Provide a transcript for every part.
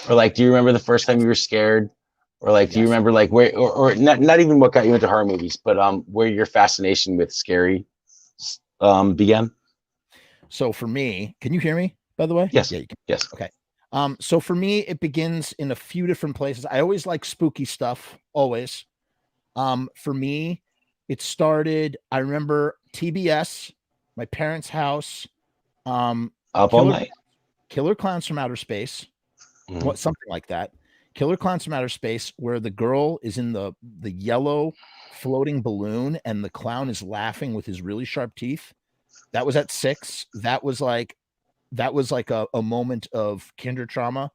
Or like, do you remember the first time you were scared? Or like, do you Yes. remember like where, or not even what got you into horror movies, but where your fascination with scary began? So for me, can you hear me, by the way? Yes, Yeah, you can. yes. Okay. So for me, it begins in a few different places. I always like spooky stuff, always. For me, it started, I remember TBS, my parents' house, Up all Killer night. Killer Clowns from Outer Space, Mhm. what something like that. Killer Clowns from Outer Space, where the girl is in the yellow floating balloon and the clown is laughing with his really sharp teeth. That was at 6. That was like a moment of kinder trauma.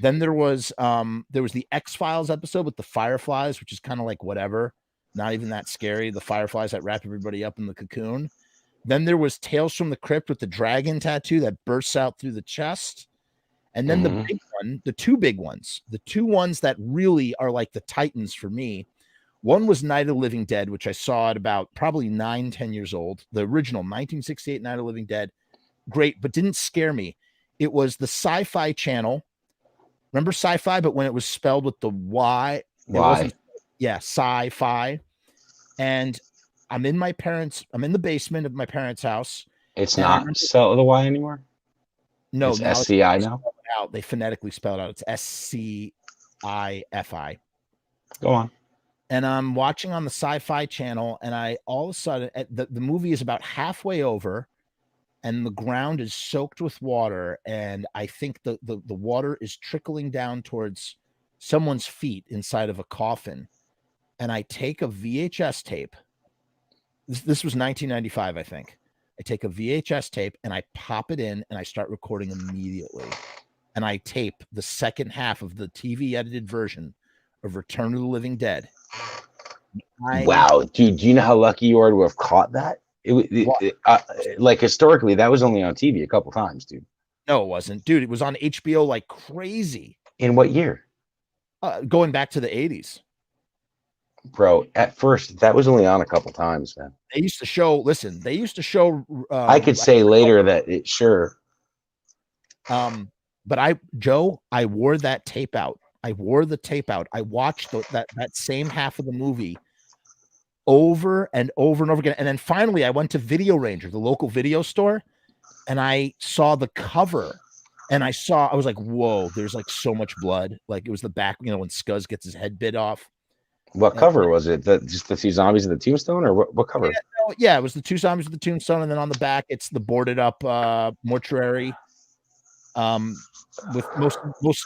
Then there was the X-Files episode with the fireflies, which is kind of like whatever, not even that scary. The fireflies that wrap everybody up in the cocoon. Then there was Tales from the Crypt with the dragon tattoo that bursts out through the chest. And then the Mhm. big one, the two big ones, the two ones that really are like the titans for me. One was Night of the Living Dead, which I saw at about probably 9, 10 years old. The original 1968 Night of the Living Dead. Great, but didn't scare me. It was the Sci-Fi Channel. Remember Sci-Fi, but when it was spelled with the Y, it Why? wasn't. Yeah, Sci-Fi. And I'm in the basement of my parents' house. It's And I not remember, spelled with a Y anymore. no, It's now SCI they now. spell it out. They phonetically spell it out. It's SCIFI. Go on. And I'm watching on the Sci-Fi Channel, and I all of a sudden the movie is about halfway over, and the ground is soaked with water, and I think the water is trickling down towards someone's feet inside of a coffin. And I take a VHS tape. This was 1995, I think. I take a VHS tape and I pop it in and I start recording immediately. And I tape the second half of the TV edited version of Return of the Living Dead. Wow, dude, do you know how lucky you are to have caught that? Like historically, that was only on TV a couple times, dude. No, it wasn't, dude. It was on HBO like crazy. In what year? Going back to the 80s. Bro, at first, that was only on a couple times, man. They used to show, listen, they used to show I could say later that it sure. But Joe, I wore that tape out. I wore the tape out. I watched that same half of the movie over and over and over again. And then finally I went to Video Ranger, the local video store, and I saw the cover. And I was like, whoa, there's like so much blood. Like it was the back, when Scuzz gets his head bit off. What cover was it? Just the two zombies in the tombstone, or what cover? Yeah, it was the two zombies with the tombstone, and then on the back, it's the boarded up mortuary. With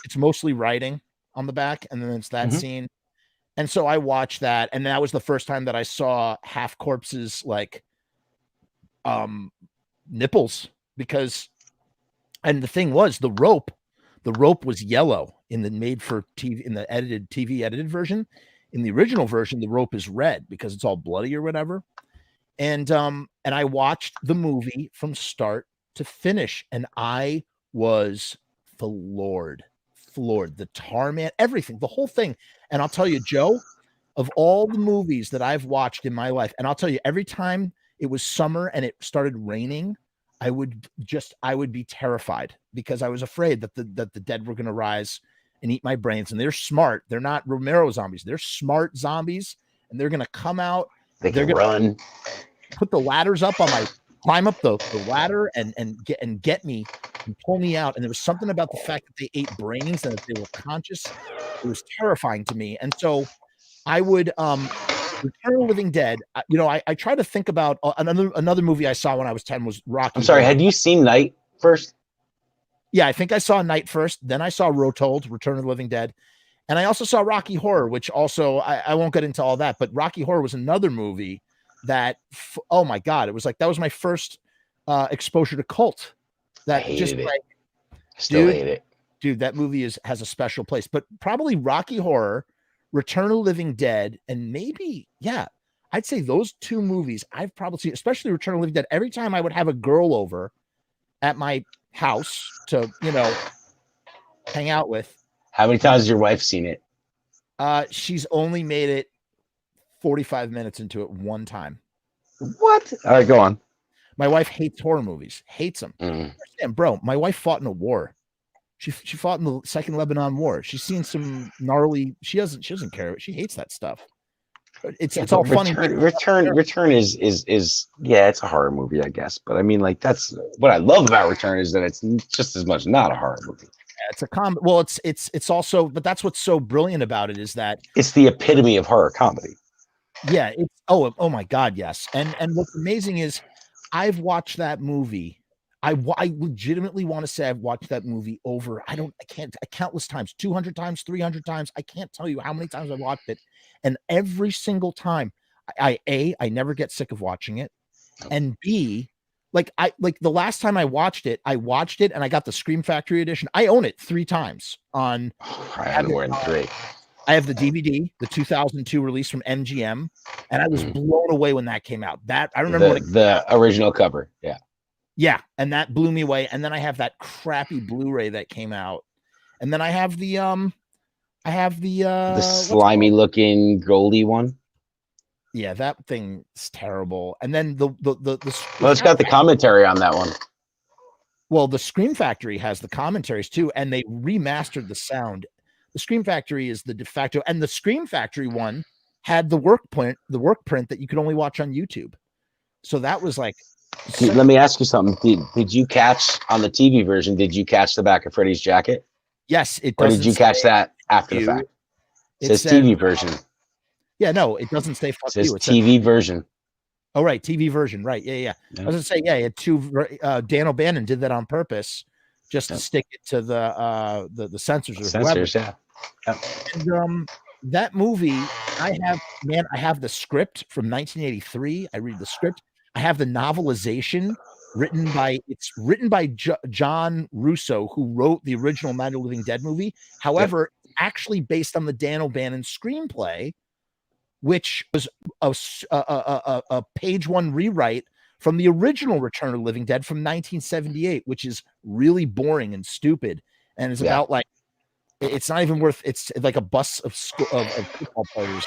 it's mostly writing on the back, and then it's that scene. And so I watched that, and that was the first time that I saw half corpses like nipples, because, and the thing was the rope was yellow in the made for TV, in the TV edited version. In the original version, the rope is red because it's all bloody or whatever. And I watched the movie from start to finish, and I was floored. The tar man, everything, the whole thing. And I'll tell you, Joe, of all the movies that I've watched in my life, and I'll tell you, every time it was summer and it started raining, I would be terrified because I was afraid that the dead were going to rise and eat my brains. And they're smart. They're not Romero zombies. They're smart zombies, and they're going to come out. They're going to run. Put the ladders up on climb up the ladder and get me and pull me out. And there was something about the fact that they ate brains and that they were conscious. It was terrifying to me. And so I would Return of the Living Dead. I try to think about another movie I saw when I was 10 was Rocky. I'm sorry, had you seen Night first? Yeah, I think I saw Night first. Then I saw Rotold, Return of the Living Dead. And I also saw Rocky Horror, which also, I won't get into all that, but Rocky Horror was another movie that, oh my God, it was like, that was my first exposure to cult. That just like, still hate it. Dude, that movie has a special place, but probably Rocky Horror, Return of the Living Dead, and maybe, yeah, I'd say those two movies I've probably seen, especially Return of the Living Dead. Every time I would have a girl over at my house to, hang out with. How many times has your wife seen it? She's only made it 45 minutes into it one time. What? All right, go on. My wife hates horror movies. Hates them. Bro, my wife fought in a war. She fought in the Second Lebanon War. She's seen some gnarly. She doesn't care. She hates that stuff. It's all funny. Return is yeah, it's a horror movie, I guess. But I mean, like, that's what I love about Return is that it's just as much not a horror movie. It's a comedy. Well, it's also, but that's what's so brilliant about it is that it's the epitome of horror comedy. Yeah. It's oh my God, yes. And what's amazing is I've watched that movie. I legitimately want to say I've watched that movie over. I countless times, 200 times, 300 times. I can't tell you how many times I watched it. And every single time I never get sick of watching it. And B, like the last time I watched it and I got the Scream Factory edition. I own it 3 times on. I have more than 3. I have the DVD, the 2002 release from MGM, and I was blown away when that came out. That I remember the original cover. Yeah. Yeah, and that blew me away. And then I have that crappy Blu-ray that came out. And then I have the slimy looking goldy one. Yeah, that thing's terrible. And then the well, it's got the commentary on that one. Well, the Scream Factory has the commentaries too, and they remastered the sound. The Scream Factory is the de facto, and the Scream Factory one had the work print that you could only watch on YouTube. So that was like. Let me ask you something. Did you catch on the TV version? Did you catch the back of Freddy's jacket? Yes, it does. Or did you catch that after the fact? It says TV version. Yeah, no, it doesn't say fuck you. It says TV version. Oh, right, TV version, right? Yeah. I was gonna say, yeah, it had Dan O'Bannon did that on purpose, just to stick it to the censors or censors, whoever. Yeah. And that movie, I have the script from 1983. I read the script. I have the novelization written by John Russo, who wrote the original Night of the Living Dead movie. However, actually based on the Dan O'Bannon screenplay, which was a page 1 rewrite from the original Return of the Living Dead from 1978, which is really boring and stupid. And it's about like, it's not even worth, it's like a bus of football players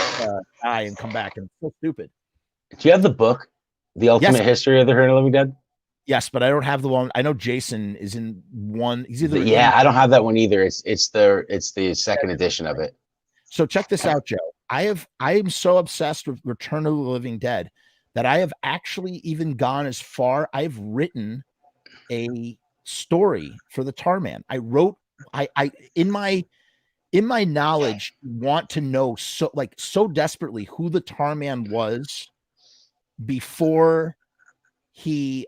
die and come back, and it's so stupid. Do you have the book, The Ultimate History of the Return of the Living Dead? Yes, but I don't have the one. I know Jason is in one. He's either I don't have that one either. It's the second edition of it. So check this out, Joe. I am so obsessed with Return of the Living Dead that I have actually even gone as far. I've written a story for the Tarman. I wrote. I in my knowledge want to know so desperately who the Tarman was before he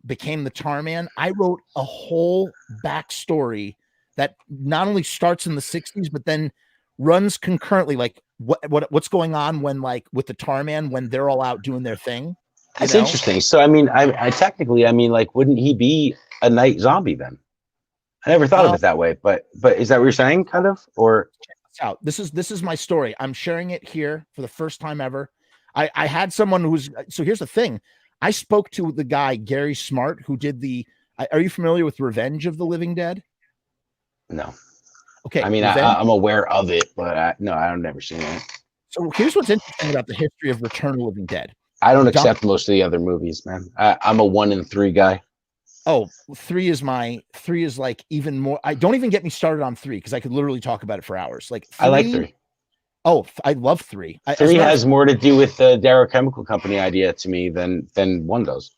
became the Tarman. I wrote a whole backstory that not only starts in the 60s, but then runs concurrently, like what's going on when, like, with the Tarman when they're all out doing their thing. That's interesting. So I mean, I technically, I mean, like, wouldn't he be a night zombie then? I never thought of it that way, but is that what you're saying, kind of? Or check this out. This is my story. I'm sharing it here for the first time ever. I had someone who's, so here's the thing. I spoke to the guy, Gary Smart, who did are you familiar with Revenge of the Living Dead? No. Okay. I mean, I'm aware of it, but no, I've never seen it. So here's what's interesting about the history of Return of the Living Dead. I don't accept most of the other movies, man. I'm a 1 and 3 guy. Oh, 3 is like even more. I don't even get me started on 3 because I could literally talk about it for hours. Like 3, I like 3. Oh, I love 3. 3 has more to do with the Darrow Chemical Company idea to me than 1 does.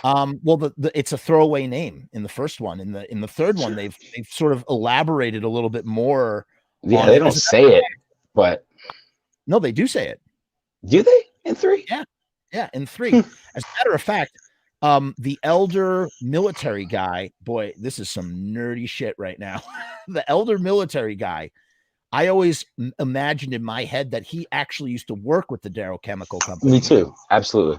Well, it's a throwaway name in the first one. In the third one, they've sort of elaborated a little bit more. Yeah, they don't say it, but no, they do say it. Do they in 3? Yeah, in 3. As a matter of fact, the elder military guy. Boy, this is some nerdy shit right now. The elder military guy. I always imagined in my head that he actually used to work with the Darrow Chemical Company. Me too, absolutely.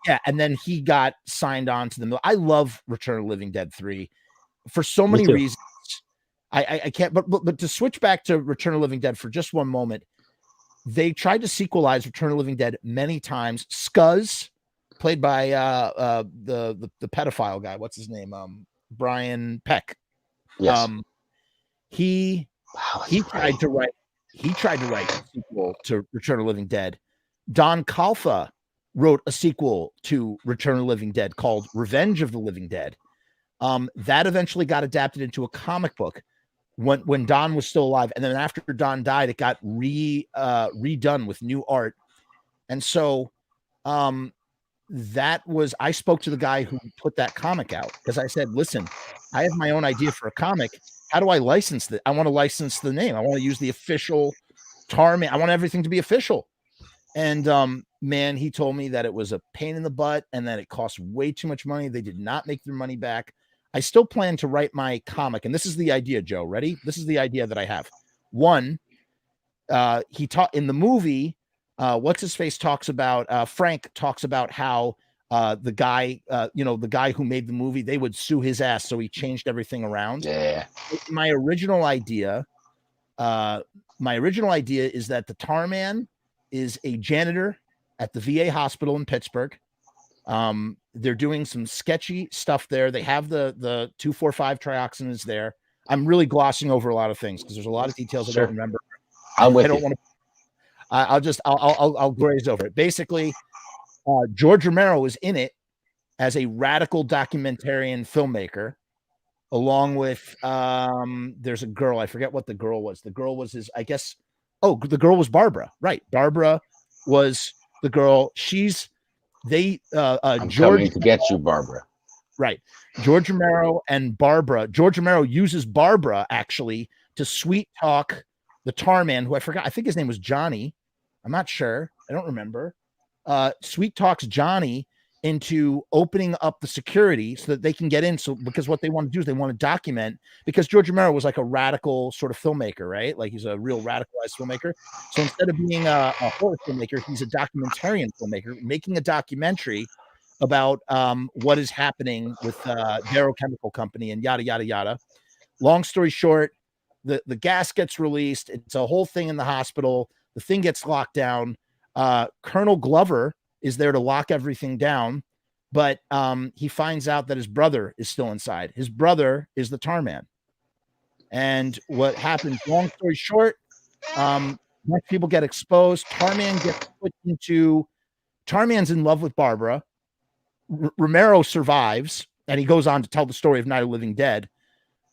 Yeah, and then he got signed on to the. I love Return of the Living Dead 3 for so many reasons. I can't, but to switch back to Return of the Living Dead for just one moment, they tried to sequelize Return of the Living Dead many times. Scuzz, played by the pedophile guy, what's his name? Brian Peck. Yes. He tried to write a sequel to Return of the Living Dead. Don Calfa wrote a sequel to Return of the Living Dead called Revenge of the Living Dead. That eventually got adapted into a comic book when Don was still alive, and then after Don died, it got redone with new art. And so that was, I spoke to the guy who put that comic out because I said, listen, I have my own idea for a comic. How do I license that? I want to license the name. I want to use the official Tarman. I want everything to be official. And man, he told me that it was a pain in the butt and that it cost way too much money. They did not make their money back. I still plan to write my comic. And this is the idea, Joe. Ready? This is the idea that I have. One, he taught in the movie, what's his face talks about, Frank talks about how the guy, the guy who made the movie, they would sue his ass. So he changed everything around. Yeah. My original idea is that the Tarman is a janitor at the VA hospital in Pittsburgh. They're doing some sketchy stuff there. They have the 2,4,5 trioxin is there. I'm really glossing over a lot of things because there's a lot of details I don't remember. I'm with I don't you. want to. I'll graze over it. Basically, George Romero is in it as a radical documentarian filmmaker, along with there's a girl. I forget what the girl was. The girl was his, I guess. Oh, the girl was Barbara. Right, Barbara was the girl. I'm George coming to get you, Barbara. Right, George Romero and Barbara. George Romero uses Barbara actually to sweet talk the Tarman, who I forgot. I think his name was Johnny. I'm not sure. I don't remember. Sweet talks Johnny into opening up the security so that they can get in. So, because what they want to do is they want to document, because George Romero was like a radical sort of filmmaker, right? Like he's a real radicalized filmmaker. So instead of being a horror filmmaker, he's a documentarian filmmaker, making a documentary about what is happening with Darrow Chemical Company and yada, yada, yada. Long story short, the gas gets released. It's a whole thing in the hospital. The thing gets locked down. Colonel Glover is there to lock everything down, but he finds out that his brother is still inside. His brother is the Tarman. And what happens, long story short, once people get exposed, Tarman's in love with Barbara. Romero survives, and he goes on to tell the story of Night of the Living Dead.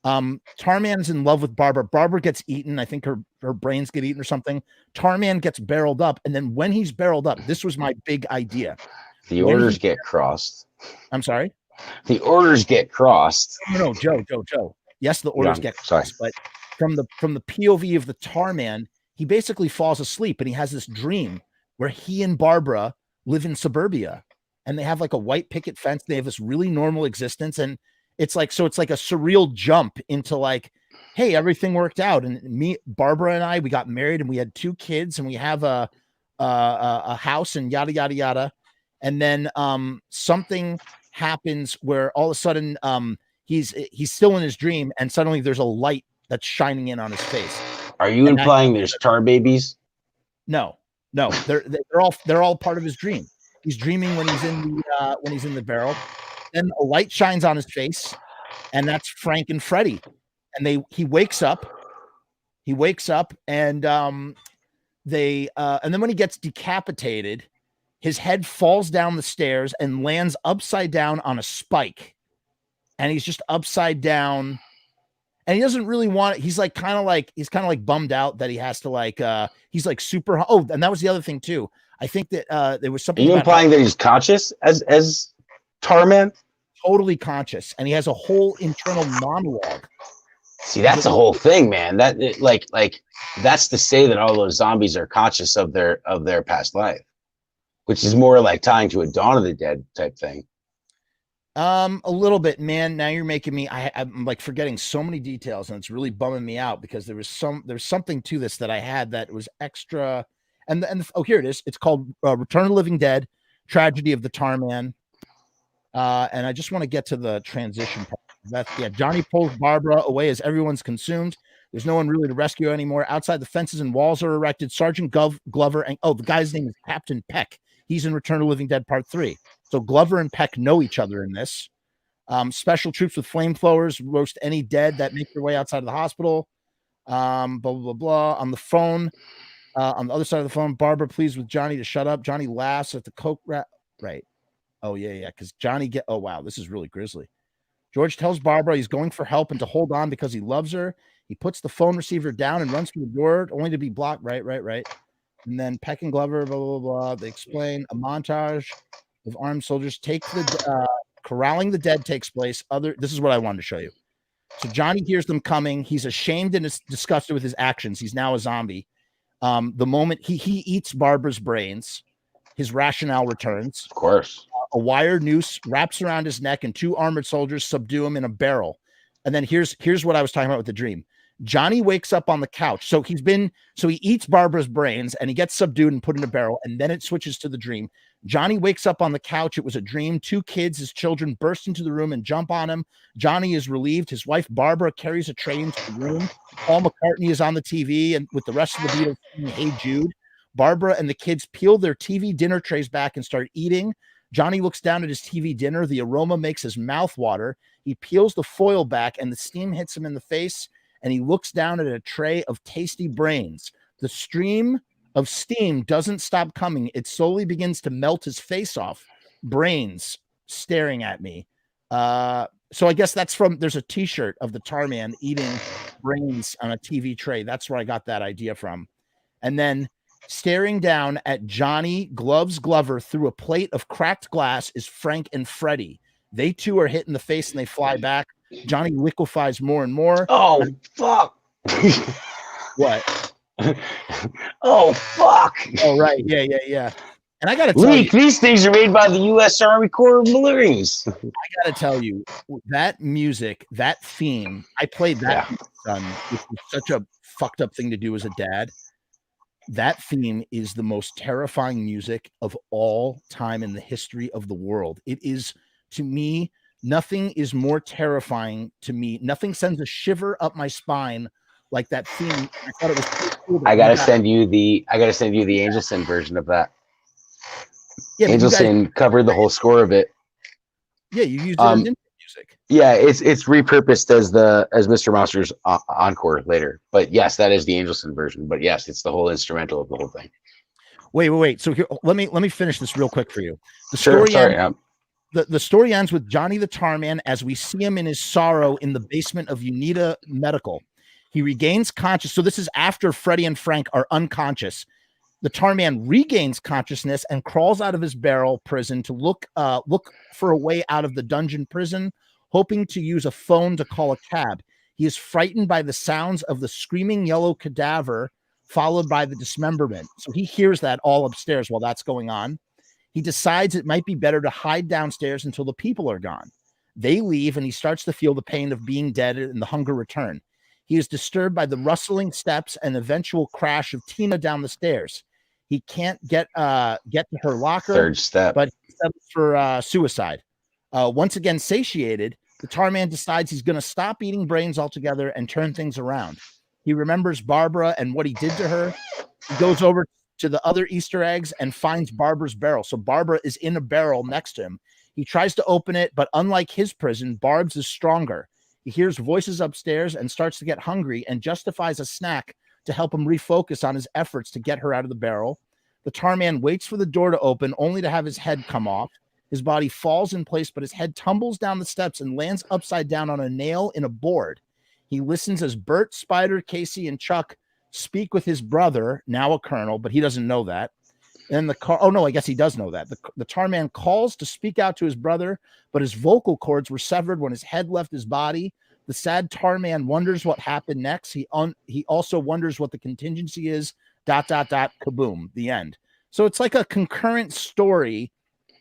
Tarman's in love with Barbara. Barbara gets eaten. I think her brains get eaten or something. Tarman gets barreled up. And then when he's barreled up, this was my big idea. The orders get crossed. I'm sorry? The orders get crossed. No, Joe. Yes, the orders get crossed. But from the POV of the Tarman, he basically falls asleep and he has this dream where he and Barbara live in suburbia. And they have like a white picket fence. They have this really normal existence. And it's like a surreal jump into like, hey, everything worked out. And Barbara and I, we got married and we had 2 kids and we have a house and yada, yada, yada. And then something happens where all of a sudden he's still in his dream and suddenly there's a light that's shining in on his face. Are you implying there's tar babies? No, they're all part of his dream. He's dreaming when he's in the barrel. Then a light shines on his face, and that's Frank and Freddie. And he wakes up. And and then when he gets decapitated, his head falls down the stairs and lands upside down on a spike. And he's just upside down. And he doesn't really want it. He's kind of like bummed out that he has to he's like super. Oh, and that was the other thing too. I think that there was something. Are you implying that he's conscious as Tarman? Totally conscious, and he has a whole internal monologue. See, that's the whole thing, man. That that's to say that all those zombies are conscious of their past life, which is more like tying to a Dawn of the Dead type thing. A little bit, man. Now you're making me. I'm like forgetting so many details, and it's really bumming me out because there's something to this that I had that was extra. And here it is. It's called Return of the Living Dead: Tragedy of the Tarman. And I just want to get to the transition part. Johnny pulls Barbara away as everyone's consumed. There's no one really to rescue anymore. Outside, the fences and walls are erected. Sergeant Glover and the guy's name is Captain Peck. He's in Return of the Living Dead Part 3. So Glover and Peck know each other in this. Special troops with flamethrowers roast any dead that make their way outside of the hospital. Blah, blah, blah, blah. On the phone, on the other side of the phone, Barbara pleads with Johnny to shut up. Johnny laughs at the coke rat. Right. Oh, yeah. Because Johnny oh, wow. This is really grisly. George tells Barbara he's going for help and to hold on because he loves her. He puts the phone receiver down and runs to the door, only to be blocked. Right. And then Peck and Glover, blah, blah, blah. They explain a montage of armed soldiers corralling the dead takes place. This is what I wanted to show you. So Johnny hears them coming. He's ashamed and is disgusted with his actions. He's now a zombie. The moment he eats Barbara's brains, his rationale returns. Of course. A wire noose wraps around his neck, and 2 armored soldiers subdue him in a barrel. And then here's what I was talking about with the dream. Johnny wakes up on the couch. So he eats Barbara's brains and he gets subdued and put in a barrel. And then it switches to the dream. Johnny wakes up on the couch. It was a dream. 2 kids, his children, burst into the room and jump on him. Johnny is relieved. His wife, Barbara, carries a tray into the room. Paul McCartney is on the TV and with the rest of the Beatles singing Hey Jude. Barbara and the kids peel their TV dinner trays back and start eating. Johnny looks down at his TV dinner. The aroma makes his mouth water. He peels the foil back and the steam hits him in the face. And he looks down at a tray of tasty brains. The stream of steam doesn't stop coming. It slowly begins to melt his face off. Brains staring at me. So I guess there's a t-shirt of the Tar Man eating brains on a TV tray. That's where I got that idea from. And then staring down at Johnny Glover through a plate of cracked glass is Frank and Freddie. They too are hit in the face and they fly back. Johnny liquefies more and more. Oh, fuck. What? Oh, fuck. Oh, right. Yeah. And I got to tell you, these things are made by the U.S. Army Corps of Marines. I got to tell you, that music, that theme, I played that with my son, which was such a fucked up thing to do as a dad. That theme is the most terrifying music of all time in the history of the world. It is, to me, nothing is more terrifying to me. Nothing sends a shiver up my spine like that theme. I thought it was so cool. I gotta send you the Angelson version of that. Yeah, Angelson covered the whole score of it. Yeah, you used it in music. Yeah, it's repurposed as Mr. Monster's encore later. But yes, that is the Angelson version. But yes, it's the whole instrumental of the whole thing. Wait. So here, let me finish this real quick for you. The story ends with Johnny the Tar Man as we see him in his sorrow in the basement of Unita Medical. He regains consciousness. So this is after Freddie and Frank are unconscious. The Tar Man regains consciousness and crawls out of his barrel prison to look for a way out of the dungeon prison, hoping to use a phone to call a cab. He is frightened by the sounds of the screaming yellow cadaver, followed by the dismemberment. So he hears that all upstairs while that's going on. He decides it might be better to hide downstairs until the people are gone. They leave, and he starts to feel the pain of being dead and the hunger return. He is disturbed by the rustling steps and eventual crash of Tina down the stairs. He can't get to her locker. Third step. But for suicide. Once again satiated, the Tar Man decides he's going to stop eating brains altogether and turn things around. He remembers Barbara and what he did to her. He goes over to the other Easter eggs and finds Barbara's barrel. So Barbara is in a barrel next to him. He tries to open it, but unlike his prison, Barb's is stronger. He hears voices upstairs and starts to get hungry and justifies a snack to help him refocus on his efforts to get her out of the barrel. The Tar Man waits for the door to open, only to have his head come off. His body falls in place, but his head tumbles down the steps and lands upside down on a nail in a board. He listens as Bert, Spider, Casey, and Chuck speak with his brother, now a colonel, but he doesn't know that. And I guess he does know that. The Tar Man calls to speak out to his brother, but his vocal cords were severed when his head left his body. The sad Tar Man wonders what happened next. He also wonders what the contingency is. ... Kaboom. The end. So it's like a concurrent story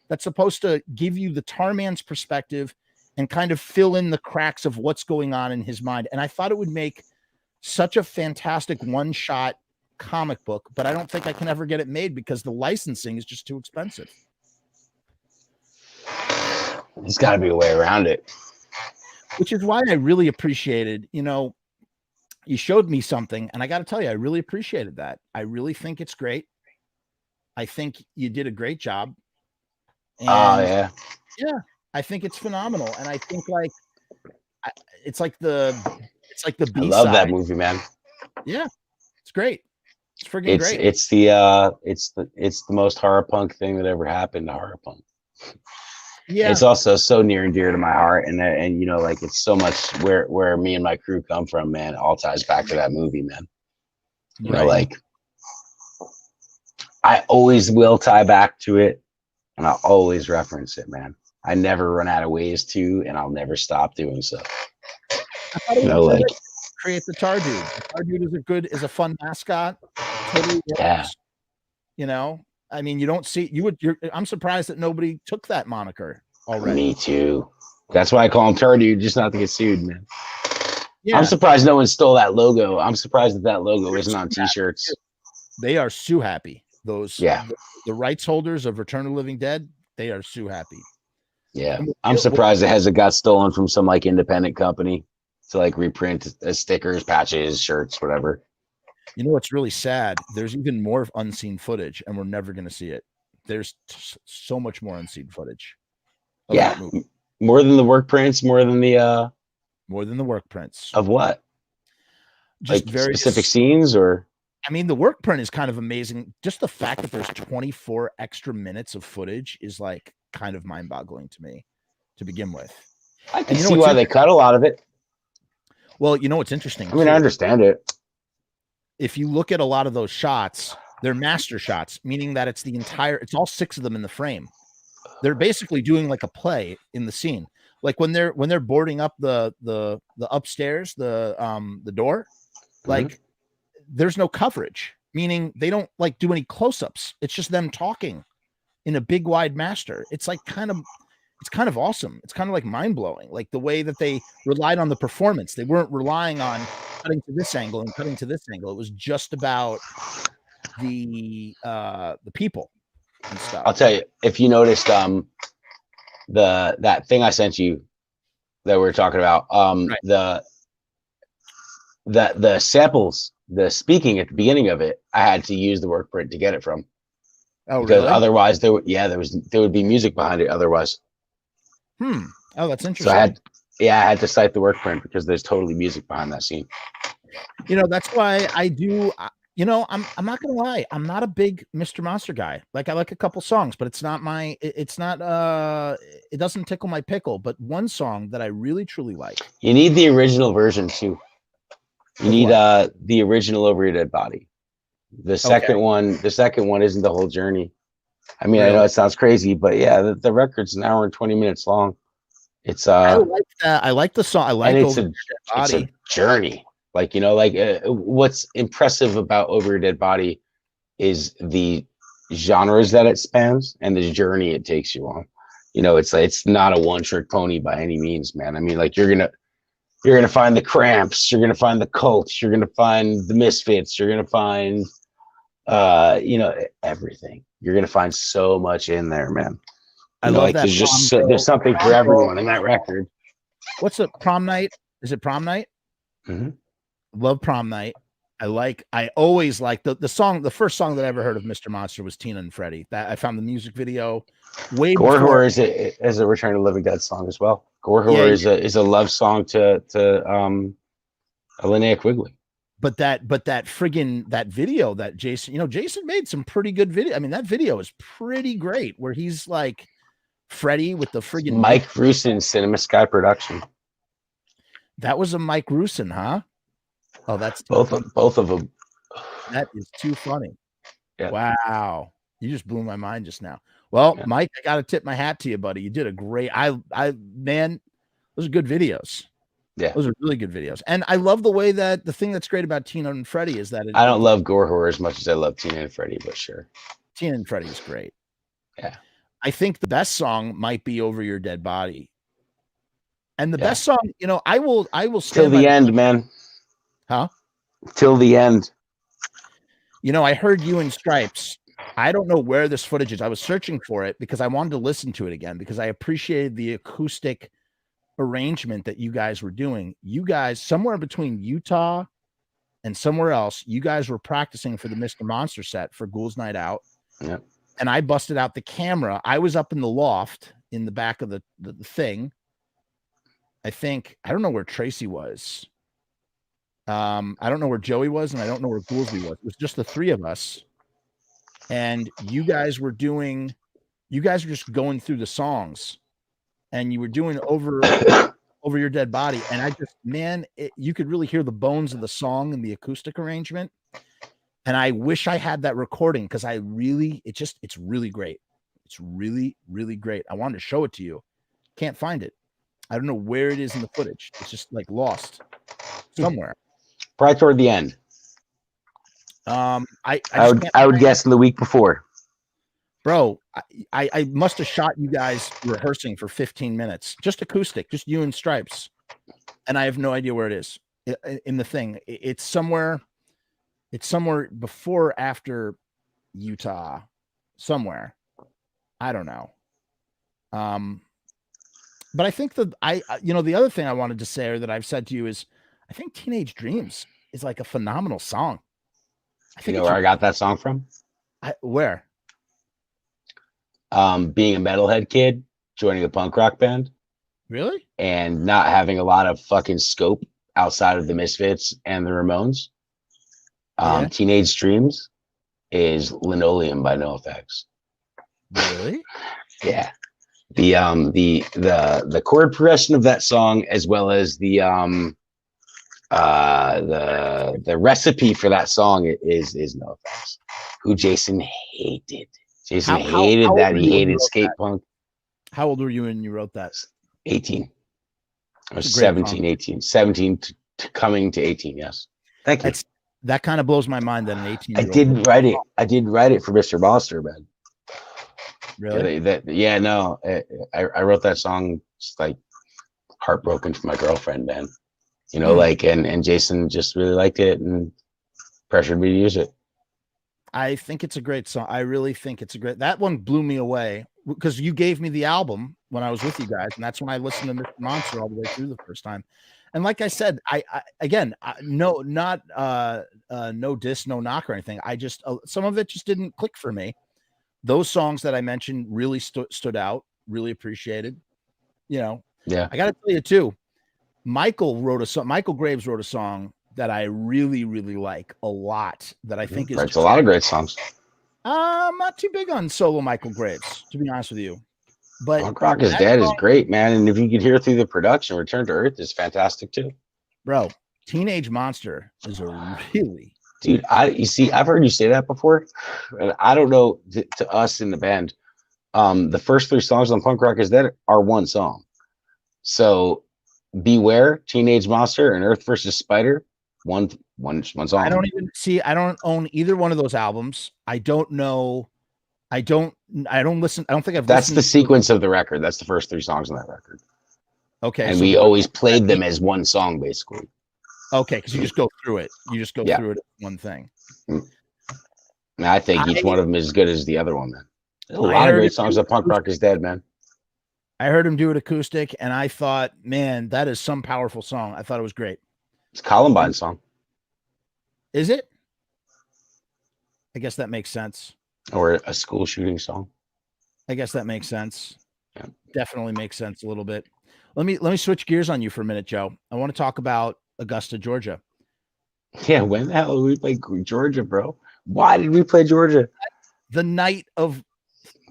that's supposed to give you the Tar Man's perspective and kind of fill in the cracks of what's going on in his mind. And I thought it would make such a fantastic one-shot comic book, but I don't think I can ever get it made because the licensing is just too expensive. There's got to be a way around it. Which is why I really appreciated, you showed me something, and I got to tell you, I really appreciated that. I really think it's great. I think you did a great job. And yeah, I think it's phenomenal, and I think it's like the B-side. I love that movie, man. Yeah, it's great. It's freaking great. It's the most horror punk thing that ever happened to horror punk. Yeah. It's also so near and dear to my heart, and you know, like it's so much where me and my crew come from, man. All ties back to that movie, man. You know, like I always will tie back to it, and I'll always reference it, man. I never run out of ways to, and I'll never stop doing so. I thought You know, like create the Tar Dude. The Tar Dude is a fun mascot. Totally works. yeah. You know, I mean, you don't see I'm surprised that nobody took that moniker already. Me too. That's why I call him Tar Dude, just not to get sued, man. Yeah. I'm surprised no one stole that logo. I'm surprised that logo isn't on T-shirts. They are so happy. Those the rights holders of Return of the Living Dead, they are so happy. Yeah, I'm surprised it hasn't got stolen from some like independent company to like reprint as stickers, patches, shirts, whatever. You know what's really sad? There's even more unseen footage, and we're never going to see it. There's so much more unseen footage. Yeah, more than the work prints, more than the work prints of what? Just like very specific scenes, or I mean, the work print is kind of amazing. Just the fact that there's 24 extra minutes of footage is like kind of mind-boggling to me to begin with. I can see why they cut a lot of it. Well, you know what's interesting? I mean, I understand it. If you look at a lot of those shots, they're master shots, meaning that it's it's all 6 of them in the frame. They're basically doing like a play in the scene. Like when they're boarding up the upstairs, the door, like there's no coverage, meaning they don't like do any close-ups. It's just them talking in a big wide master. It's like kind of awesome. It's kind of like mind-blowing, like the way that they relied on the performance. They weren't relying on cutting to this angle and cutting to this angle. It was just about the people and stuff. I'll tell you, if you noticed that thing I sent you that we were talking about, the samples, the speaking at the beginning of it, I had to use the work print to get it from. Oh, because really? otherwise there would be music behind it otherwise. Oh, that's interesting. So I had to cite the work print because there's totally music behind that scene. You know, that's why I do. You know, I'm not gonna lie. I'm not a big Mr. Monster guy. Like I like a couple songs, but it's not. It doesn't tickle my pickle. But one song that I really truly like. You need the original version too. You need the original Over Your Dead Body. The second one isn't the whole journey. I mean, really? I know it sounds crazy, but yeah, the record's an hour and 20 minutes long. It's I like that. I like the song. I like it's a journey. Like, you know, like what's impressive about Over Your Dead Body is the genres that it spans and the journey it takes you on. You know, it's not a one-trick pony by any means, man. I mean, like you're gonna find the Cramps, you're gonna find the Cults, you're gonna find the Misfits, you're gonna find you know, everything. You're gonna find so much in there, man. I love that. There's something for everyone in that record. What's the Prom Night? Is it Prom Night? Mm-hmm. Love Prom Night. I always like the song. The first song that I ever heard of Mr. Monster was Tina and Freddie. That I found the music video way Gore before. Horror is a Return of the Living Dead song as well. Gore Horror is a love song to Linnea Quigley. But that friggin' that video that Jason made some pretty good video. I mean, that video is pretty great where he's like Freddie with the friggin' Mike Rusin Cinema Sky production. That was a Mike Rusin, huh? Oh, that's both of them. That is too funny. Yeah. Wow. You just blew my mind just now. Well, Mike, I got to tip my hat to you, buddy. You did a great, man, those are good videos. Yeah. Those are really good videos. And I love the way that the thing that's great about Tina and Freddie is that I don't love Gore Horror as much as I love Tina and Freddie, but sure. Tina and Freddie is great. Yeah. I think the best song might be Over Your Dead Body. And the best song, you know, I will stand till the end, man. Huh? Till the end. You know, I heard you in Stripes. I don't know where this footage is. I was searching for it because I wanted to listen to it again because I appreciated the acoustic arrangement that you guys were doing. You guys, somewhere between Utah and somewhere else, you guys were practicing for the Mr. Monster set for Ghouls Night Out. Yep. And I busted out the camera. I was up in the loft in the back of the thing. I don't know where Tracy was. I don't know where Joey was, and I don't know where Goolsby was. It was just the three of us. And you guys were just going through the songs and you were doing over your dead body, and I just, man, you could really hear the bones of the song and the acoustic arrangement. And I wish I had that recording because it's really great. It's really, really great. I wanted to show it to you. Can't find it. I don't know where it is in the footage. It's just like lost somewhere. Probably toward the end. I would guess the week before. Bro, I must have shot you guys rehearsing for 15 minutes, just acoustic, just you and Stripes, and I have no idea where it is in the thing. It's somewhere before or after Utah, somewhere. I don't know. But I think that the other thing I wanted to say, or that I've said to you, is I think Teenage Dreams is like a phenomenal song. I think where I got that song from? Where? Being a metalhead kid, joining a punk rock band. Really? And not having a lot of fucking scope outside of the Misfits and the Ramones. Teenage Dreams is Linoleum by NoFX. Really? Yeah. The chord progression of that song, as well as the recipe for that song is NoFX, who Jason hated. Jason hated that. He hated skate punk. How old were you when you wrote that? 18. I was 17, 18. 17 to coming to 18, yes. Thank you. That kind of blows my mind that an 18. I didn't write it. I didn't write it for Mr. Monster, man. Really? No. I wrote that song just like heartbroken for my girlfriend, man. And Jason just really liked it and pressured me to use it. I think it's a great song. I really think it's that one blew me away because you gave me the album when I was with you guys, and that's when I listened to Mr. Monster all the way through the first time. And like I said, no diss, no knock or anything. I just some of it just didn't click for me. Those songs that I mentioned really stood out, really appreciated. Yeah. I got to tell you too, Michael Graves wrote a song that I really, really like a lot. That I think writes a lot of great songs. I'm not too big on solo Michael Graves, to be honest with you. But Punk Rock is Dead is great, man. And if you could hear through the production, Return to Earth is fantastic too. Bro, Teenage Monster is a really... Dude, I've heard you say that before. And I don't know, to us in the band, the first 3 songs on Punk Rock is Dead are one song. So Beware, Teenage Monster, and Earth versus Spider, one song. I don't own either one of those albums. I don't know. I don't listen. I don't think I've That's the sequence of the record. That's the first 3 songs on that record. Okay. And we always played them as one song, basically. Okay, because you just go through it. You just go through it as one thing. And I think each one of them is as good as the other one, man. There's a lot of great songs on Punk Rock is Dead, man. I heard him do it acoustic, and I thought, man, that is some powerful song. I thought it was great. It's Columbine's song. Is it? I guess that makes sense. Or a school shooting song. I guess that makes sense. Yeah. Definitely makes sense a little bit. Let me switch gears on you for a minute, Joe. I want to talk about Augusta, Georgia. Yeah, when the hell did we play Georgia, bro? Why did we play Georgia? The night of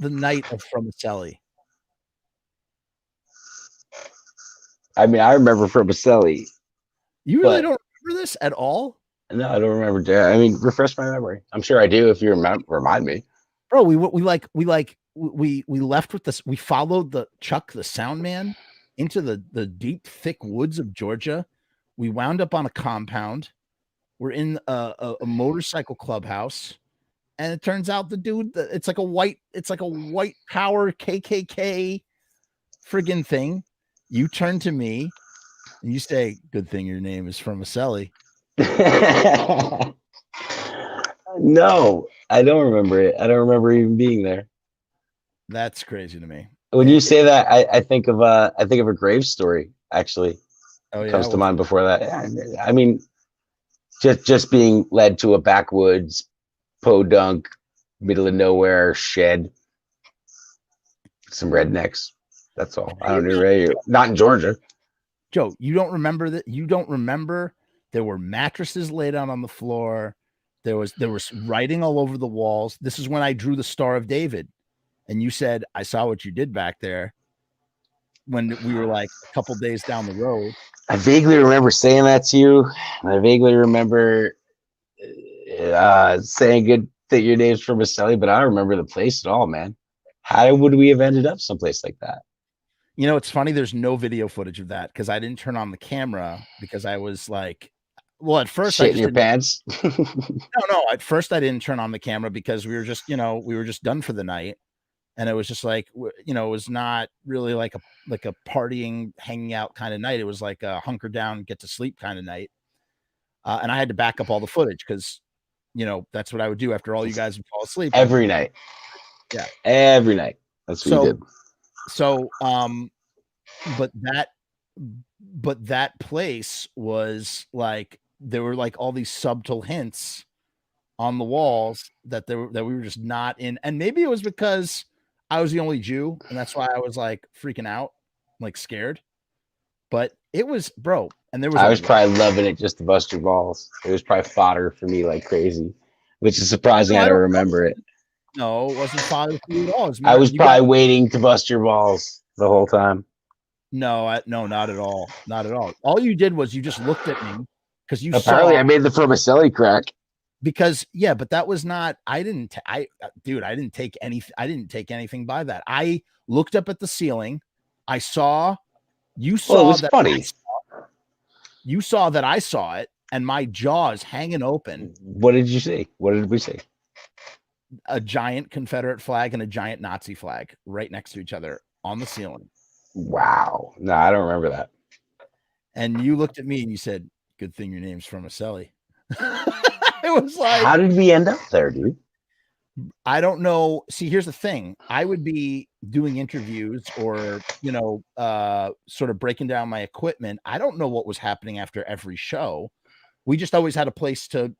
Frumess. I mean, I remember Frumess. You really don't remember this at all? No, I don't remember that. I mean, refresh my memory. I'm sure I do if you remind me. Bro, we left with this. We followed the Chuck the sound man into the deep, thick woods of Georgia. We wound up on a compound. We're in a motorcycle clubhouse, and it turns out the dude, it's like a white power KKK friggin' thing. You turn to me and you say, "Good thing your name is Frumess." No, I don't remember it. I don't remember even being there. That's crazy to me. When you say that, I think of a Graves story. Actually, comes to mind before that. I mean, just being led to a backwoods, podunk, middle of nowhere shed. Some rednecks. That's all. I don't know. Not in Georgia. Joe, you don't remember that? You don't remember there were mattresses laid out on the floor. There was writing all over the walls. This is when I drew the Star of David. And you said, "I saw what you did back there." when we were like a couple days down the road. I vaguely remember saying that to you. And I vaguely remember saying good that your name's from Michale, but I don't remember the place at all, man. How would we have ended up someplace like that? You know, it's funny. There's no video footage of that because I didn't turn on the camera because I was like, well, at first Shit in your pants. No. At first I didn't turn on the camera because we were just, we were just done for the night, and it was just like, it was not really like a partying, hanging out kind of night. It was like a hunker down, get to sleep kind of night. And I had to back up all the footage because, that's what I would do after all you guys would fall asleep every night. Yeah, every night. That's what you did. So, but that place was like, there were like all these subtle hints on the walls that we were just not in. And maybe it was because I was the only Jew, and that's why I was like freaking out, like scared. But it was, bro. And I was probably loving it just to bust your balls. It was probably fodder for me like crazy, which is surprising. I don't remember it. No, it wasn't fodder for you at all. I was probably waiting to bust your balls the whole time. No, not at all. Not at all. All you did was you just looked at me because you apparently I made the Frumess crack. Because but that was not. I didn't take anything by that. I looked up at the ceiling. I saw. You saw it was that funny. You saw that I saw it, and my jaws hanging open. What did you see? What did we see? A giant Confederate flag and a giant Nazi flag right next to each other on the ceiling. Wow. No, I don't remember that. And you looked at me and you said, "Good thing your name's from Michale." It was like, how did we end up there, dude? I don't know. See, here's the thing. I would be doing interviews or, sort of breaking down my equipment. I don't know what was happening after every show. We just always had a place to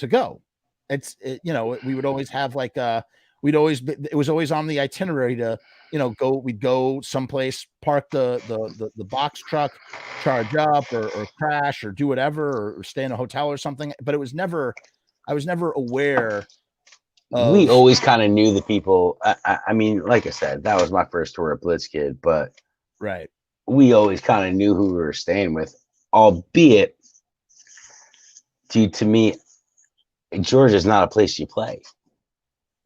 go. We would always have like it was always on the itinerary to, we'd go someplace, park the box truck, charge up or crash or do whatever, or stay in a hotel or something. But I was never aware. We always kind of knew the people. I mean, like I said, that was my first tour at Blitzkid, but right. We always kind of knew who we were staying with, albeit, dude, to me, Georgia is not a place you play.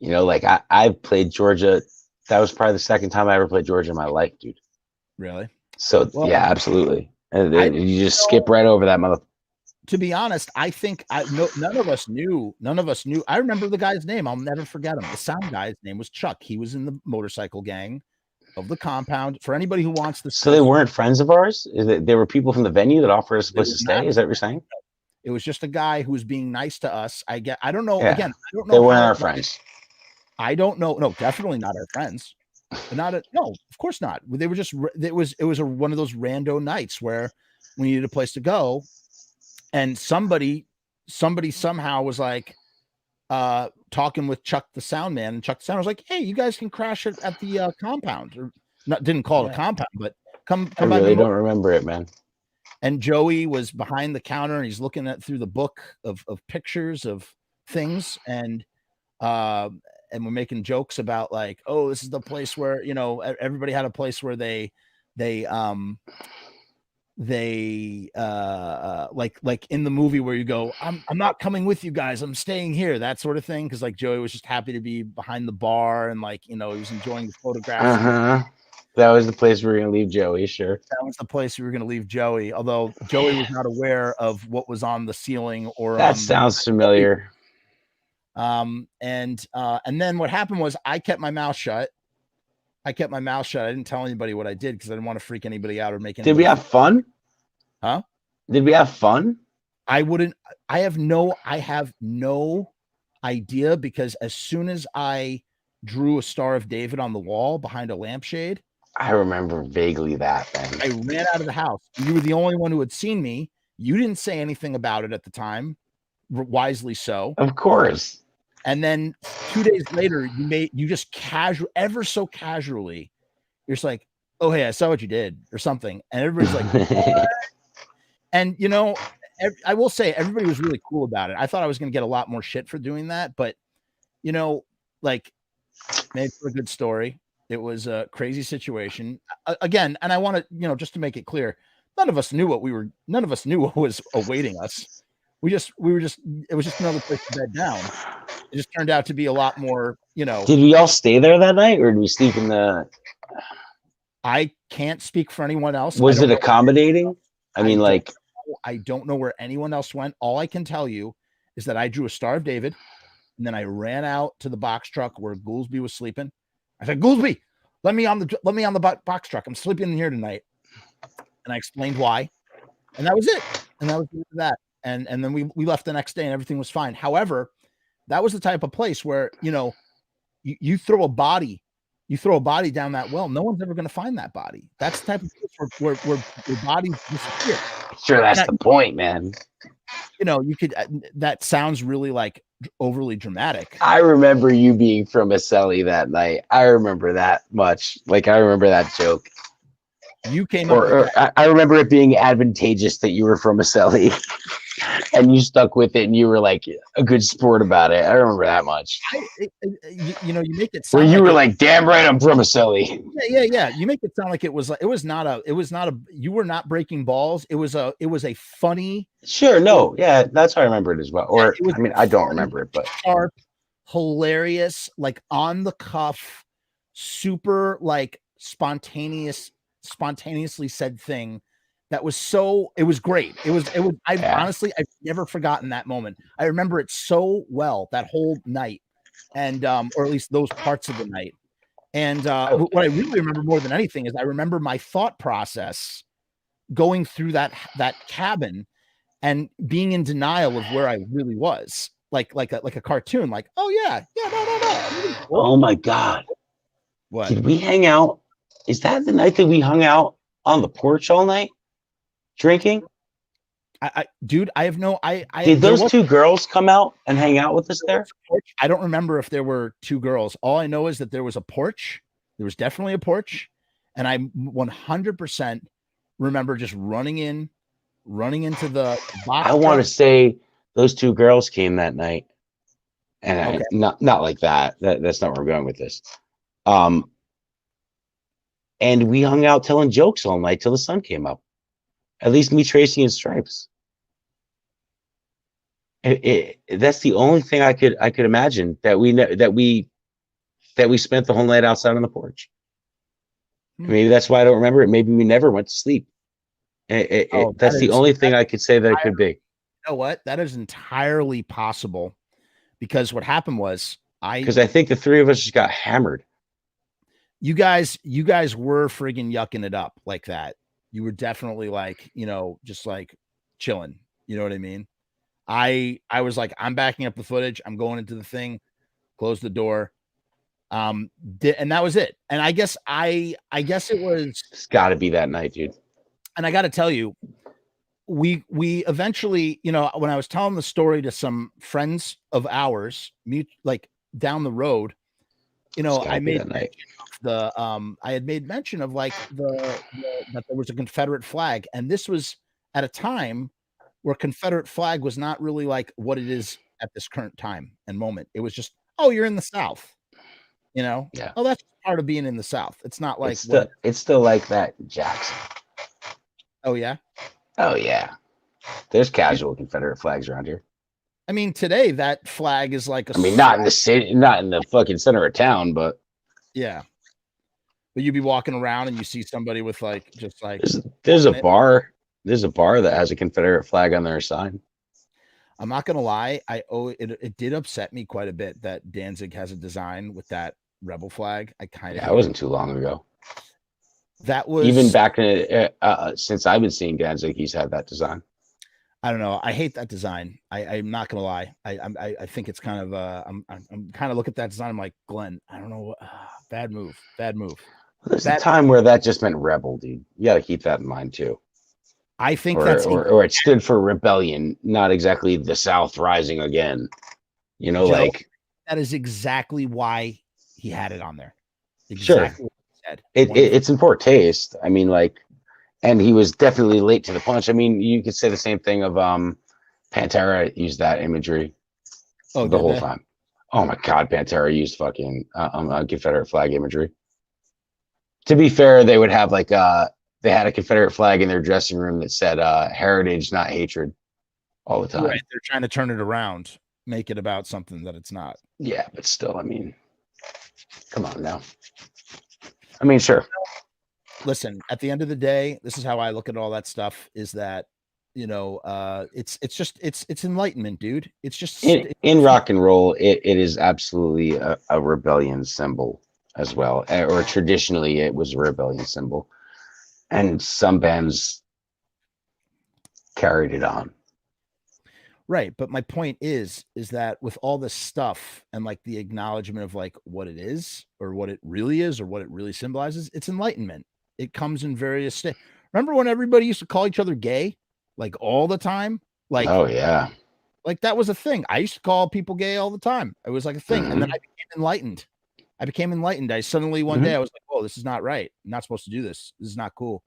Like I've played Georgia. That was probably the second time I ever played Georgia in my life, dude. Really? So yeah, absolutely. And you just skip right over that mother. To be honest, I think none of us knew. I remember the guy's name. I'll never forget him. The sound guy's name was Chuck. He was in the motorcycle gang of the compound. For anybody who wants to. So they weren't friends of ours? They were people from the venue that offered us a place to stay? Is that what you're saying? It was just a guy who was being nice to us. I don't know. Yeah. Again, I don't know. They weren't our friends. I don't know. No, definitely not our friends. No, of course not. They were just. It was one of those rando nights where we needed a place to go. And somebody somehow was like talking with Chuck the sound man, and Chuck the sound was like, "Hey, you guys can crash it at the compound." Or didn't call it a compound, but come I really don't remember it, man. And Joey was behind the counter and he's looking through the book of pictures of things, and we're making jokes about like, "Oh, this is the place where, everybody had a place where they like in the movie where you go, I'm not coming with you guys, I'm staying here," that sort of thing. Because like Joey was just happy to be behind the bar and like, he was enjoying the photographs. That was the place we were gonna leave Joey. Sure, that was the place we were gonna leave Joey, although Joey was not aware of what was on the ceiling or that sounds familiar. And then what happened was I kept my mouth shut. I didn't tell anybody what I did because I didn't want to freak anybody out or make anybody. Did we have fun? Huh? Did we have fun? I have no idea, because as soon as I drew a Star of David on the wall behind a lampshade, I remember vaguely that, man. I ran out of the house. You were the only one who had seen me. You didn't say anything about it at the time, wisely so. Of course. And then 2 days later, you just ever so casually, you're just like, "Oh, hey, I saw what you did," or something. And everybody's like, "What?" And, I will say everybody was really cool about it. I thought I was going to get a lot more shit for doing that, but, like, made for a good story. It was a crazy situation. Again, and I want to, just to make it clear, none of us knew what was awaiting us. It was just another place to bed down. It just turned out to be a lot more, Did we all stay there that night, or did we sleep in the? I can't speak for anyone else. Was it accommodating? I don't know where anyone else went. All I can tell you is that I drew a Star of David, and then I ran out to the box truck where Goolsby was sleeping. I said, Goolsby, let me on the box truck. I'm sleeping in here tonight. And I explained why. And that was it. And that was that. And then we left the next day and everything was fine. However, that was the type of place where, you throw a body down that well, no one's ever going to find that body. That's the type of place where bodies disappear. Sure, that's the point, man. You could, that sounds really like overly dramatic. I remember you being from Michale that night. I remember that much. Like, I remember that joke. You came I remember it being advantageous that you were from Michale and you stuck with it and you were like a good sport about it. I remember that much. You make it sound where you were like, damn right, I'm from Michale. Yeah. You make it sound like it was not a, you were not breaking balls. It was a funny. Sure. No. Yeah. That's how I remember it as well. Or, I don't remember it, but sharp, hilarious, like on the cuff, super like spontaneously said thing that was it was great. Honestly, I've never forgotten that moment. I remember it so well, that whole night, and or at least those parts of the night. And what I really remember more than anything is I remember my thought process going through that cabin and being in denial of where I really was, like a cartoon, like, oh yeah, no. Oh my God. What? Did we hang out? Is that the night that we hung out on the porch all night drinking? Dude, I have no. Did those two girls come out and hang out with us there? I don't remember if there were two girls. All I know is that there was a porch. There was definitely a porch, and I 100% remember just running into the box. I want to say those two girls came that night, and okay. not like that. That's not where we're going with this. And we hung out telling jokes all night till the sun came up. At least me, Tracy, and Stripes. That's the only thing I could imagine that we spent the whole night outside on the porch. Maybe that's why I don't remember it. Maybe we never went to sleep. That's the only thing I could say that it could be. You know what? That is entirely possible, because what happened was I think the three of us just got hammered. You guys were friggin' yucking it up like that. You were definitely like, just like chilling. You know what I mean? I was like, I'm backing up the footage. I'm going into the thing, close the door. And that was it. And I guess it was. It's got to be that night, dude. And I got to tell you, we eventually, when I was telling the story to some friends of ours, like down the road, I made I had made mention of like that there was a Confederate flag, and this was at a time where Confederate flag was not really like what it is at this current time and moment. It was just, oh, you're in the South, Yeah. Oh, that's part of being in the South. It's not like it's still like that in Jackson. Oh yeah. Oh yeah. There's casual Confederate flags around here. I mean, today that flag is like not in the city, not in the fucking center of town, but yeah. But you'd be walking around and you see somebody with like just like there's a bar that has a Confederate flag on their sign. I'm not gonna lie, it did upset me quite a bit that Danzig has a design with that rebel flag. That wasn't too long ago. That was even back in since I've been seeing Danzig, he's had that design. I don't know. I hate that design. I'm not gonna lie. I think it's kind of I'm kind of look at that design. I'm like, Glenn, I don't know what bad move. There's a time where that just meant rebel, dude. You got to keep that in mind too. I think or it stood for rebellion, not exactly the South rising again. Joe, like that is exactly why he had it on there. Exactly. Sure. What he said. It's in poor taste. I mean, like, and he was definitely late to the punch. I mean, you could say the same thing of Pantera used that imagery the whole time. Oh my God, Pantera used fucking Confederate flag imagery. To be fair, they would have like they had a Confederate flag in their dressing room that said heritage, not hatred, all the time. Right. They're trying to turn it around, make it about something that it's not. Yeah, but still, I mean, come on now. I mean, sure. Listen, at the end of the day, this is how I look at all that stuff, is that, it's just it's enlightenment, dude. It's just In rock and roll, it is absolutely a rebellion symbol as well, or traditionally it was a rebellion symbol, and some bands carried it on. right. But my point is that with all this stuff and like the acknowledgement of like what it is or what it really is or what it really symbolizes, it's enlightenment. It comes in various states. Remember when everybody used to call each other gay, like all the time? Like, oh yeah, like that was a thing. I used to call people gay all the time. It was like a thing. And then I became enlightened. I suddenly one day I was like, oh, this is not right. I'm not supposed to do this. This is not cool.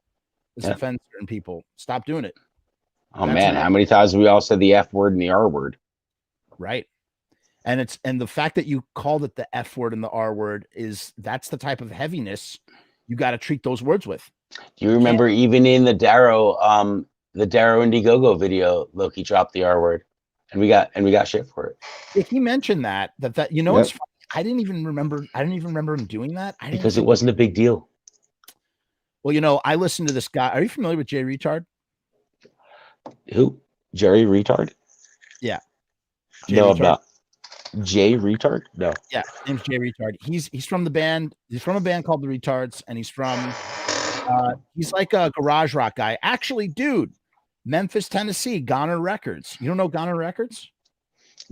This offends certain people. Stop doing it. Oh man, how many times have we all said the F word and the R word? Right. And the fact that you called it the F word and the R word that's the type of heaviness you got to treat those words with. Do you remember even in the Darrow Indiegogo video, Loki dropped the R word, and we got shit for it. If he mentioned that it's funny. I didn't even remember him doing that. Because it wasn't a big deal. Well, I listened to this guy. Are you familiar with Jay Retard? Who? Jerry Retard? Yeah. No, I'm not. Jay Retard? No. Yeah, his name's Jay Retard. He's from the band. He's from a band called the Retards, and he's like a garage rock guy. Actually, dude, Memphis, Tennessee, Goner Records. You don't know Goner Records?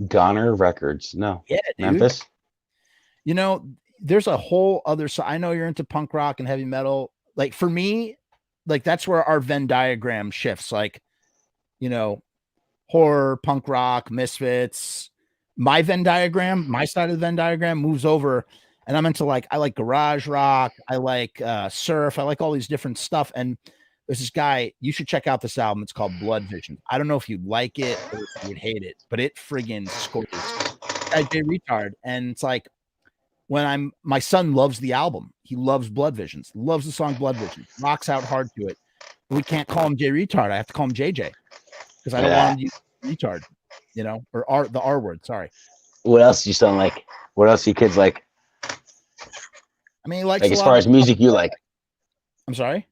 Goner Records, no. Yeah, dude. Memphis. There's a whole other side. I know you're into punk rock and heavy metal. Like for me, like that's where our Venn diagram shifts. Like, horror, punk rock, Misfits. My Venn diagram, my side of the Venn diagram moves over, and I'm into I like garage rock, I like surf, I like all these different stuff. And there's this guy, you should check out this album. It's called Blood Vision. I don't know if you'd like it or if you would hate it, but it friggin' scores. Jay Retard. And it's like my son loves the album. He loves Blood Visions, loves the song Blood Vision, rocks out hard to it. But we can't call him Jay Retard. I have to call him JJ because I don't want him to use retard. Or the R word. Sorry. What else do you sound like? What else do you kids like? I mean, he likes like as far as music you like. I'm sorry.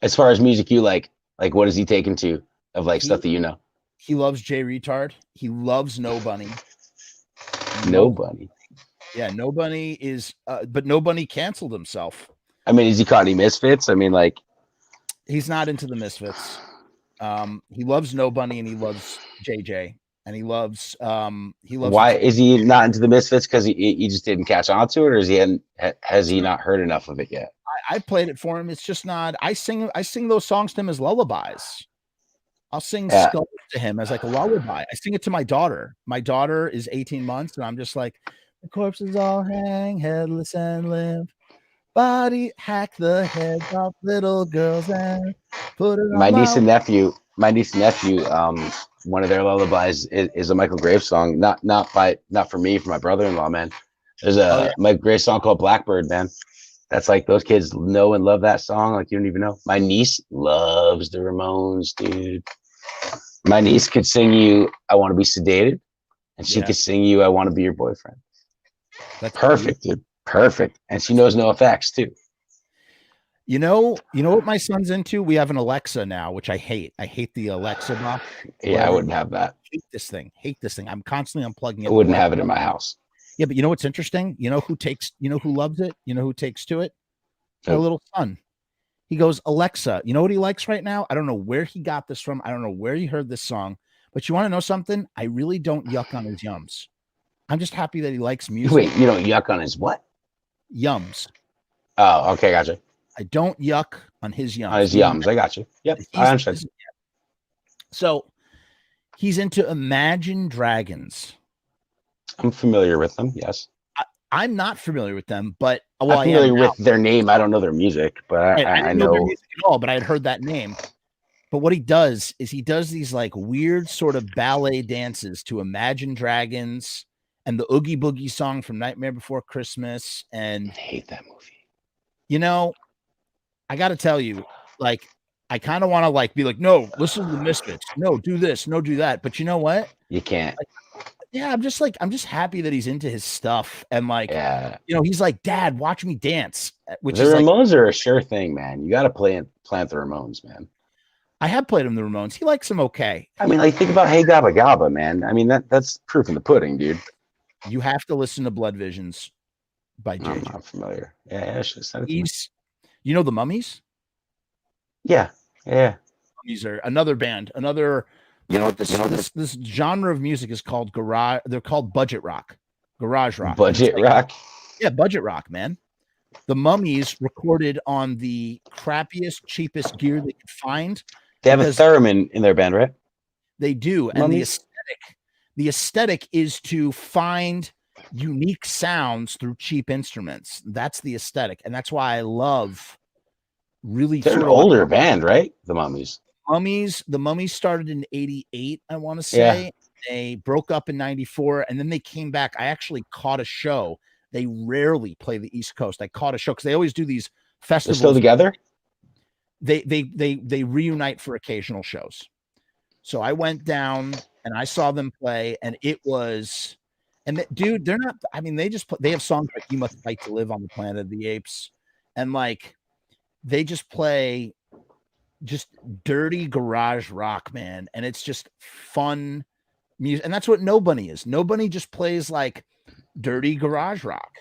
As far as music you like what is he taken to of stuff that you know? He loves Jay Retard. He loves No Bunny. No Bunny. Yeah, No Bunny is, but No Bunny canceled himself. I mean, is he caught any Misfits? I mean, he's not into the Misfits. He loves No Bunny and he loves JJ. And he loves. Why is he not into the Misfits? Because he just didn't catch on to it, or has he not heard enough of it yet? I played it for him. It's just not. I sing those songs to him as lullabies. I'll sing Skulls to him as like a lullaby. I sing it to my daughter. My daughter is 18 months, and I'm just like, the corpses all hang headless and limp. Body hack the heads off little girls and put it on my niece and nephew. One of their lullabies is a Michael Graves song. Not for me, for my brother-in-law, man. There's a Michael Graves song called Blackbird, man. That's like those kids know and love that song like you don't even know. My niece loves the Ramones, dude. My niece could sing you "I Want to Be Sedated," and she could sing you "I Want to Be Your Boyfriend." That's perfect, dude. Perfect. And she knows NoFX too. You know what my son's into? We have an Alexa now, which I hate. I hate the Alexa box. Yeah, I wouldn't have that. Hate this thing. I'm constantly unplugging it. I wouldn't have it in my house. Yeah, but you know what's interesting? You know who loves it? You know who takes to it? My little son. He goes, Alexa, you know what he likes right now? I don't know where he got this from. I don't know where he heard this song, but you want to know something? I really don't yuck on his yums. I'm just happy that he likes music. Wait, you don't yuck on his what? Yums. Oh, okay, gotcha. I don't yuck on his yums. On his yums, I got you. Yep, I understand. So he's into Imagine Dragons. I'm familiar with them, yes. I'm not familiar with them, but I'm familiar with their name. I don't know their music, but I know their music at all, but I had heard that name. But what he does is he does these like weird sort of ballet dances to Imagine Dragons and the Oogie Boogie song from Nightmare Before Christmas. And I hate that movie. You know, I got to tell you, like, I kind of want to like be like, no, listen to the Misfits. No, do this. No, do that. But you know what? You can't. Yeah, I'm just happy that he's into his stuff. And like, Yeah. he's like, Dad, watch me dance, which The is like, Ramones are a sure thing, man. You got to plant the Ramones, man. I have played him the Ramones. He likes them okay. I mean, like, think about Hey Gabba Gabba, man. I mean, that's proof in the pudding, dude. You have to listen to Blood Visions by JJ. I'm not familiar. Yeah, He's, the Mummies? Yeah. These are another band, another. You know what this genre of music is called? Garage. They're called budget rock, garage rock. Budget rock. Yeah, budget rock, man. The Mummies recorded on the crappiest, cheapest gear they could find. They have a theremin in their band, right? They do, Mummies? And the aesthetic is to find unique sounds through cheap instruments. That's the aesthetic, and that's why I love. Really, they're an older band, right? The Mummies. The Mummies started in '88, I want to say. Yeah. They broke up in '94, and then they came back. I actually caught a show. They rarely play the East Coast. I caught a show because they always do these festivals. They're still together? They reunite for occasional shows. So I went down and I saw them play, and it was, dude, they're not. I mean, they have songs like "You Must Fight to Live on the Planet of the Apes," and like they just play. Just dirty garage rock, man, and it's just fun music, and that's what Nobody is. Nobody just plays like dirty garage rock.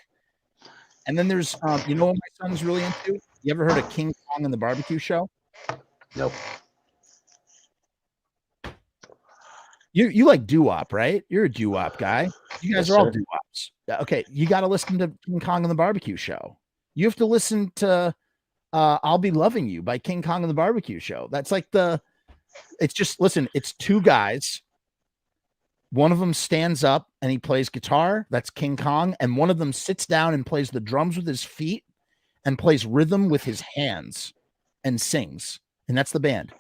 And then there's, what my son's really into? You ever heard of King Kong and the Barbecue Show? Nope. You like doo-wop, right? You're a doo-wop guy. You guys are all doo-wops. Okay, you got to listen to King Kong and the Barbecue Show. You have to listen to. I'll Be Loving You by King Kong and the Barbecue Show. That's like it's two guys. One of them stands up and he plays guitar. That's King Kong. And one of them sits down and plays the drums with his feet and plays rhythm with his hands and sings. And that's the band.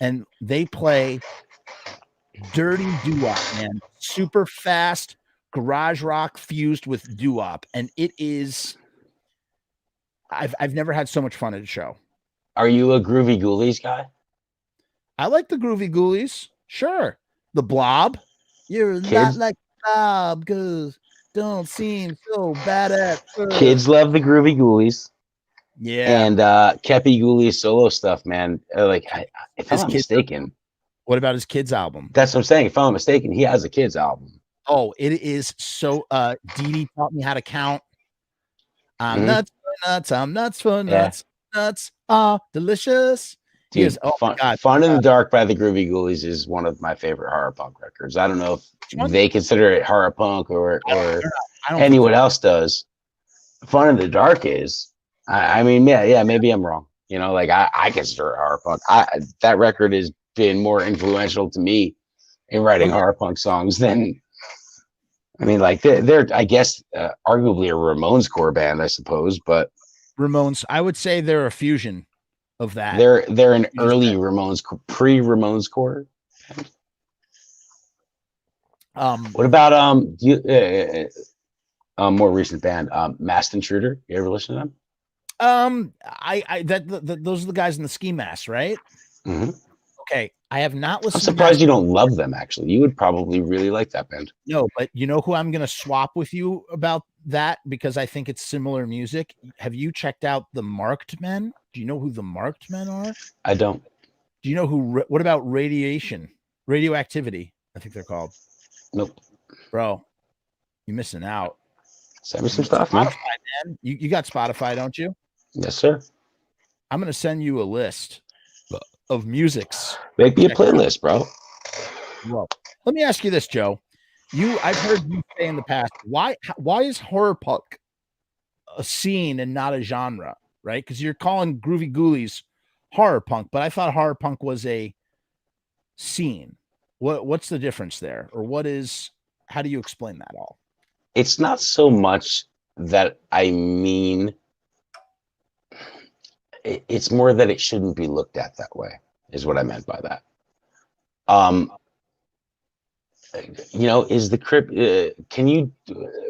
And they play dirty doo-wop, man. Super fast garage rock fused with doo-wop. And it is... I've never had so much fun at a show. Are you a Groovy Ghoulies guy? I like the Groovy Ghoulies. Sure. The Blob. You're not like Blob because don't seem so bad at first. Kids love the Groovy Ghoulies. Yeah. And Kepi Ghoulies solo stuff, man. If I'm not mistaken. What about his kids album? That's what I'm saying. If I'm not mistaken, he has a kids album. Oh, it is so Dee Dee taught me how to count. I'm nuts for nuts. I'm nuts for nuts. Nuts are delicious. Dude, Fun in the Dark by the Groovy Ghoulies is one of my favorite horror punk records. I don't know if they consider it horror punk or anyone else does. Fun in the Dark is. I mean, maybe I'm wrong. I consider it horror punk. That record has been more influential to me in writing horror punk songs than. I mean, like they're I guess, arguably a Ramones core band, I suppose, but Ramones, I would say they're a fusion of that. They're an early Ramones, pre-Ramones core. What about more recent band, Masked Intruder? You ever listen to them? Those are the guys in the ski masks, right? Mm-hmm. Okay, I have not listened. I'm surprised you don't love them. Actually, you would probably really like that band. No, but you know who I'm going to swap with you about that because I think it's similar music. Have you checked out the Marked Men? Do you know who the Marked Men are? I don't. Do you know who? What about Radioactivity? I think they're called. Nope, bro, you're missing out. Send me some stuff, man. You got Spotify, don't you? Yes, sir. I'm going to send you a list of musics. Make me a playlist, bro. Well, let me ask you this, Joe. I've heard you say in the past, why is horror punk a scene and not a genre, right? Because you're calling Groovy Ghoulies horror punk, but I thought horror punk was a scene. What's the difference there? Or how do you explain that all? It's not so much that I mean, it's more that it shouldn't be looked at that way, is what I meant by that. Is the Crypt,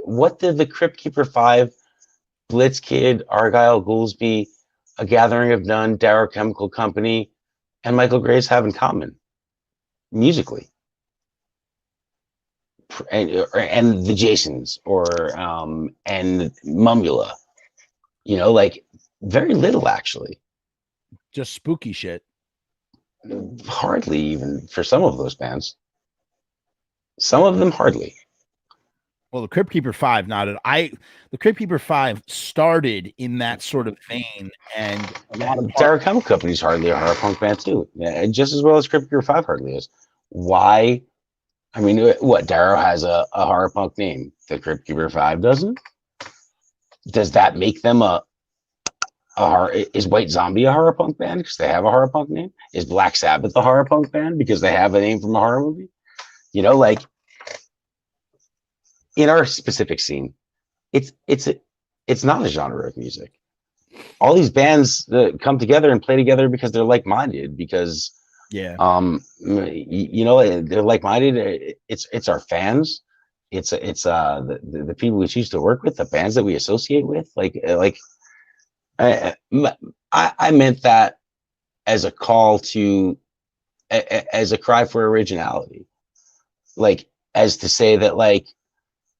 what did the Crypt Keeper 5, Blitzkid, Argyle, Goolsby, A Gathering of None, Darrow Chemical Company, and Michael Graves have in common musically? And the Jasons, or and Mumula, like very little actually. Just spooky shit. Hardly even for some of those bands. Some of them hardly. Well, the Crypt Keeper 5, the Crypt Keeper 5 started in that sort of vein, and a lot of Darrow Chemical Company's hardly a horror punk band too, just as well as Crypt Keeper 5 hardly is. Why? I mean, what, Darrow has a horror punk name. The Crypt Keeper 5 doesn't? Does that make them is White Zombie a horror punk band because they have a horror punk name? Is Black Sabbath a horror punk band because they have a name from a horror movie? Like in our specific scene, it's not a genre of music. All these bands come together and play together because they're like-minded, because they're like-minded. It's our fans. It's the people we choose to work with, the bands that we associate with. I meant that as a call to, as a cry for originality, as to say that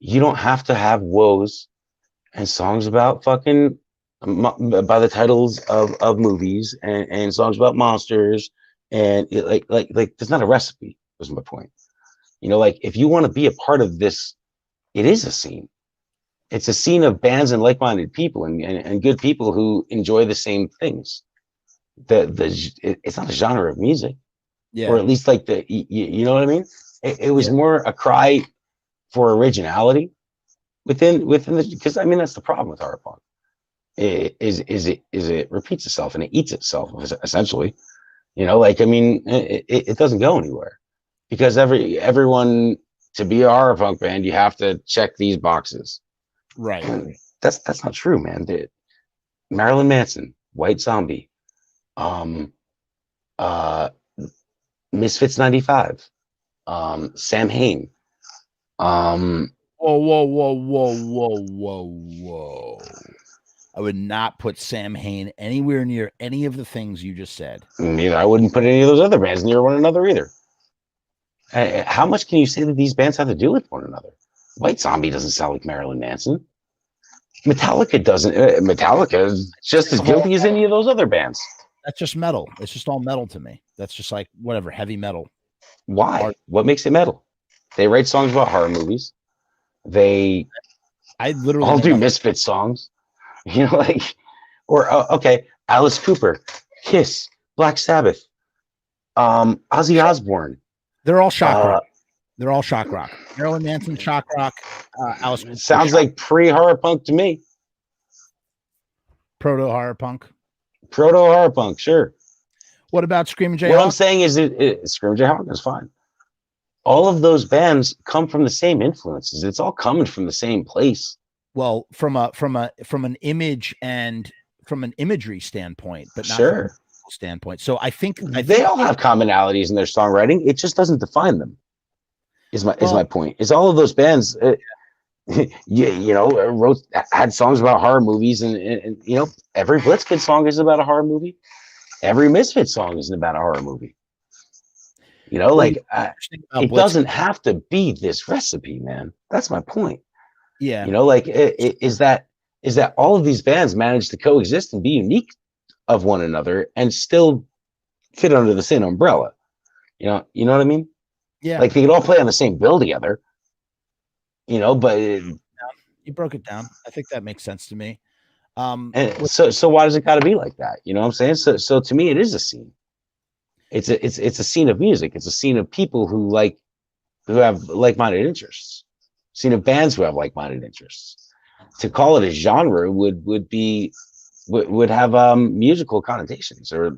you don't have to have woes and songs about fucking by the titles of movies and songs about monsters, and there's not a recipe, was my point. If you want to be a part of this, it is a scene. It's a scene of bands and like-minded people and good people who enjoy the same things. It's not a genre of music, or at least you know what I mean. It was more a cry for originality within the, because I mean that's the problem with horror punk. It repeats itself and it eats itself essentially. It doesn't go anywhere, because everyone, to be a horror punk band, you have to check these boxes. Right. And that's not true, man. Marilyn Manson, White Zombie, Misfits 95, Sam Hain. Whoa. I would not put Sam Hain anywhere near any of the things you just said. Neither. I wouldn't put any of those other bands near one another either. How much can you say that these bands have to do with one another? White Zombie doesn't sound like Marilyn Manson. Metallica doesn't. Metallica is just as guilty as any of those other bands. That's just metal. It's just all metal to me. That's just like whatever, heavy metal. Why? What makes it metal? They write songs about horror movies. I literally all do Misfit songs. Okay, Alice Cooper, Kiss, Black Sabbath, Ozzy Osbourne. They're all shock rock. They're all shock rock. Marilyn Manson, shock rock. Alice Cooper, sounds like pre-horror punk to me. Proto horror punk. Proto horror punk, sure. What about Screaming Jay What Hawkins? I'm saying is, Screaming Jay Hawkins is fine. All of those bands come from the same influences. It's all coming from the same place. Well, from an image and from an imagery standpoint, but not sure. From a standpoint. So I think they all have commonalities in their songwriting. It just doesn't define them. Is my point? Is all of those bands, had songs about horror movies, and every Blitzkid song is about a horror movie. Every Misfit song is about a horror movie. It doesn't have to be this recipe, man. That's my point. Yeah. Is that all of these bands manage to coexist and be unique of one another and still fit under the same umbrella. You know what I mean? Yeah. They could all play on the same bill together. But you broke it down. I think that makes sense to me. So why does it got to be like that? You know what I'm saying? So to me, it is a scene. It's a scene of music. It's a scene of people who have like-minded interests. Scene of bands who have like-minded interests. To call it a genre would have musical connotations, or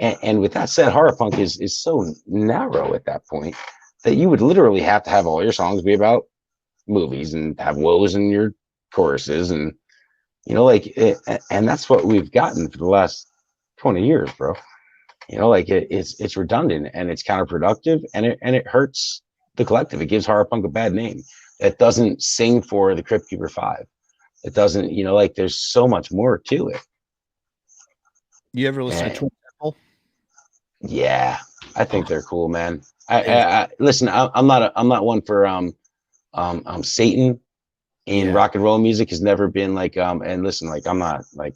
and with that said, horror punk is so narrow at that point that you would literally have to have all your songs be about movies and have woes in your choruses, and and that's what we've gotten for the last 20 years, bro. It's redundant and it's counterproductive, and it hurts the collective. It gives horror punk a bad name. It doesn't sing for the Crypt Keeper 5. It doesn't, there's so much more to it. You ever listen to Twin Temple? Yeah, I think they're cool, man. I listen. I'm not one for Satan in rock and roll music has never been like and listen, like I'm not like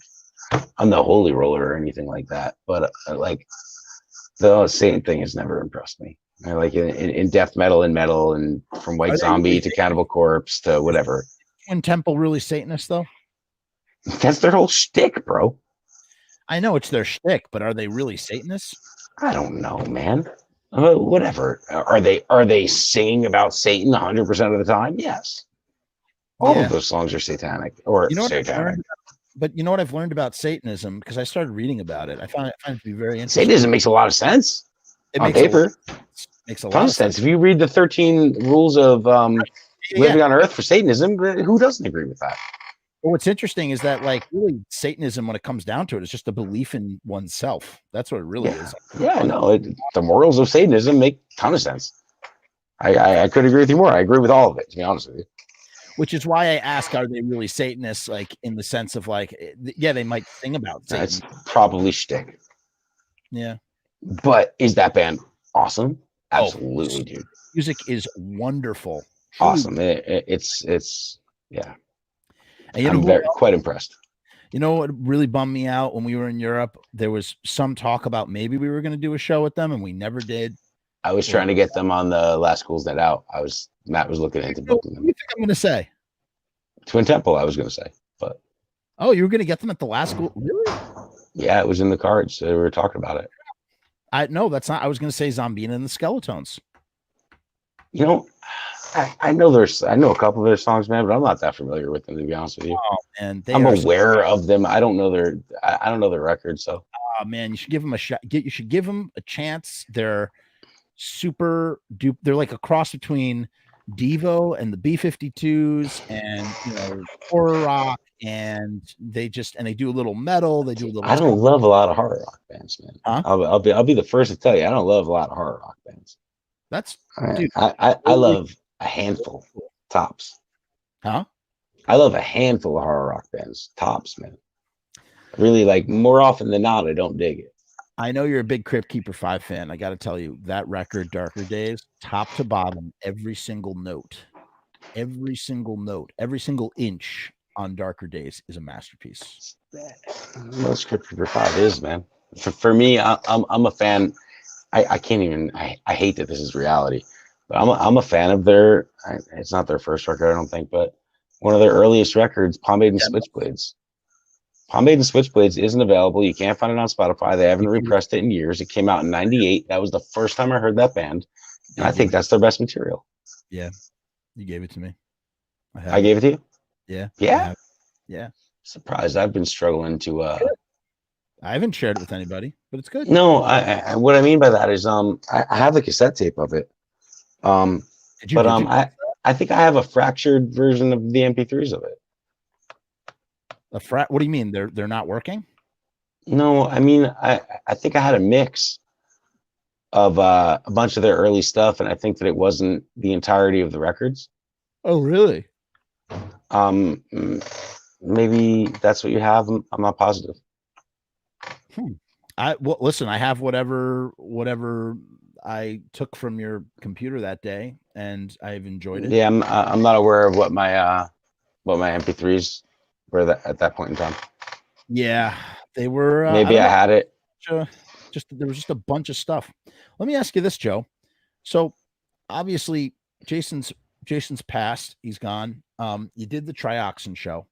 I'm the holy roller or anything like that, but like the Satan thing has never impressed me. Like in death metal and metal and from White Zombie to Cannibal Corpse to whatever. Twin Temple really Satanist though? That's their whole shtick, bro. I know it's their shtick, but are they really Satanists? I don't know, man. Whatever. Are they singing about Satan 100% of the time? Yes. All of those songs are satanic or satanic. But you know what I've learned about Satanism because I started reading about it. I find it to be very interesting. Satanism makes a lot of sense. It on paper. Makes a lot of sense. If you read the 13 rules of living on Earth for Satanism, who doesn't agree with that? Well, what's interesting is that, like, really, Satanism, when it comes down to it, is just a belief in oneself. That's what it really is. Yeah, no, the morals of Satanism make a ton of sense. I couldn't agree with you more. I agree with all of it, to be honest with you. Which is why I ask, are they really Satanists? Like, in the sense of, like, yeah, they might sing about Satan. That's probably shtick. Yeah. But is that band awesome? Absolutely, dude. Music is wonderful. Awesome. It's yeah. And I'm quite impressed. You know what really bummed me out when we were in Europe? There was some talk about maybe we were going to do a show with them, and we never did. I was trying to get them on the Last Schools Night Out. Matt was looking into booking them. What do you think I'm going to say? Twin Temple, I was going to say, but you were going to get them at the Last School? Really? Yeah, it was in the cards. So we were talking about it. No, that's not. I was going to say Zombina and the Skeletons. You know, I know a couple of their songs, man, but I'm not that familiar with them, to be honest with you. Oh man, I'm aware of them. I don't know their records. So, oh man, you should give them a shot. You should give them a chance. They're super duper. They're like a cross between Devo and the B-52s, and horror rock, and they do a little metal. They do a little. I don't love a lot of horror rock bands, man. Huh? I'll be the first to tell you, I don't love a lot of horror rock bands. That's dude. I love a handful tops. Huh? I love a handful of horror rock bands tops, man. Really, like more often than not, I don't dig it. I know you're a big Crypt Keeper 5 fan. I got to tell you, that record, Darker Days, top to bottom, every single note, every single inch on Darker Days is a masterpiece. Most Crypt Keeper 5 is, man. For me, I'm a fan. I can't even. I hate that this is reality, but I'm a fan of their. It's not their first record, I don't think, but one of their earliest records, Pomade and Switchblades. Pomade and Switchblades isn't available. You can't find it on Spotify. They haven't repressed it in years. It came out in '98. That was the first time I heard that band, and I think that's their best material. Yeah, you gave it to me. I gave it to you. Yeah. Yeah. Yeah. Surprised. I've been struggling to. I haven't shared it with anybody, but it's good. No, what I mean by that is I have the cassette tape of it. I think I have a fractured version of the MP3s of it. What do you mean? They're not working? No, I mean I think I had a mix of a bunch of their early stuff, and I think that it wasn't the entirety of the records. Oh, really? Maybe that's what you have. I'm not positive. Listen, I have whatever I took from your computer that day, and I've enjoyed it. Yeah, I'm not aware of what my MP3s were at that point in time. Yeah, they were. Maybe I had it. There was just a bunch of stuff. Let me ask you this, Joe. So obviously, Jason's passed. He's gone. You did the Trioxin show.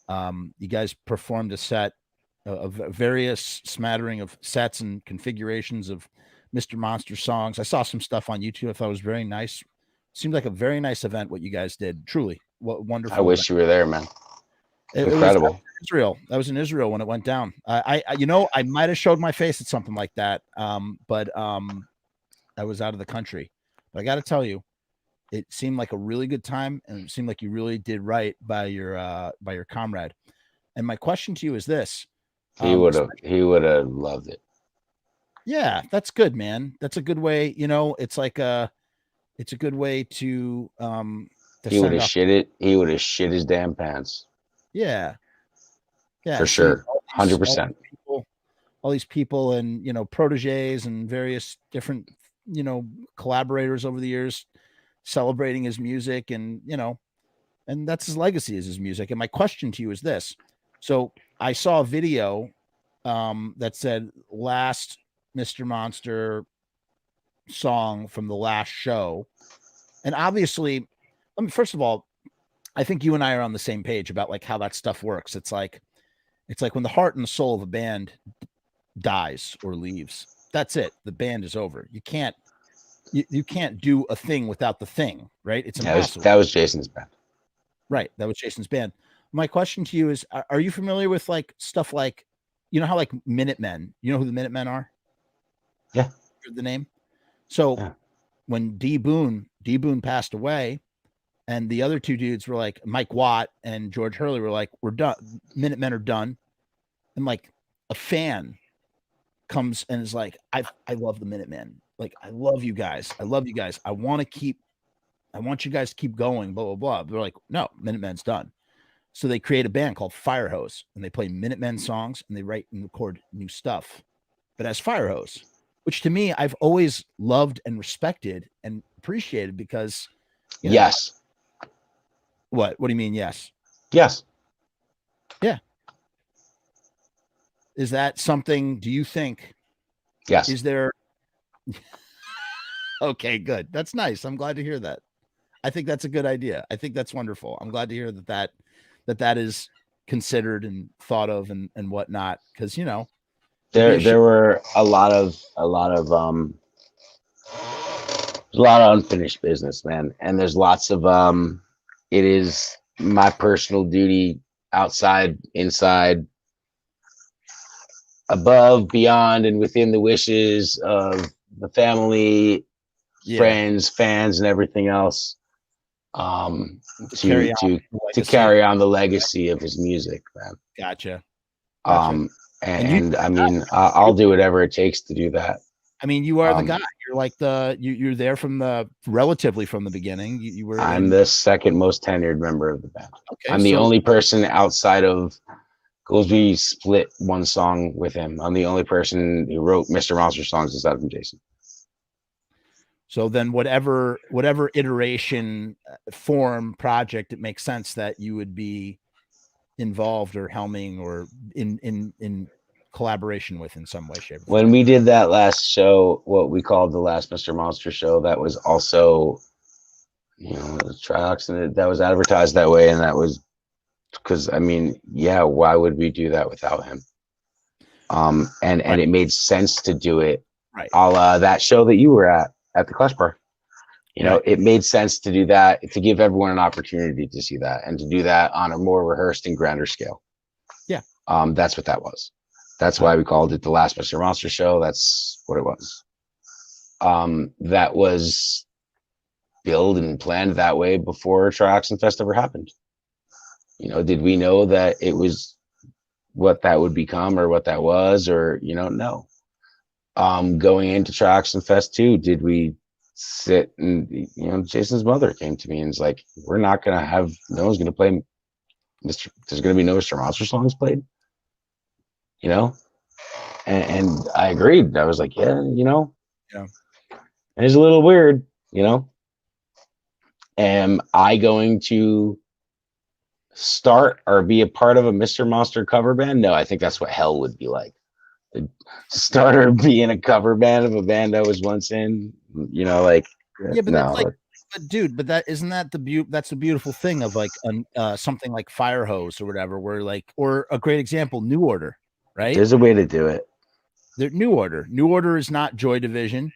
You guys performed a set of various smattering of sets and configurations of Mr. Monster songs. I saw some stuff on YouTube. I thought it was very nice. Seemed like a very nice event what you guys did. Truly, what wonderful. I wish you were there, man. Incredible. It was Israel. That was in Israel when it went down. I might have showed my face at something like that. But I was out of the country. But I got to tell you, it seemed like a really good time, and it seemed like you really did right by your comrade. And my question to you is this: he would have loved it. Yeah, that's good, man. That's a good way. It's a good way to. He would have shit it. He would have shit his damn pants. Yeah. For sure. 100%. people and, proteges and various different, collaborators over the years celebrating his music, and, and that's his legacy, is his music. And my question to you is this. So I saw a video that said last Mr. Monster song from the last show. And obviously, first of all, I think you and I are on the same page about like how that stuff works. It's like when the heart and the soul of a band dies or leaves, that's it. The band is over. You can't do a thing without the thing, right? It's impossible. That was Jason's band. Right. That was Jason's band. My question to you is, are you familiar with like stuff like, how like Minutemen, you know who the Minutemen are? Yeah. The name. So when D Boone passed away, and the other two dudes were like, Mike Watt and George Hurley were like, we're done. Minutemen are done. And like a fan comes and is like, I love the Minutemen. Like, I love you guys. I love you guys. I want you guys to keep going, blah, blah, blah. They're like, no, Minutemen's done. So they create a band called Firehose, and they play Minutemen songs, and they write and record new stuff, but as Firehose, which to me, I've always loved and respected and appreciated because. Yes. What do you mean? Yes. Yes. Yeah. Is that something, do you think? Yes. Is there? Okay, good. That's nice. I'm glad to hear that. I think that's a good idea. I think that's wonderful. I'm glad to hear that is considered and thought of and whatnot. Cause there were a lot of unfinished business, man. And there's lots of, it is my personal duty, outside, inside, above, beyond, and within the wishes of the family, friends, fans, and everything else, to carry on the legacy of his music, man. Gotcha. And I mean, I'll do whatever it takes to do that. I mean, you are the guy. You're like you're there relatively from the beginning. You were. I'm the second most tenured member of the band. Okay, I'm the only person outside of Goolsby split one song with him. I'm the only person who wrote Mr. Monster songs aside from Jason. So then whatever iteration, form, project, it makes sense that you would be involved or helming or in collaboration with in some way, shape, or form. When we did that last show, what we called the last Mr. Monster show, that was also, Triox, that was advertised that way, and that was because, I mean, why would we do that without him? And it made sense to do it, right? A la that show that you were at the Clash Bar. It made sense to do that, to give everyone an opportunity to see that, and to do that on a more rehearsed and grander scale. Yeah. That's what that was. That's why we called it the last Mr. Monster show. That's what it was. That was billed and planned that way before Triox Fest ever happened. Did we know that it was what that would become or what that was, or, no. Going into Triox Fest 2, did we sit and, Jason's mother came to me and was like, we're not going to have, no one's going to play there's going to be no Mr. Monster songs played. And I agreed. I was like, yeah. It's a little weird, Am I going to start or be a part of a Mr. Monster cover band? No, I think that's what hell would be like. The starter being a cover band of a band I was once in, like, but no. But dude, that's the beautiful thing of like something like Firehose or whatever, where like, or a great example, New Order. Right? There's a way to do it. They're New Order. New Order is not Joy Division.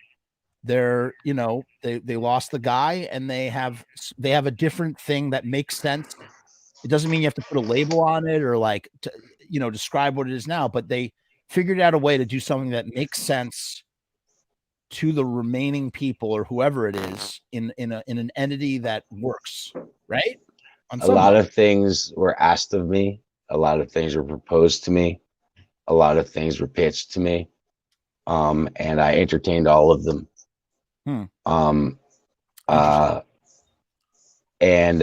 They're, they lost the guy, and they have a different thing that makes sense. It doesn't mean you have to put a label on it or like, describe what it is now, but they figured out a way to do something that makes sense to the remaining people or whoever it is in an entity that works, right? A lot of things were asked of me. A lot of things were proposed to me. A lot of things were pitched to me, and I entertained all of them. And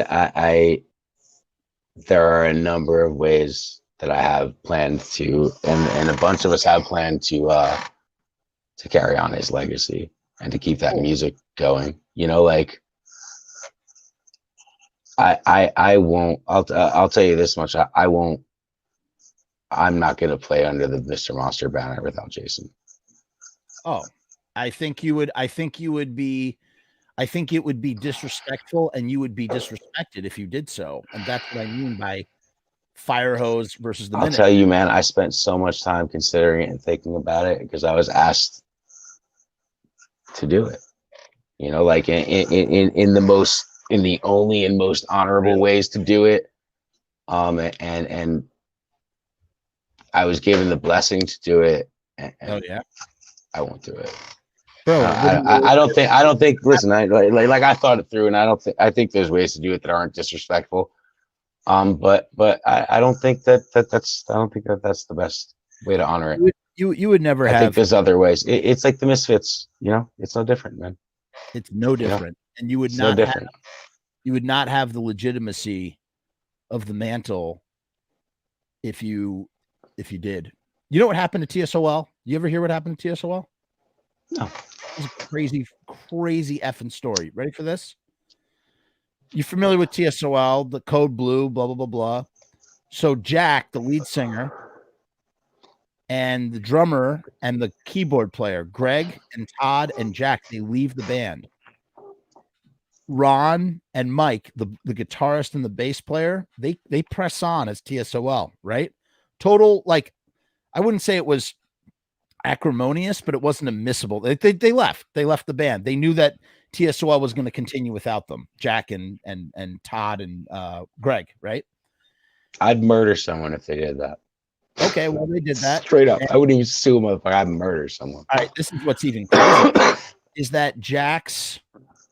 I there are a number of ways that I have planned to, and a bunch of us have planned to carry on his legacy and to keep that music going. You know, like I won't. I'll tell you this much. I won't. I'm not gonna play under the Mr. Monster banner without Jason. Oh, I think you would. I think you would be. I think it would be disrespectful, and you would be disrespected if you did so. And that's what I mean by fire hose versus the I'll minute. tell you, man. I spent so much time considering it and thinking about it because I was asked to do it. You know, like in the only and most honorable ways to do it. And I was given the blessing to do it. And Oh yeah, I won't do it. bro. I don't think. Listen, like I thought it through, and I think there's ways to do it that aren't disrespectful. But I don't think that's the best way to honor it. You would never have. I think there's other ways. It's like the Misfits. You know, it's no different, man. It's no different, and you would It's not no different. you would not have the legitimacy of the mantle if you did. You know what happened to TSOL? You ever hear what happened to TSOL? No. It's a crazy effing story. Ready for this? You familiar with TSOL, the Code Blue, blah, blah, blah, blah. So Jack, the lead singer, and the drummer and the keyboard player, Greg and Todd and Jack, they leave the band. Ron and Mike, the guitarist and the bass player, they press on as TSOL, right? Total, like, I wouldn't say it was acrimonious, but it wasn't admissible. They left. They left the band. They knew that TSOL was going to continue without them, Jack and Todd and Greg, right? I'd murder someone if they did that. Okay, well, they did that. Straight up. I wouldn't even sue them if I'd murder someone. All right, this is what's even crazier, is that Jack's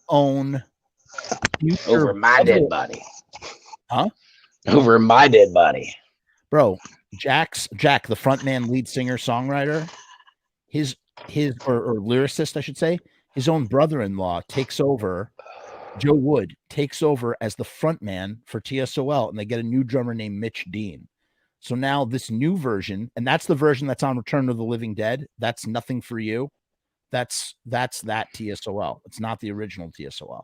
own over my dead body. Huh? Over my dead body. Bro, Jack, the frontman, lead singer, songwriter, his or lyricist, I should say, his own brother-in-law takes over. Joe Wood takes over as the frontman for TSOL, and they get a new drummer named Mitch Dean. So now this new version, and that's the version that's on Return of the Living Dead. That's Nothing for You. That's that TSOL. It's not the original TSOL.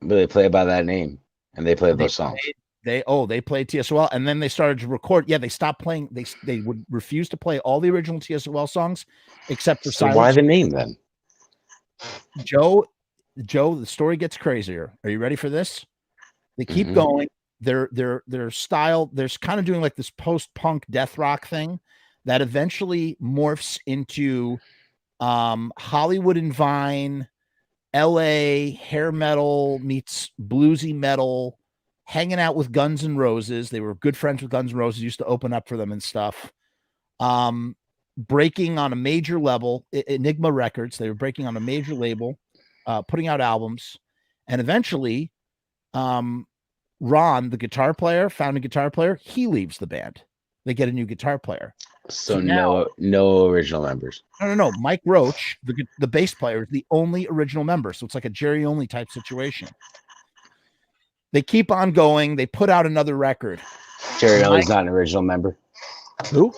But they play by that name, and they play those songs. They played TSOL, and then they started to record. Yeah, they stopped playing. They would refuse to play all the original TSOL songs, except for Silence. Why the name then? Joe, the story gets crazier. Are you ready for this? They keep going. Their style, they're kind of doing like this post-punk death rock thing that eventually morphs into Hollywood and Vine, LA hair metal meets bluesy metal, hanging out with Guns N' Roses. They were good friends with Guns N' Roses, used to open up for them and stuff. Breaking on a major level, Enigma Records, they were breaking on a major label, putting out albums, and eventually Ron, the founding guitar player, he leaves the band. They get a new guitar player. So now, no original members. No. Mike Roach, the bass player, is the only original member. So it's like a Jerry only type situation. They keep on going. They put out another record. Jerry Only's not an original member. Who?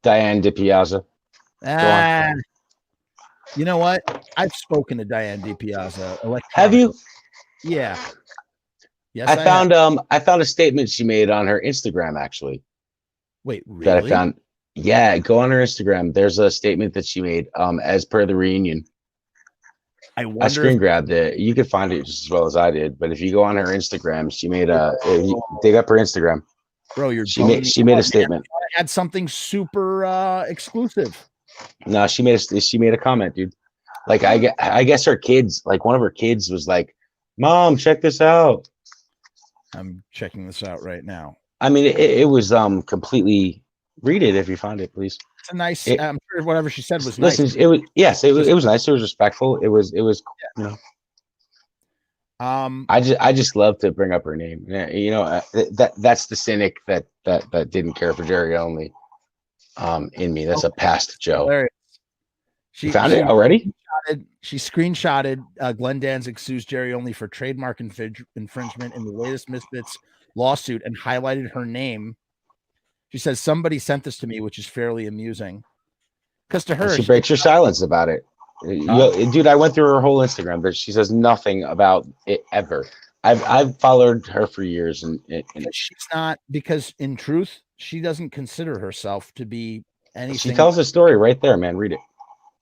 Diane DiPiazza. You know what? I've spoken to Diane DiPiazza. Have you? Yeah. Yes, I found a statement she made on her Instagram, actually. Wait, really? That I found. Yeah, go on her Instagram. There's a statement that she made as per the reunion. I screen grabbed it. You could find it just as well as I did. But if you go on her Instagram, she made dig up her Instagram. Bro, she made a statement. I had something super exclusive. No, she made a comment, dude. Like I guess her kids, like one of her kids was like, "Mom, check this out." I'm checking this out right now. I mean, it was completely. Read it if you find it, please. It's a nice. I'm sure whatever she said was nice. Listen, it was it was nice. It was respectful. It was you know. I just love to bring up her name. You know, that's the cynic that didn't care for Jerry Only. In me, that's a past Joe. Hilarious. She found it already. She screenshotted Glenn Danzig sues Jerry Only for trademark infringement in the latest Misfits lawsuit and highlighted her name She says somebody sent this to me, which is fairly amusing. Because to her, she breaks her silence about it. Dude, I went through her whole Instagram, but she says nothing about it ever. I've followed her for years, and she's not, because in truth, she doesn't consider herself to be anything. She tells a story right there, man. Read it.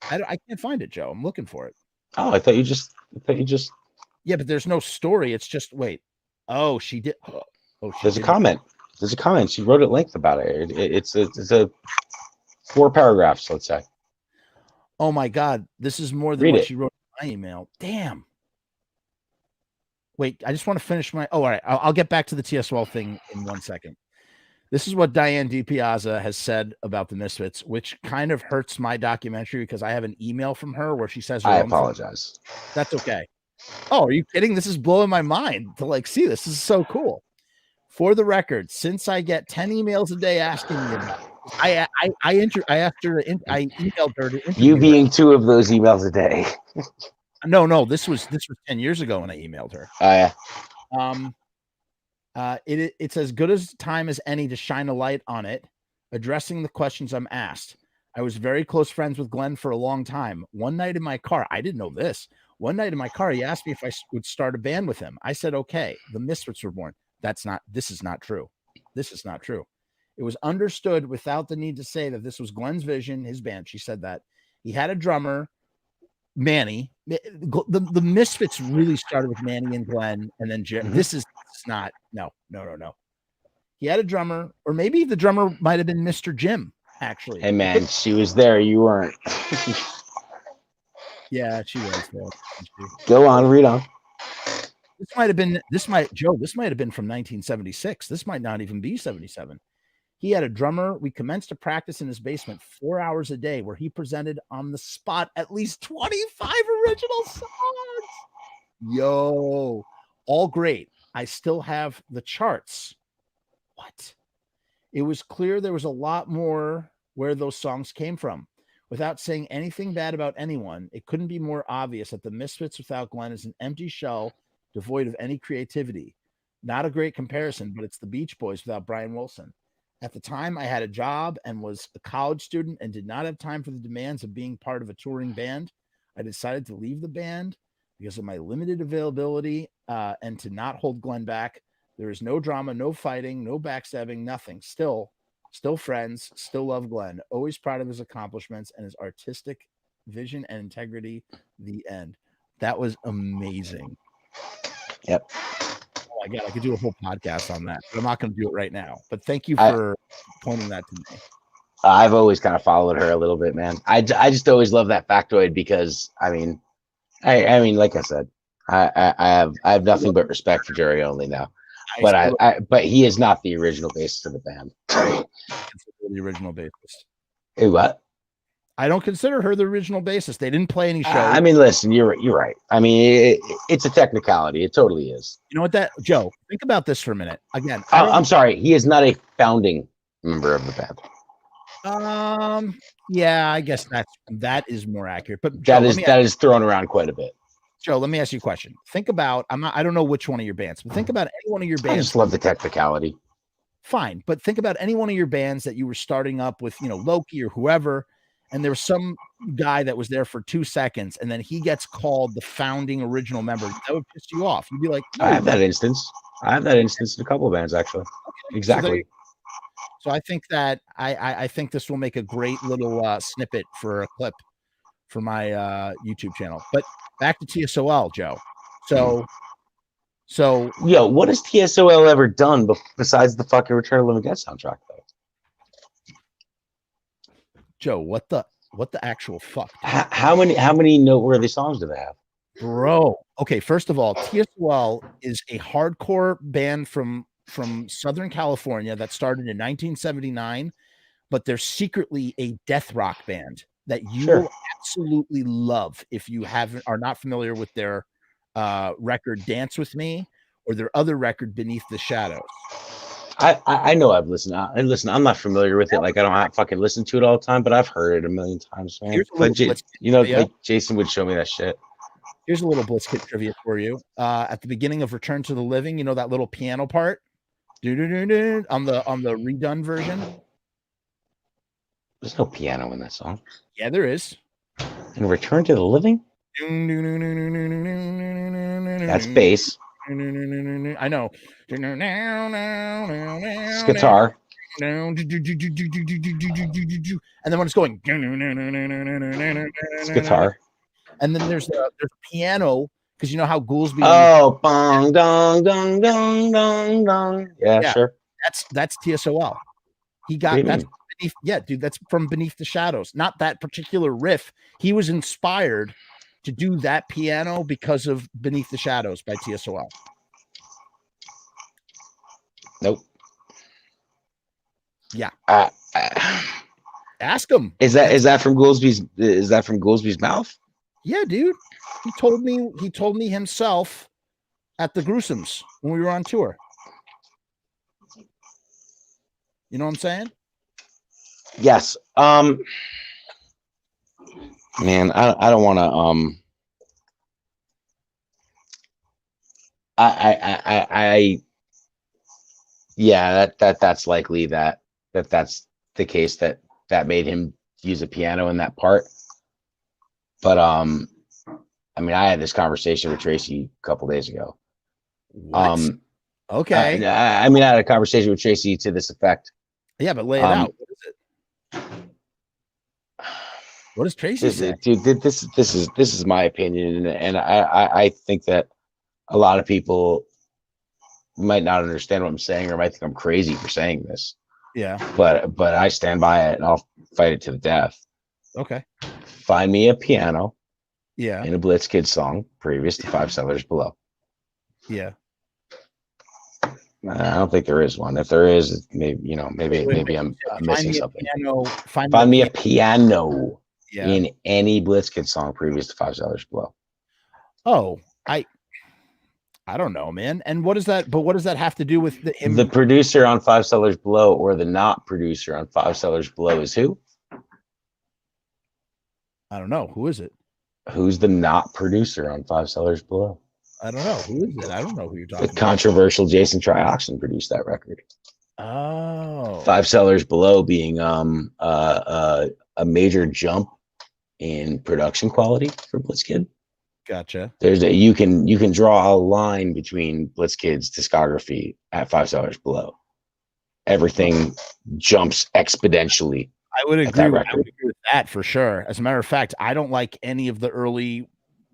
I can't find it, Joe. I'm looking for it. Oh, I thought you just. Yeah, but there's no story. It's just wait. Oh, she did. There's a comment. There's a comment. She wrote at length about it. It's a 4 paragraphs, let's say. Oh my God, this is more than what she wrote in my email. Damn. Wait, I just want to finish my. Oh, all right. I'll get back to the TSOL thing in 1 second. This is what Diane DiPiazza has said about the Misfits, which kind of hurts my documentary because I have an email from her where she says, I apologize. That's okay. Oh, are you kidding? This is blowing my mind to see this. This is so cool. For the record, since I get 10 emails a day asking me about it, I asked her, I emailed her to interview you being her. 2 of those emails a day. No, this was 10 years ago when I emailed her. Oh yeah. It's as good as time as any to shine a light on it, addressing the questions I'm asked. I was very close friends with Glenn for a long time. One night in my car, I didn't know this. One night in my car, he asked me if I would start a band with him. I said, okay. The Misfits were born. This is not true. This is not true. It was understood without the need to say that this was Glenn's vision, his band. She said that. He had a drummer, Manny. The Misfits really started with Manny and Glenn, and then Jim. Mm-hmm. This is not. No. He had a drummer, or maybe the drummer might have been Mr. Jim, actually. Hey, man, she was there. You weren't. Yeah, she was there. Go on, read on. This might have been from 1976. This might not even be 77. He had a drummer. We commenced to practice in his basement 4 hours a day, where he presented on the spot at least 25 original songs. Yo, all great. I still have the charts. What? It was clear there was a lot more where those songs came from. Without saying anything bad about anyone, it couldn't be more obvious that the Misfits without Glenn is an empty shell devoid of any creativity. Not a great comparison, but it's the Beach Boys without Brian Wilson. At the time, I had a job and was a college student and did not have time for the demands of being part of a touring band. I decided to leave the band because of my limited availability and to not hold Glenn back. There is no drama, no fighting, no backstabbing, nothing. Still friends, still love Glenn. Always proud of his accomplishments and his artistic vision and integrity. The end. That was amazing. Yep. Oh my God, I could do a whole podcast on that, but I'm not going to do it right now. But thank you for pointing that to me. I've always kind of followed her a little bit, man. I just always love that factoid because I mean, like I said, I have nothing but respect for Jerry Only now. But he is not the original bassist of the band. The original bassist. Hey, what? I don't consider her the original bassist. They didn't play any shows. I mean, listen, you're right. I mean, it's a technicality. It totally is. You know what, Joe? Think about this for a minute. Again, I'm sorry. He is not a founding member of the band. Yeah, I guess that is more accurate. But Joe, that is thrown around quite a bit. Joe, let me ask you a question. Think about I don't know which one of your bands, but think about any one of your bands. I just love the technicality. Fine, but think about any one of your bands that you were starting up with, Loki or whoever, and there was some guy that was there for 2 seconds, and then he gets called the founding original member. That would piss you off. You'd be like, I have that instance. I have that instance in a couple of bands, actually. Okay, exactly. So I think that I think this will make a great little snippet for a clip for my YouTube channel. But back to TSOL, Joe. So yo, what has TSOL ever done besides the fucking Return of the Living Dead soundtrack, though? Joe, what the actual fuck? How many noteworthy songs do they have, bro? Okay, first of all, TSOL is a hardcore band from Southern California that started in 1979, but they're secretly a death rock band that you will absolutely love if you are not familiar with their record Dance With Me or their other record Beneath the Shadows. I know I've listened. Listen, I'm not familiar with it. Like I don't fucking listen to it all the time, but I've heard it a million times, man. Like, like Jason would show me that shit. Here's a little Blitzkid trivia for you. At the beginning of Return to the Living, that little piano part? on the redone version. There's no piano in that song. Yeah, there is. And Return to the Living? That's bass. I know. It's guitar. And then when it's going, It's guitar. and then there's piano, because you know how Goolsby. Oh, bong, dong, dong, dong, dong, dong. Yeah, sure. That's TSOL. He got that's beneath, dude. That's from Beneath the Shadows. Not that particular riff. He was inspired to do that piano because of Beneath the Shadows by TSOL. Nope. Yeah. Ask him. Is that from Goolsby's mouth? Yeah, dude. He told me himself at the Gruesomes when we were on tour. You know what I'm saying? Yes. Man, I don't want to yeah, that's likely that's the case that made him use a piano in that part. But I mean, I had this conversation with Tracy a couple days ago. What? Okay. I mean, I had a conversation with Tracy to this effect. Yeah, but lay it out. What is it? What does Tracy say? Dude, this is my opinion, and I think that a lot of people might not understand what I'm saying, or might think I'm crazy for saying this. Yeah. But I stand by it, and I'll fight it to the death. Okay. Find me a piano. Yeah. In a Blitzkid song previous to 5 Sellers Below. Yeah. I don't think there is one. If there is, maybe I'm missing something. Find me a piano in any Blitzkid song previous to 5 Sellers Below. Oh, I don't know, man. And what does that? But what does that have to do with the producer on 5 Sellers Below, or the not producer on 5 Sellers Below is who? I don't know. Who is it? Who's the not producer on 5 Sellers Below? I don't know. Who is it? I don't know who you're talking about. The controversial Jason Trioxin produced that record. Oh. 5 Sellers Below being a major jump in production quality for Blitzkid. Gotcha. You can draw a line between Blitzkid's discography at 5 Sellers Below. Everything jumps exponentially. I would agree with that for sure. As a matter of fact, I don't like any of the early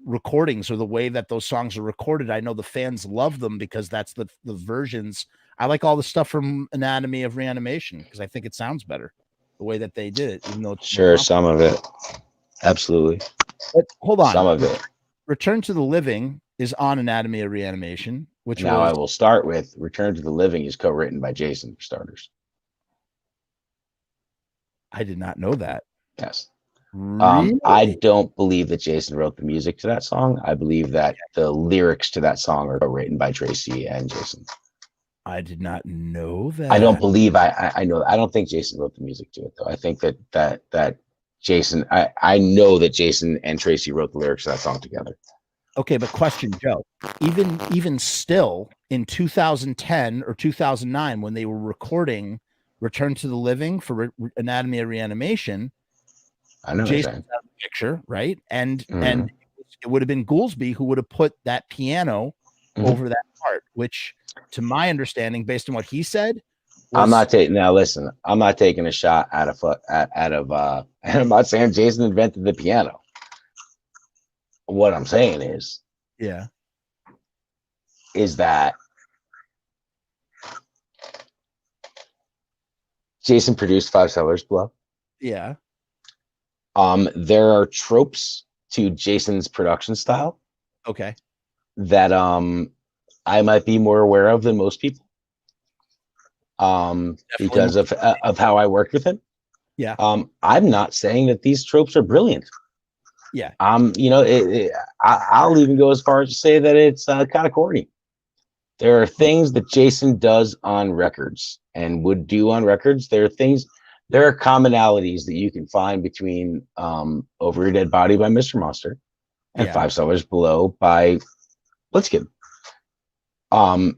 recordings or the way that those songs are recorded. I know the fans love them because that's the versions. I like all the stuff from Anatomy of Reanimation because I think it sounds better the way that they did it, even though it's sure some of it. Absolutely. But hold on. Some of it. Return to the Living is on Anatomy of Reanimation, which now I will start with Return to the Living is co-written by Jason, for starters. I did not know that. Yes. Really? I don't believe that Jason wrote the music to that song. I believe that the lyrics to that song are written by Tracy and Jason. I did not know that. I don't believe I know. I don't think Jason wrote the music to it, though. I think that Jason. I know that Jason and Tracy wrote the lyrics to that song together. Okay, but question, Joe. Even still in 2010 or 2009, when they were recording Return to the Living for Anatomy of Reanimation, I know Jason had the picture, right? And it would have been Goolsby who would have put that piano over that part, which, to my understanding, based on what he said, I'm not taking a shot out of I'm not saying Jason invented the piano. What I'm saying is that Jason produced 5 Sellers Below. Yeah. There are tropes to Jason's production style. Okay. That I might be more aware of than most people. Because of how I worked with him. Yeah. I'm not saying that these tropes are brilliant. Yeah. I'll even go as far as to say that it's kind of corny. There are things that Jason does on records and would do on records. There are commonalities that you can find between Over Your Dead Body by Mr. Monster and 5 Sellers Below by Blitzkid. And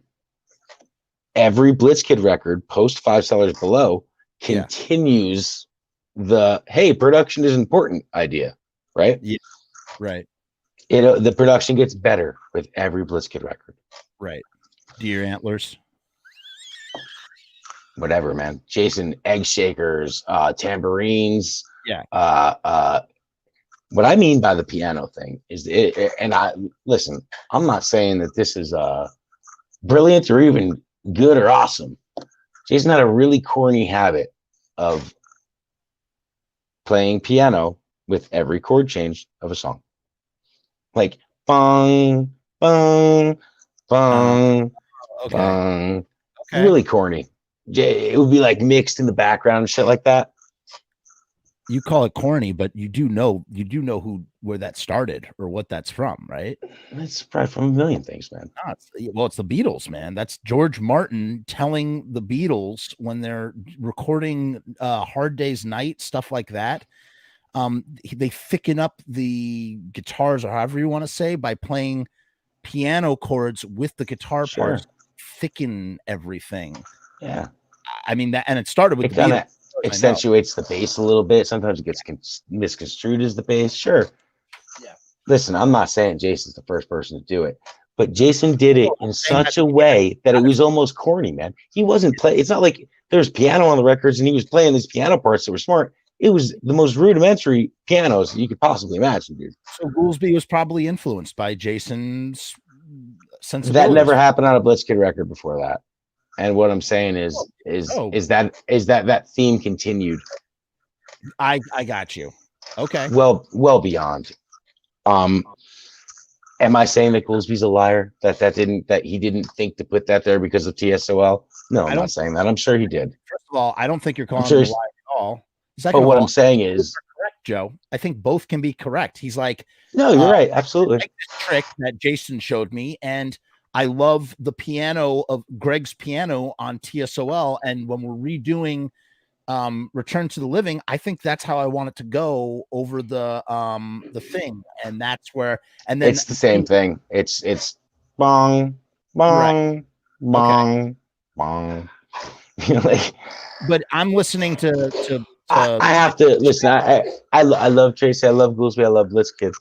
every Blitzkid record post 5 Sellers Below continues the hey, production is important idea, right? Yeah, right. The production gets better with every Blitzkid record. Right. Deer antlers. Whatever, man. Jason, egg shakers, tambourines. Yeah. What I mean by the piano thing is, and I listen, I'm not saying that this is brilliant or even good or awesome. Jason had a really corny habit of playing piano with every chord change of a song. Like bong, bong, bong, bong. Okay. Really corny. It would be like mixed in the background and shit like that. You call it corny, but you do know where that started or what that's from, right? It's probably from a million things, man. It's the Beatles, man. That's George Martin telling the Beatles when they're recording Hard Day's Night, stuff like that. They thicken up the guitars, or however you want to say, by playing piano chords with the guitar parts, thicken everything. Yeah. I mean, that, and it started with it kind of accentuates the bass a little bit. Sometimes it gets misconstrued as the bass. Sure. Yeah. Listen, I'm not saying Jason's the first person to do it, but Jason did it in such a way that it was almost corny, man. He wasn't playing. It's not like there's piano on the records and he was playing these piano parts that were smart. It was the most rudimentary pianos you could possibly imagine, dude. So Goolsby was probably influenced by Jason's sensibilities. That never happened on a Blitzkid record before that. And what I'm saying is that theme continued. I got you. Okay. Well beyond. Am I saying that Goolsby's a liar? That he didn't think to put that there because of TSOL? No, I'm not saying that. I'm sure he did. First of all, I don't think you're calling him a liar at all. But what I'm saying is, correct, Joe. I think both can be correct. He's like, no, you're right, absolutely. I like this trick that Jason showed me, and I love the piano of Greg's piano on TSOL. And when we're redoing Return to the Living, I think that's how I want it to go over the thing, and that's where. And then it's the same thing. It's bong, bong, right. Bong, bong. Like, but I'm listening to. I have to listen. I love Tracy. I love Goolsby. I love Blitzkid.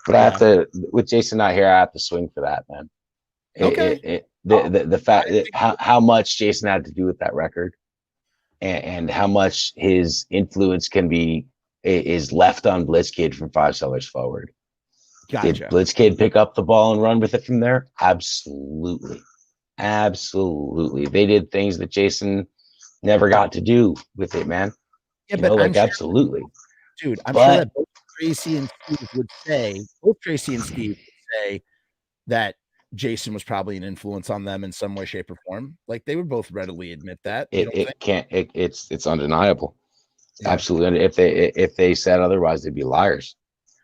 But I have to, with Jason not here, I have to swing for that, man. The fact that how much Jason had to do with that record, and how much his influence is left on Blitzkid from 5 Sellers forward. Gotcha. Did Blitzkid pick up the ball and run with it from there? Absolutely. They did things that Jason never got to do with it, man. Yeah, but absolutely, dude. I'm sure that both Tracy and Steve would say that Jason was probably an influence on them in some way, shape, or form. Like they would both readily admit that. It's undeniable. Yeah. Absolutely. If they said otherwise, they'd be liars.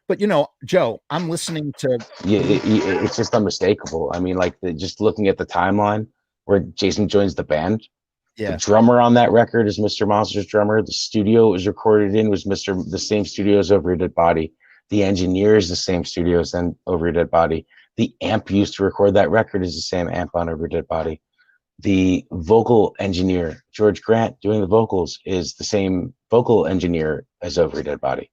But Joe, I'm listening to it's just unmistakable. I mean, like just looking at the timeline where Jason joins the band. Yeah. The drummer on that record is Mr. Monster's drummer. The studio it was recorded in was the same studio as Over Your Dead Body. The engineer is the same studio as Over Your Dead Body. The amp used to record that record is the same amp on Over Your Dead Body. The vocal engineer, George Grant, doing the vocals is the same vocal engineer as Over Your Dead Body.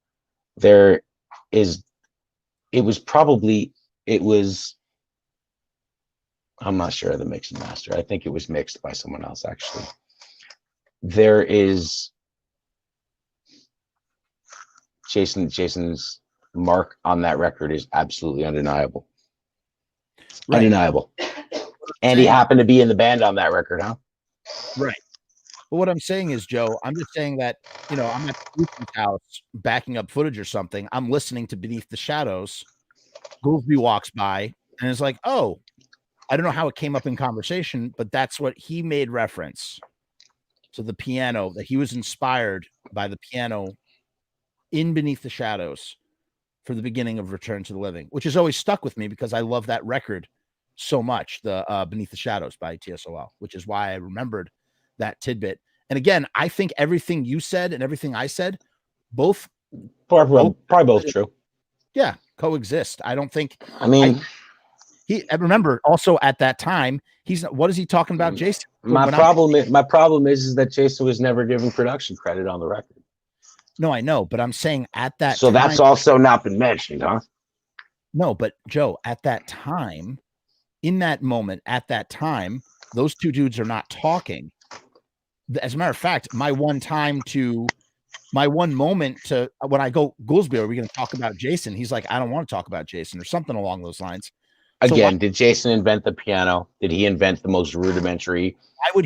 I'm not sure of the mix and master. I think it was mixed by someone else, actually. There is Jason's mark on that record is absolutely undeniable. Right. Undeniable. And he happened to be in the band on that record, huh? Right. But what I'm saying is, Joe, I'm just saying that, I'm at the house backing up footage or something. I'm listening to Beneath the Shadows. Goolsby walks by and is like, oh, I don't know how it came up in conversation, but that's what he made reference to the piano, that he was inspired by the piano in Beneath the Shadows for the beginning of Return to the Living, which has always stuck with me because I love that record so much, the Beneath the Shadows by TSOL, which is why I remembered that tidbit. And again, I think everything you said and everything I said, probably both true. Yeah, coexist. I don't think. I mean, remember also at that time, what is he talking about, Jason? My problem is that Jason was never given production credit on the record. No, I know, but I'm saying at that so time, that's also not been mentioned, huh? No, but Joe, at that time, in that moment, at that time, those two dudes are not talking. As a matter of fact, my one moment to when I go, Goolsby, are we going to talk about Jason? He's like, I don't want to talk about Jason or something along those lines. Again, did Jason invent the piano? Did he invent the most rudimentary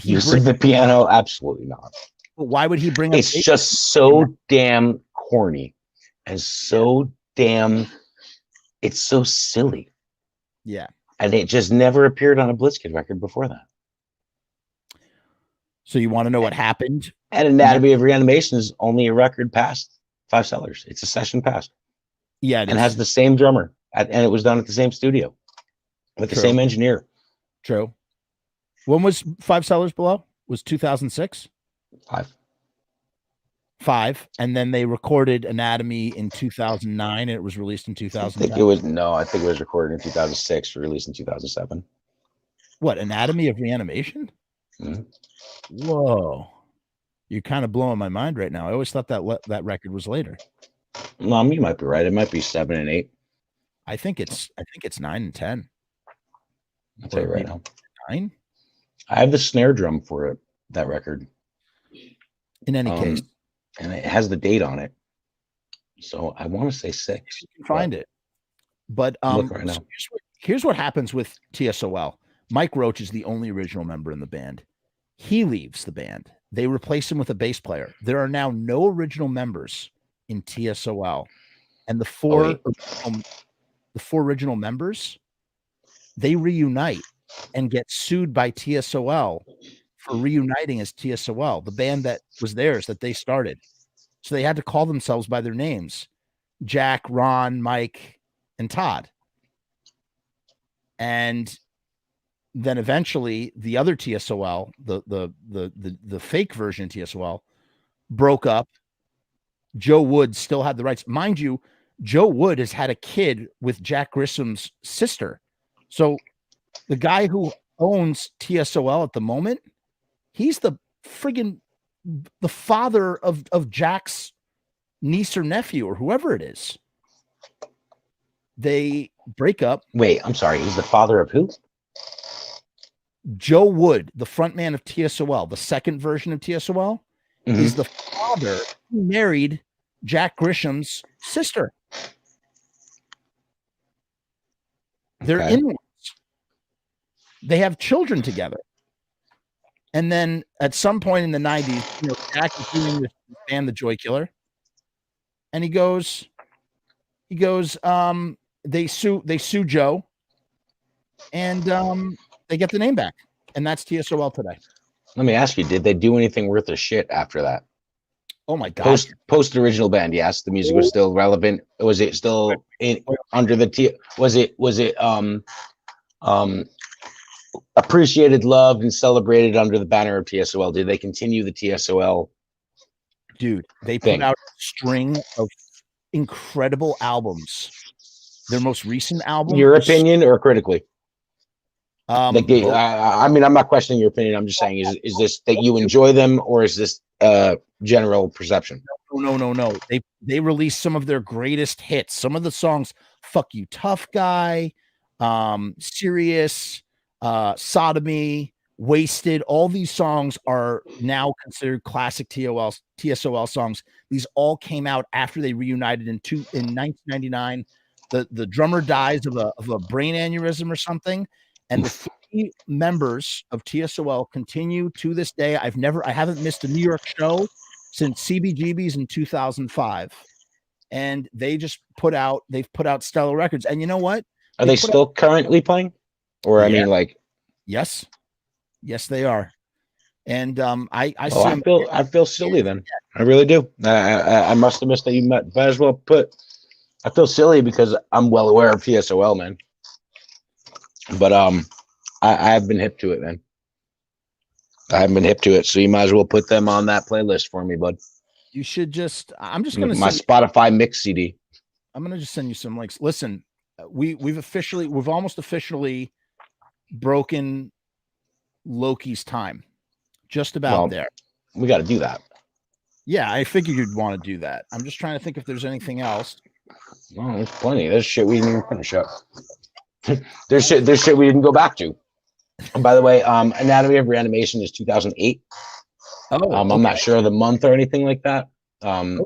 use of the piano? Absolutely not. But why would he bring up? It's just so damn corny and so damn. It's so silly. Yeah. And it just never appeared on a Blitzkid record before that. So you want to know what happened? And Anatomy of Reanimation is only a record past 5 sellers. It's a session past. Yeah. And has the same drummer. And it was done at the same studio with the same engineer. True. When was 5 sellers below? Was 2006? 5. And then they recorded Anatomy in 2009 and it was released in 2010. I think it was recorded in 2006, released in 2007. What, Anatomy of Reanimation? Mm-hmm. Whoa. You're kind of blowing my mind right now. I always thought that record was later. Mom, you might be right. It might be 7 and 8. I think it's 9 and 10. I'll tell you right now. 9? I have the snare drum for that record. In any case. And it has the date on it. So I want to say 6. You can find it. But look right now. So here's what happens with TSOL. Mike Roach is the only original member in the band. He leaves the band. They replace him with a bass player. There are now no original members in TSOL. And the four original members, they reunite and get sued by TSOL for reuniting as TSOL, the band that was theirs that they started. So they had to call themselves by their names: Jack, Ron, Mike, and Todd. And then eventually the other TSOL, the fake version TSOL, broke up. Joe Wood still had the rights. Mind you, Joe Wood has had a kid with Jack Grissom's sister. So the guy who owns TSOL at the moment, he's the father of Jack's niece or nephew or whoever it is. They break up. Wait, I'm sorry. He's the father of who? Joe Wood, the frontman of TSOL, the second version of TSOL, is the father who married Jack Grisham's sister. They're in-laws. They have children together. And then at some point in the 90s, Jack is doing this band, The Joy Killer. And he goes, they sue Joe, and they get the name back. And that's TSOL today. Let me ask you, did they do anything worth a shit after that? Oh my God. Post original band, yes. The music was still relevant. Was it still under the was it appreciated, loved, and celebrated under the banner of TSOL? Did they continue the TSOL? Dude, they put out a string of incredible albums. Their most recent album. Your opinion or critically? I mean, I'm not questioning your opinion. I'm just saying, is this that you enjoy them, or is this general perception? No. They released some of their greatest hits. Some of the songs, "Fuck You, Tough Guy," "Serious," "Sodomy," "Wasted." All these songs are now considered classic TSOL songs. These all came out after they reunited in 1999. The drummer dies of a brain aneurysm or something. And the 3 members of TSOL continue to this day. I haven't missed a New York show since CBGB's in 2005. And they've put out stellar records. And you know what? Are they still currently playing? Or I mean, like, yes, they are. And I feel silly then. I really do. I must have missed that you might as well put. I feel silly because I'm well aware of TSOL, man. But I've been hip to it, man. I haven't been hip to it, so you might as well put them on that playlist for me, bud. You should just. I'm just gonna my Spotify mix CD. I'm gonna just send you some links. Listen, we've almost officially broken Loki's time. Just about there. We got to do that. Yeah, I figured you'd want to do that. I'm just trying to think if there's anything else. Oh, there's plenty. There's shit we didn't even finish up. There's shit we didn't go back to. And by the way, Anatomy of Reanimation is 2008. Oh, I'm not sure of the month or anything like that. And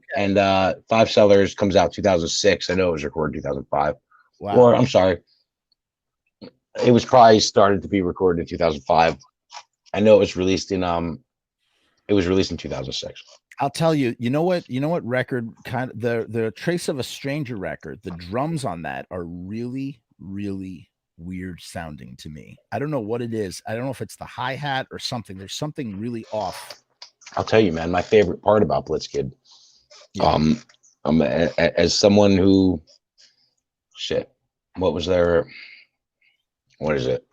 Five Sellers comes out 2006. I know it was recorded 2005. Wow. Or I'm sorry, it was probably started to be recorded in 2005. I know it was released in 2006. I'll tell you, you know what record, kind of the Trace of a Stranger record, the drums on that are really, really weird sounding to me. I don't know what it is. I don't know if it's the hi-hat or something. There's something really off. I'll tell you, man, my favorite part about Blitzkid, as someone who, what is it?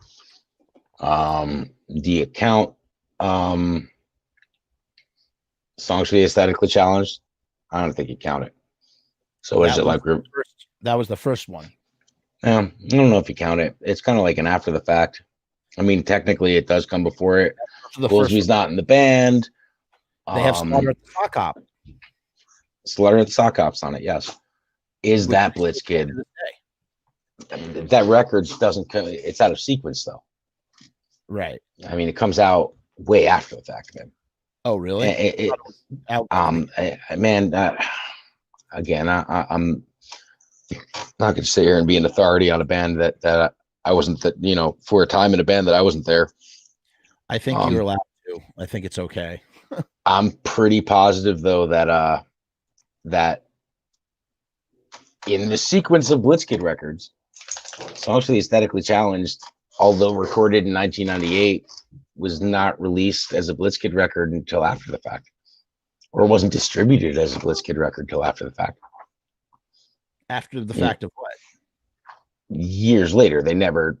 The account, songs for the aesthetically challenged. I don't think you count it. So what is it like? That was the first one. I don't know if you count it. It's kind of like an after the fact. I mean, technically it does come before it. Goolsby's not in the band. They have Slaughter at the Sock Hop. Slaughter at the Sock Hop's on it, yes. Is that Blitzkid? That record doesn't come, it's out of sequence though. Right. I mean, it comes out way after the fact, man. Oh, really? Again, I'm not going to sit here and be an authority on a band that I wasn't, for a time in a band that I wasn't there. I think you're allowed to. I think it's okay. I'm pretty positive though that in the sequence of Blitzkid records, Songs for the Aesthetically Challenged, although recorded in 1998, was not released as a Blitzkid record until after the fact, or wasn't distributed as a Blitzkid record until after the fact. After the fact of what? Years later, they never.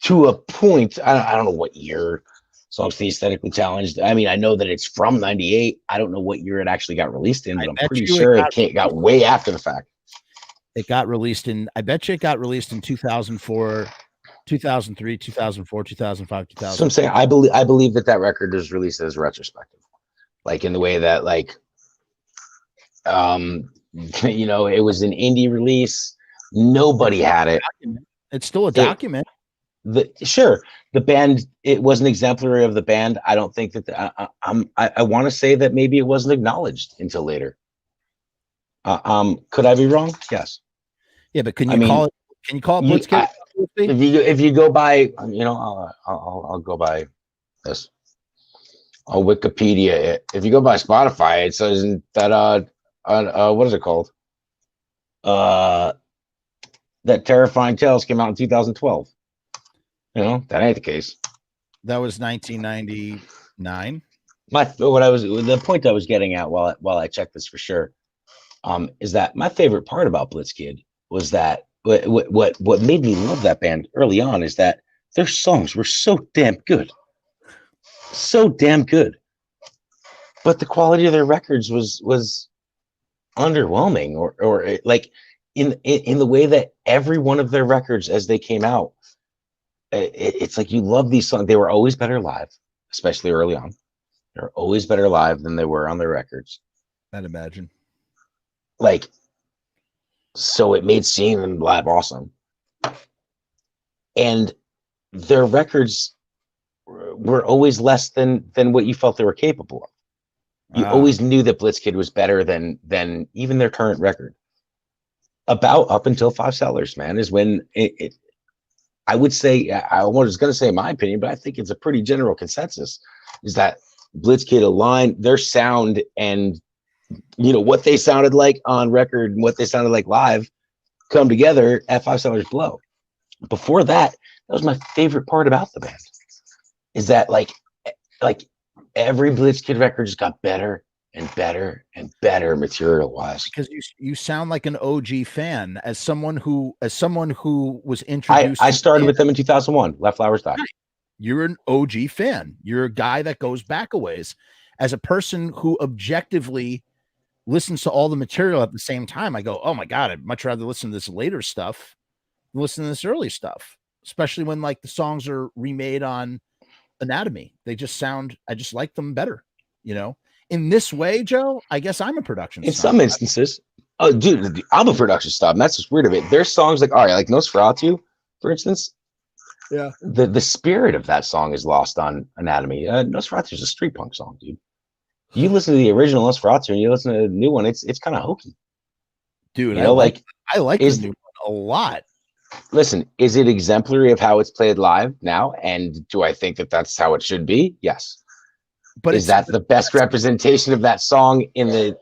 To a point, I don't know what year Songs for the Aesthetically Challenged. I mean, I know that it's from 98. I don't know what year it actually got released in, but I'm pretty sure it got way after the fact. It got released in, I bet you it got released in 2004, 2003, 2004, 2005, 2000. So I'm saying, I believe that record is released as retrospective, like in the way that, like, it was an indie release. Nobody had it. It's still a document. The band, it wasn't exemplary of the band. I don't think that I want to say that maybe it wasn't acknowledged until later. Could I be wrong? Yes. Yeah, but can you call it Blitzkid? If you go by, I'll go by this. I'll Wikipedia it. If you go by Spotify, it says that what is it called? That Terrifying Tales came out in 2012. That ain't the case. That was 1999. The point I was getting at while I checked this for sure, is that my favorite part about Blitzkid was that what made me love that band early on is that their songs were so damn good, but the quality of their records was underwhelming, or like in the way that every one of their records as they came out, it's like you love these songs. They were always better live, especially early on. They're always better live than they were on their records. I'd imagine. Like, so it made seeing them live awesome. And their records were always less than what you felt they were capable of. You always knew that Blitzkid was better than even their current record. Up until Five Sellers, man, is when I would say, I was going to say my opinion, but I think it's a pretty general consensus, is that Blitzkid aligned their sound and what they sounded like on record and what they sounded like live come together at Five Sellers Blow. Before that was my favorite part about the band, is that like every Blitzkid record just got better and better and better material wise. Because you sound like an OG fan, as someone who was introduced. I started with them in 2001. Let Flowers Die. You're an OG fan. You're a guy that goes back a ways. As a person who objectively listens to all the material at the same time, I go, oh my God, I'd much rather listen to this later stuff than listen to this early stuff, especially when like the songs are remade on Anatomy. They just sound, I just like them better, you know? In this way, Joe, I guess I'm a production In snob. some instances, oh, dude, I'm a production snob. And that's what's weird of it. There's songs like, all right, like Nosferatu, for instance. Yeah. The spirit of that song is lost on Anatomy. Nosferatu is a street punk song, dude. You listen to the original Nosferatu and you listen to the new one, it's kind of hokey. Dude, You know, I like the new one a lot. Listen, is it exemplary of how it's played live now? And do I think that that's how it should be? Yes. But is that the best representation of that song in the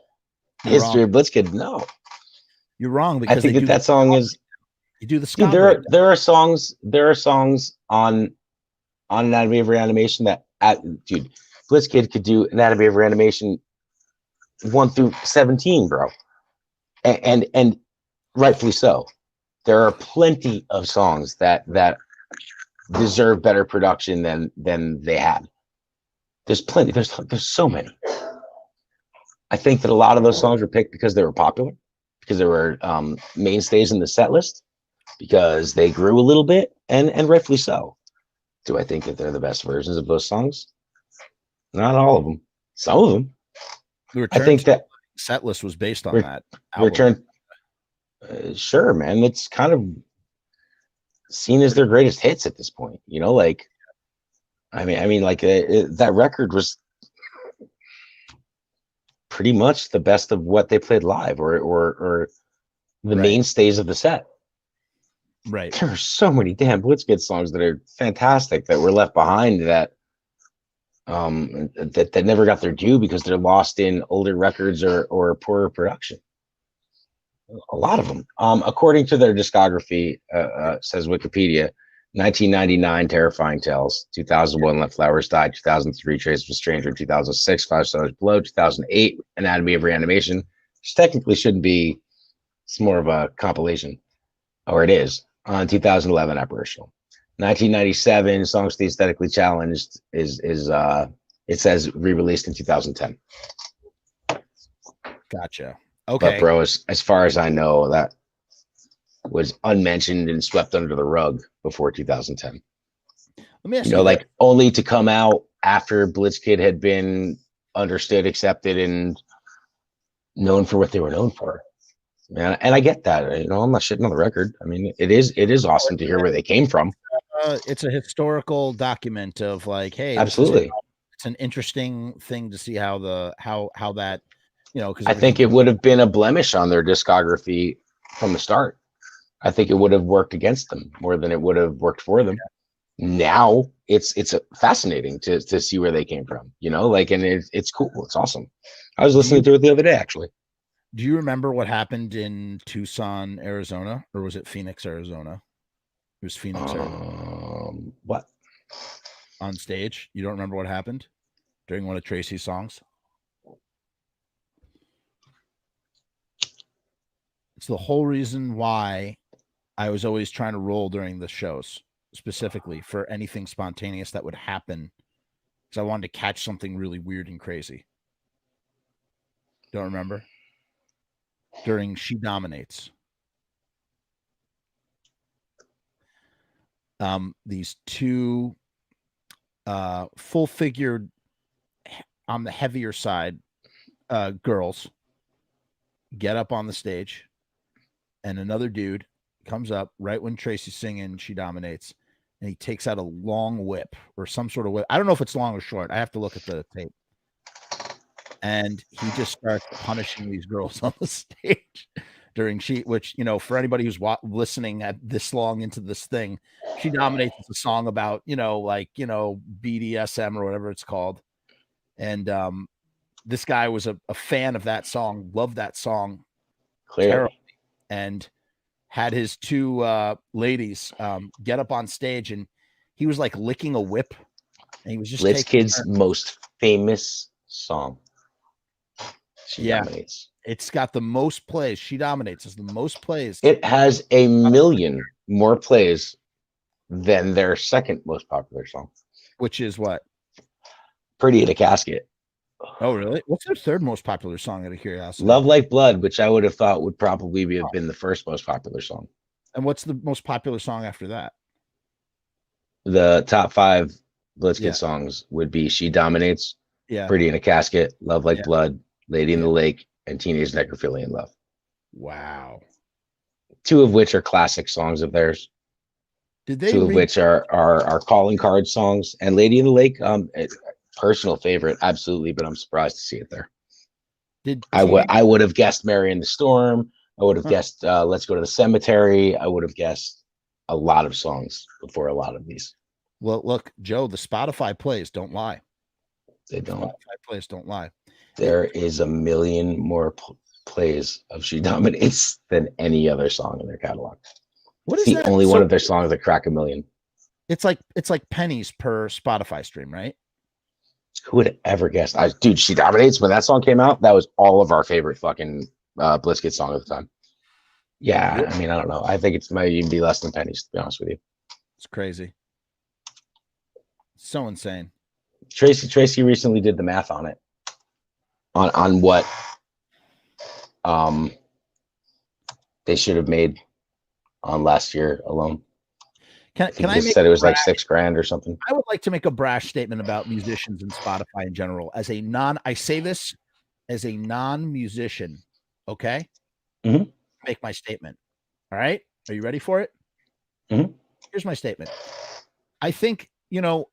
history of Blitzkid? No. You're wrong, because I think that song is. You do the dude, there are songs on Anatomy of Reanimation that dude, Blitzkid could do Anatomy of Reanimation 1 through 17, bro, and rightfully so. There are plenty of songs that deserve better production than they had. There's plenty. There's so many. I think that a lot of those songs were picked because they were popular, because they were mainstays in the set list, because they grew a little bit, and rightfully so. Do I think that they're the best versions of those songs? Not all of them. Some of them. I think that set list was based on that album. Return. Sure, man. It's kind of seen as their greatest hits at this point. You know, like, I mean, like that record was pretty much the best of what they played live, or the mainstays of the set. Right. There are so many damn Blitzkid songs that are fantastic that were left behind that that never got their due because they're lost in older records or poorer production. A lot of them. According to their discography, says Wikipedia, 1999, Terrifying Tales, 2001, Let Flowers Die, 2003, Trace of a Stranger, 2006, Five Stars Below, 2008, Anatomy of Reanimation, which technically shouldn't be, it's more of a compilation, or it is, on 2011, Apparitional. 1997, Songs to the Aesthetically Challenged is it says re-released in 2010. Gotcha. Okay. But bro, as far as I know, that was unmentioned and swept under the rug before 2010. Let me ask you know, like only to come out after Blitzkid had been understood, accepted, and known for what they were known for. And I get that. You know, I'm not shitting on the record. I mean, it is awesome to hear where they came from. It's a historical document of like, hey, absolutely, it's an interesting thing to see how that, you know, because I think it would have been a blemish on their discography from the start. I think it would have worked against them more than it would have worked for them. Yeah. Now it's fascinating to see where they came from, you know, like, and it's cool. It's awesome. I was listening to it the other day, actually. Do you remember what happened in Tucson, Arizona, or was it Phoenix, Arizona? It was Phoenix, Arizona. What? On stage? You don't remember what happened during one of Tracy's songs? It's the whole reason why I was always trying to roll during the shows, specifically for anything spontaneous that would happen, because I wanted to catch something really weird and crazy. Don't remember? During She Dominates. These two full-figured, on the heavier side, girls get up on the stage, and another dude comes up right when Tracy's singing She Dominates, and he takes out a long whip or some sort of whip. I don't know if it's long or short. I have to look at the tape. And he just starts punishing these girls on the stage during which, you know, for anybody who's listening at this long into this thing, She Dominates is a song about, you know, like, you know, BDSM or whatever it's called. And this guy was a fan of that song, loved that song terribly, and had his two ladies get up on stage, and he was like licking a whip, and he was just Blitzkid's most famous song. She Dominates. It's got the most plays. She Dominates is the most plays. It has 1 million more plays than their second most popular song, which is what? Pretty in a Casket. Oh, really? What's their third most popular song out of curiosity? Love Like Blood, which I would have thought would probably have been the first most popular song. And what's the most popular song after that? The top 5 Blitzkid songs would be She Dominates, Yeah. Pretty in a Casket, Love Like Blood, Lady in the Lake, and Teenage Necrophilian Love. Wow. 2 of which are classic songs of theirs. Did they 2 of which are calling card songs. And Lady in the Lake, personal favorite, absolutely, but I'm surprised to see it there. I would have guessed Mary in the Storm. I would have guessed Let's Go to the Cemetery. I would have guessed a lot of songs before a lot of these. Well, look, Joe, the Spotify plays don't lie. They don't. Spotify plays don't lie. There is a million more plays of She Dominates than any other song in their catalog. What is the that? only one of their songs that crack a million. It's like pennies per Spotify stream, right? Who would have ever guessed? Dude, She Dominates, when that song came out, that was all of our favorite fucking Blitzkid song at the time. Yeah, I mean, I don't know. I think it might even be less than pennies, to be honest with you. It's crazy. So insane. Tracy recently did the math on it. On what they should have made on last year alone. Can I said it was like $6,000 or something? I would like to make a brash statement about musicians and Spotify in general. I say this as a non-musician. Okay. Mm-hmm. Make my statement. All right. Are you ready for it? Mm-hmm. Here's my statement. I think,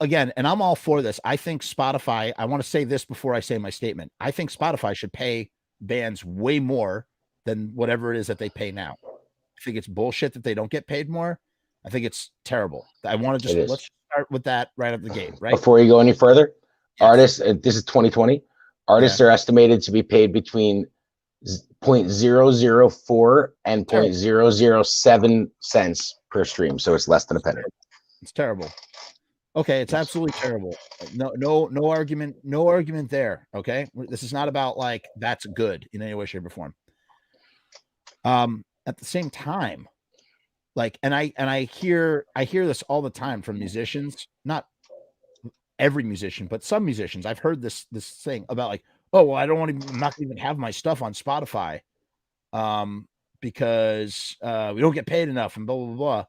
again, and I'm all for this. I think Spotify, I want to say this before I say my statement. I think Spotify should pay bands way more than whatever it is that they pay now. I think it's bullshit that they don't get paid more. I think it's terrible. I want to let's start with that right up the gate, right? Before you go any further, artists, this is 2020. Artists are estimated to be paid between 0.004 and 0.007 cents per stream. So it's less than a penny. It's terrible. Okay, it's absolutely terrible. No argument there. Okay, this is not about like that's good in any way, shape, or form. At the same time, like, and I hear this all the time from musicians, not every musician, but some musicians. I've heard this thing about like, oh, well, I'm not gonna even have my stuff on Spotify, because we don't get paid enough and blah blah blah.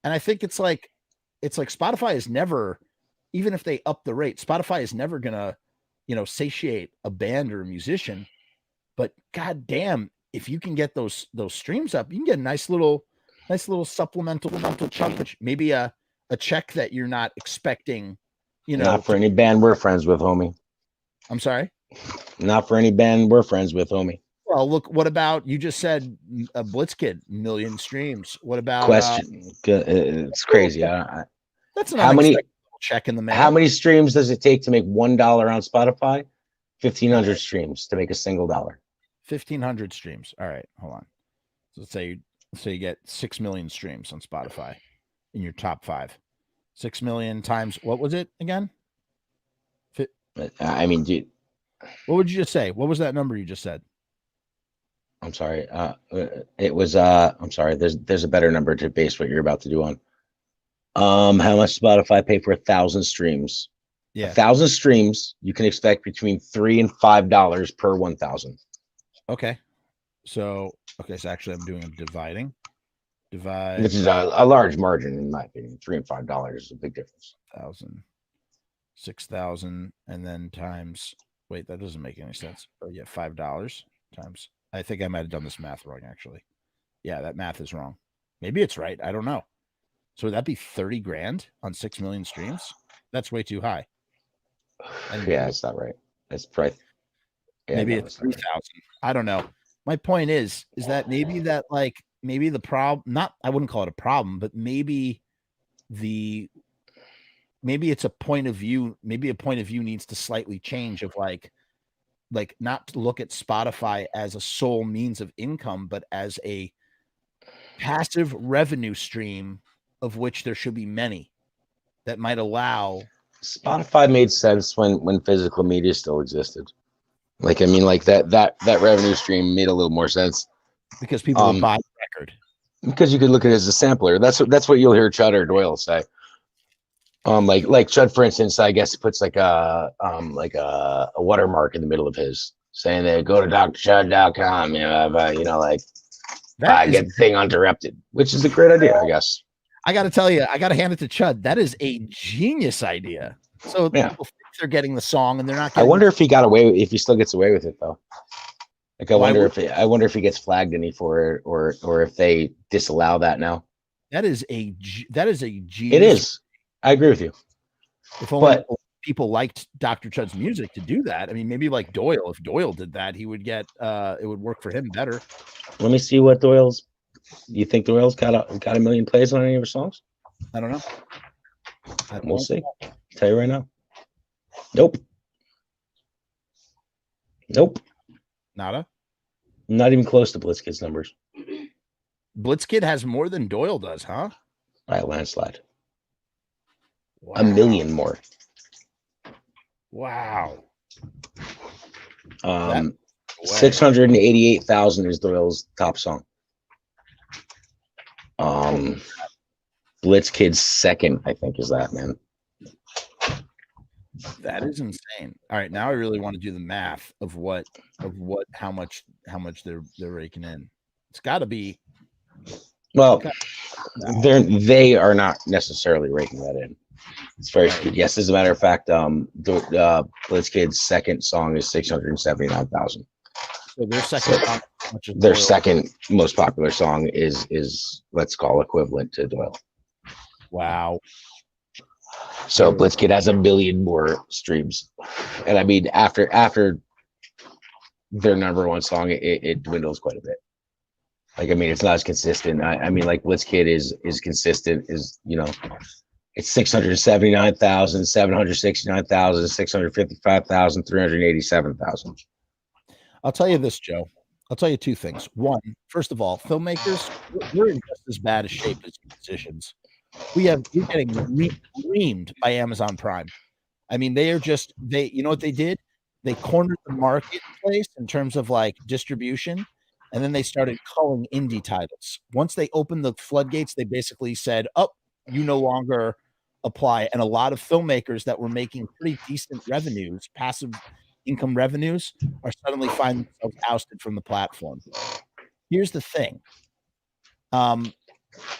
And I think it's like Spotify is never, even if they up the rate, Spotify is never gonna, satiate a band or a musician. But goddamn, if you can get those streams up, you can get a nice little supplemental chunk, which maybe a check that you're not expecting. Not for any band we're friends with, homie. I'm sorry. Not for any band we're friends with, homie. Well, look, what about, you just said a Blitzkid, 1 million streams. What about it's crazy. That's an unexpected check in the mail. How many streams does it take to make $1 on Spotify? 1,500 streams to make a single dollar. 1,500 streams. All right, hold on. So let's say you get 6 million streams on Spotify in your top 5. 6 million times, what was it again? I mean, dude. What would you just say? What was that number you just said? I'm sorry. It was I'm sorry. There's a better number to base what you're about to do on. How much Spotify pay for 1,000 streams? Yeah. 1,000 streams, you can expect between $3 and $5 per 1,000. Okay. So actually I'm doing dividing. Which is a large margin in my opinion. $3 and $5 is a big difference. 1,000, 6,000, and then times. Wait, that doesn't make any sense. Oh yeah, $5 times. I think I might have done this math wrong, actually. Yeah, that math is wrong. Maybe it's right. I don't know. So would that be 30 grand on 6 million streams? That's way too high. Yeah, it's not right. It's probably maybe it's 3,000. I don't know. My point is that maybe the problem, not, I wouldn't call it a problem, but maybe it's a point of view. Maybe a point of view needs to slightly change of like not to look at Spotify as a sole means of income, but as a passive revenue stream of which there should be many that might allow. Spotify made sense when physical media still existed. Like, I mean, like that revenue stream made a little more sense because people would buy the record. Because you could look at it as a sampler. That's what you'll hear Chutter Doyle say. Like Chud, for instance, I guess puts like a watermark in the middle of his saying that go to drchud.com, like get the thing uninterrupted, which is a great idea, I guess. I got to tell you, I got to hand it to Chud. That is a genius idea. So people think they're getting the song and they're not. I wonder if he got away, if he still gets away with it though. Like I wonder if he gets flagged any for it, or if they disallow that now. That is a genius. It is. I agree with you. If only people liked Dr. Chud's music to do that. I mean, maybe like Doyle. If Doyle did that, he would get it would work for him better. Let me see what Doyle's. You think Doyle's got a million plays on any of her songs? I don't know. We'll see. I'll tell you right now. Nope. Nada. Not even close to Blitzkid's numbers. Blitzkid has more than Doyle does, huh? By a landslide. Wow. 1 million more. Wow. 688,000 is Doyle's top song. Blitzkid's second, I think, is that, man. That is insane. All right, now I really want to do the math of how much they're raking in. It's got to be. Well, they are not necessarily raking that in. It's very good. Yes, as a matter of fact, Blitzkid's second song is 679,000. So their second most popular song is let's call equivalent to Doyle. Wow. So Blitzkid has 1 million more streams, and I mean after their number one song, it dwindles quite a bit. Like I mean, it's not as consistent. I mean, like Blitzkid is consistent. It's 679,000, 769,000, 655,000, 387,000. I'll tell you this, Joe. I'll tell you two things. One, first of all, filmmakers, we're in just as bad a shape as musicians. We're getting reamed by Amazon Prime. I mean, you know what they did? They cornered the marketplace in terms of like distribution, and then they started culling indie titles. Once they opened the floodgates, they basically said, "Oh, you no longer apply." And a lot of filmmakers that were making pretty decent revenues, passive income revenues, are suddenly finding themselves ousted from the platform. Here's the thing.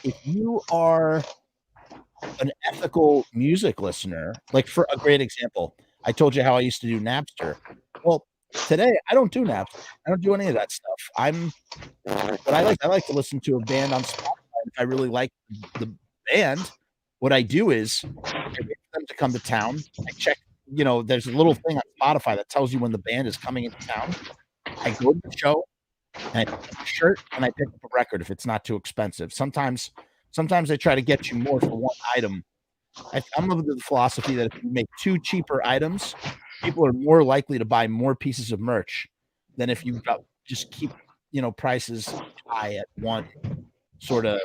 If you are an ethical music listener, like for a great example, I told you how I used to do Napster. Well, today I don't do Napster. I don't do any of that stuff. But I like to listen to a band on Spotify. If I really like the band, what I do is I wait for them to come to town. I check, there's a little thing on Spotify that tells you when the band is coming into town. I go to the show and I pick up a shirt and I pick up a record if it's not too expensive. Sometimes they try to get you more for one item. I'm of the philosophy that if you make two cheaper items, people are more likely to buy more pieces of merch than if you just keep, prices high at one sort of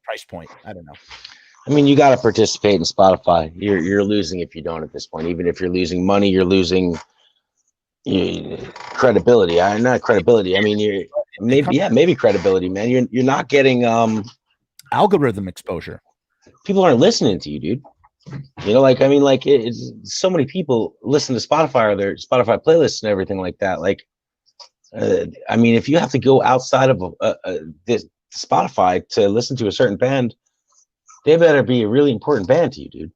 price point. I don't know. I mean, you got to participate in Spotify. You're losing if you don't at this point. Even if you're losing money, you're losing credibility. Not credibility. I mean, maybe credibility, man. You're not getting algorithm exposure. People aren't listening to you, dude. It's so many people listen to Spotify or their Spotify playlists and everything like that. Like, I mean, if you have to go outside of this Spotify to listen to a certain band, they better be a really important band to you, dude.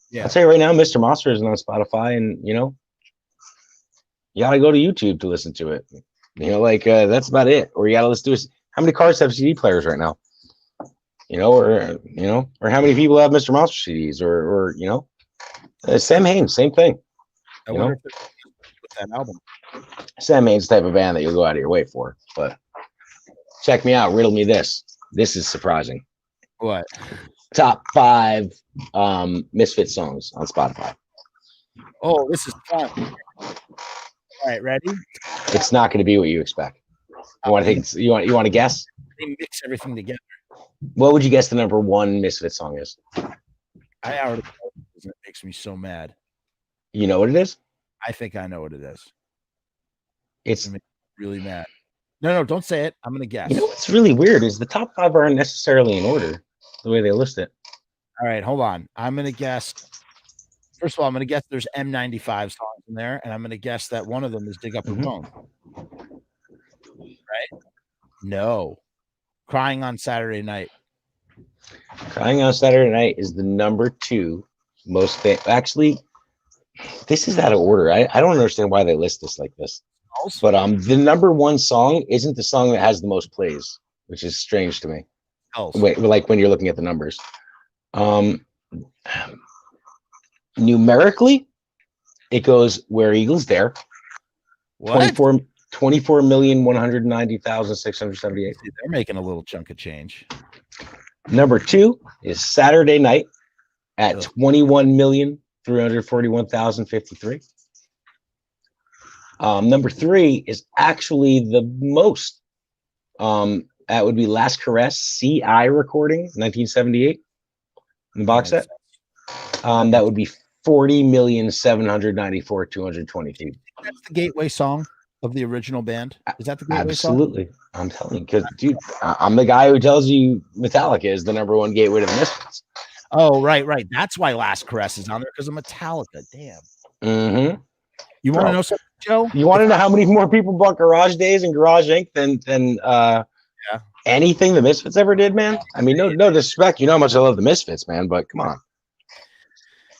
Yeah. I'll tell you right now, Mr. Monster isn't on Spotify, and you gotta go to YouTube to listen to it. That's about it. Or you gotta listen to it. How many cars have CD players right now? Or how many people have Mr. Monster CDs, or Sam Haines, same thing. I wonder if with that album. Sam Haines type of band that you'll go out of your way for. But check me out, riddle me this. This is surprising. What? Top 5 Misfits songs on Spotify. Oh, this is fun. All right, ready? It's not going to be what you expect. You want to guess? They mix everything together. What would you guess the number 1 Misfits song is? I already know it makes me so mad. You know what it is? I think I know what it is. It's really mad. No, don't say it. I'm going to guess. What's really weird is the top 5 aren't necessarily in order the way they list it. All right, hold on. I'm gonna guess. First of all, I'm gonna guess there's M95 songs in there, and I'm gonna guess that one of them is "Dig Up Her Bone." Right? No, "Crying on Saturday Night." Crying on Saturday Night is the number 2 most actually. This is out of order. I don't understand why they list this like this. Also, But the number 1 song isn't the song that has the most plays, which is strange to me. Wait, like when you're looking at the numbers. Numerically, it goes "Where Eagles Dare." What? 24,190,678. They're making a little chunk of change. Number 2 is "Saturday Night" at 21,341,053. Number 3 is actually the most. That would be "Last Caress" CI recording, 1978, in the box set. That would be 40,794,222. That's the gateway song of the original band. Is that the gateway Absolutely. song? I'm telling you, because dude, I'm the guy who tells you Metallica is the number 1 gateway to the Misfits. Oh, right. That's why "Last Caress" is on there, because of Metallica. Damn. Mm-hmm. You want to know something, Joe? You want to know how many more people bought Garage Days and Garage Inc. than anything the Misfits ever did, man? I mean, no disrespect. You know how much I love the Misfits, man, but come on.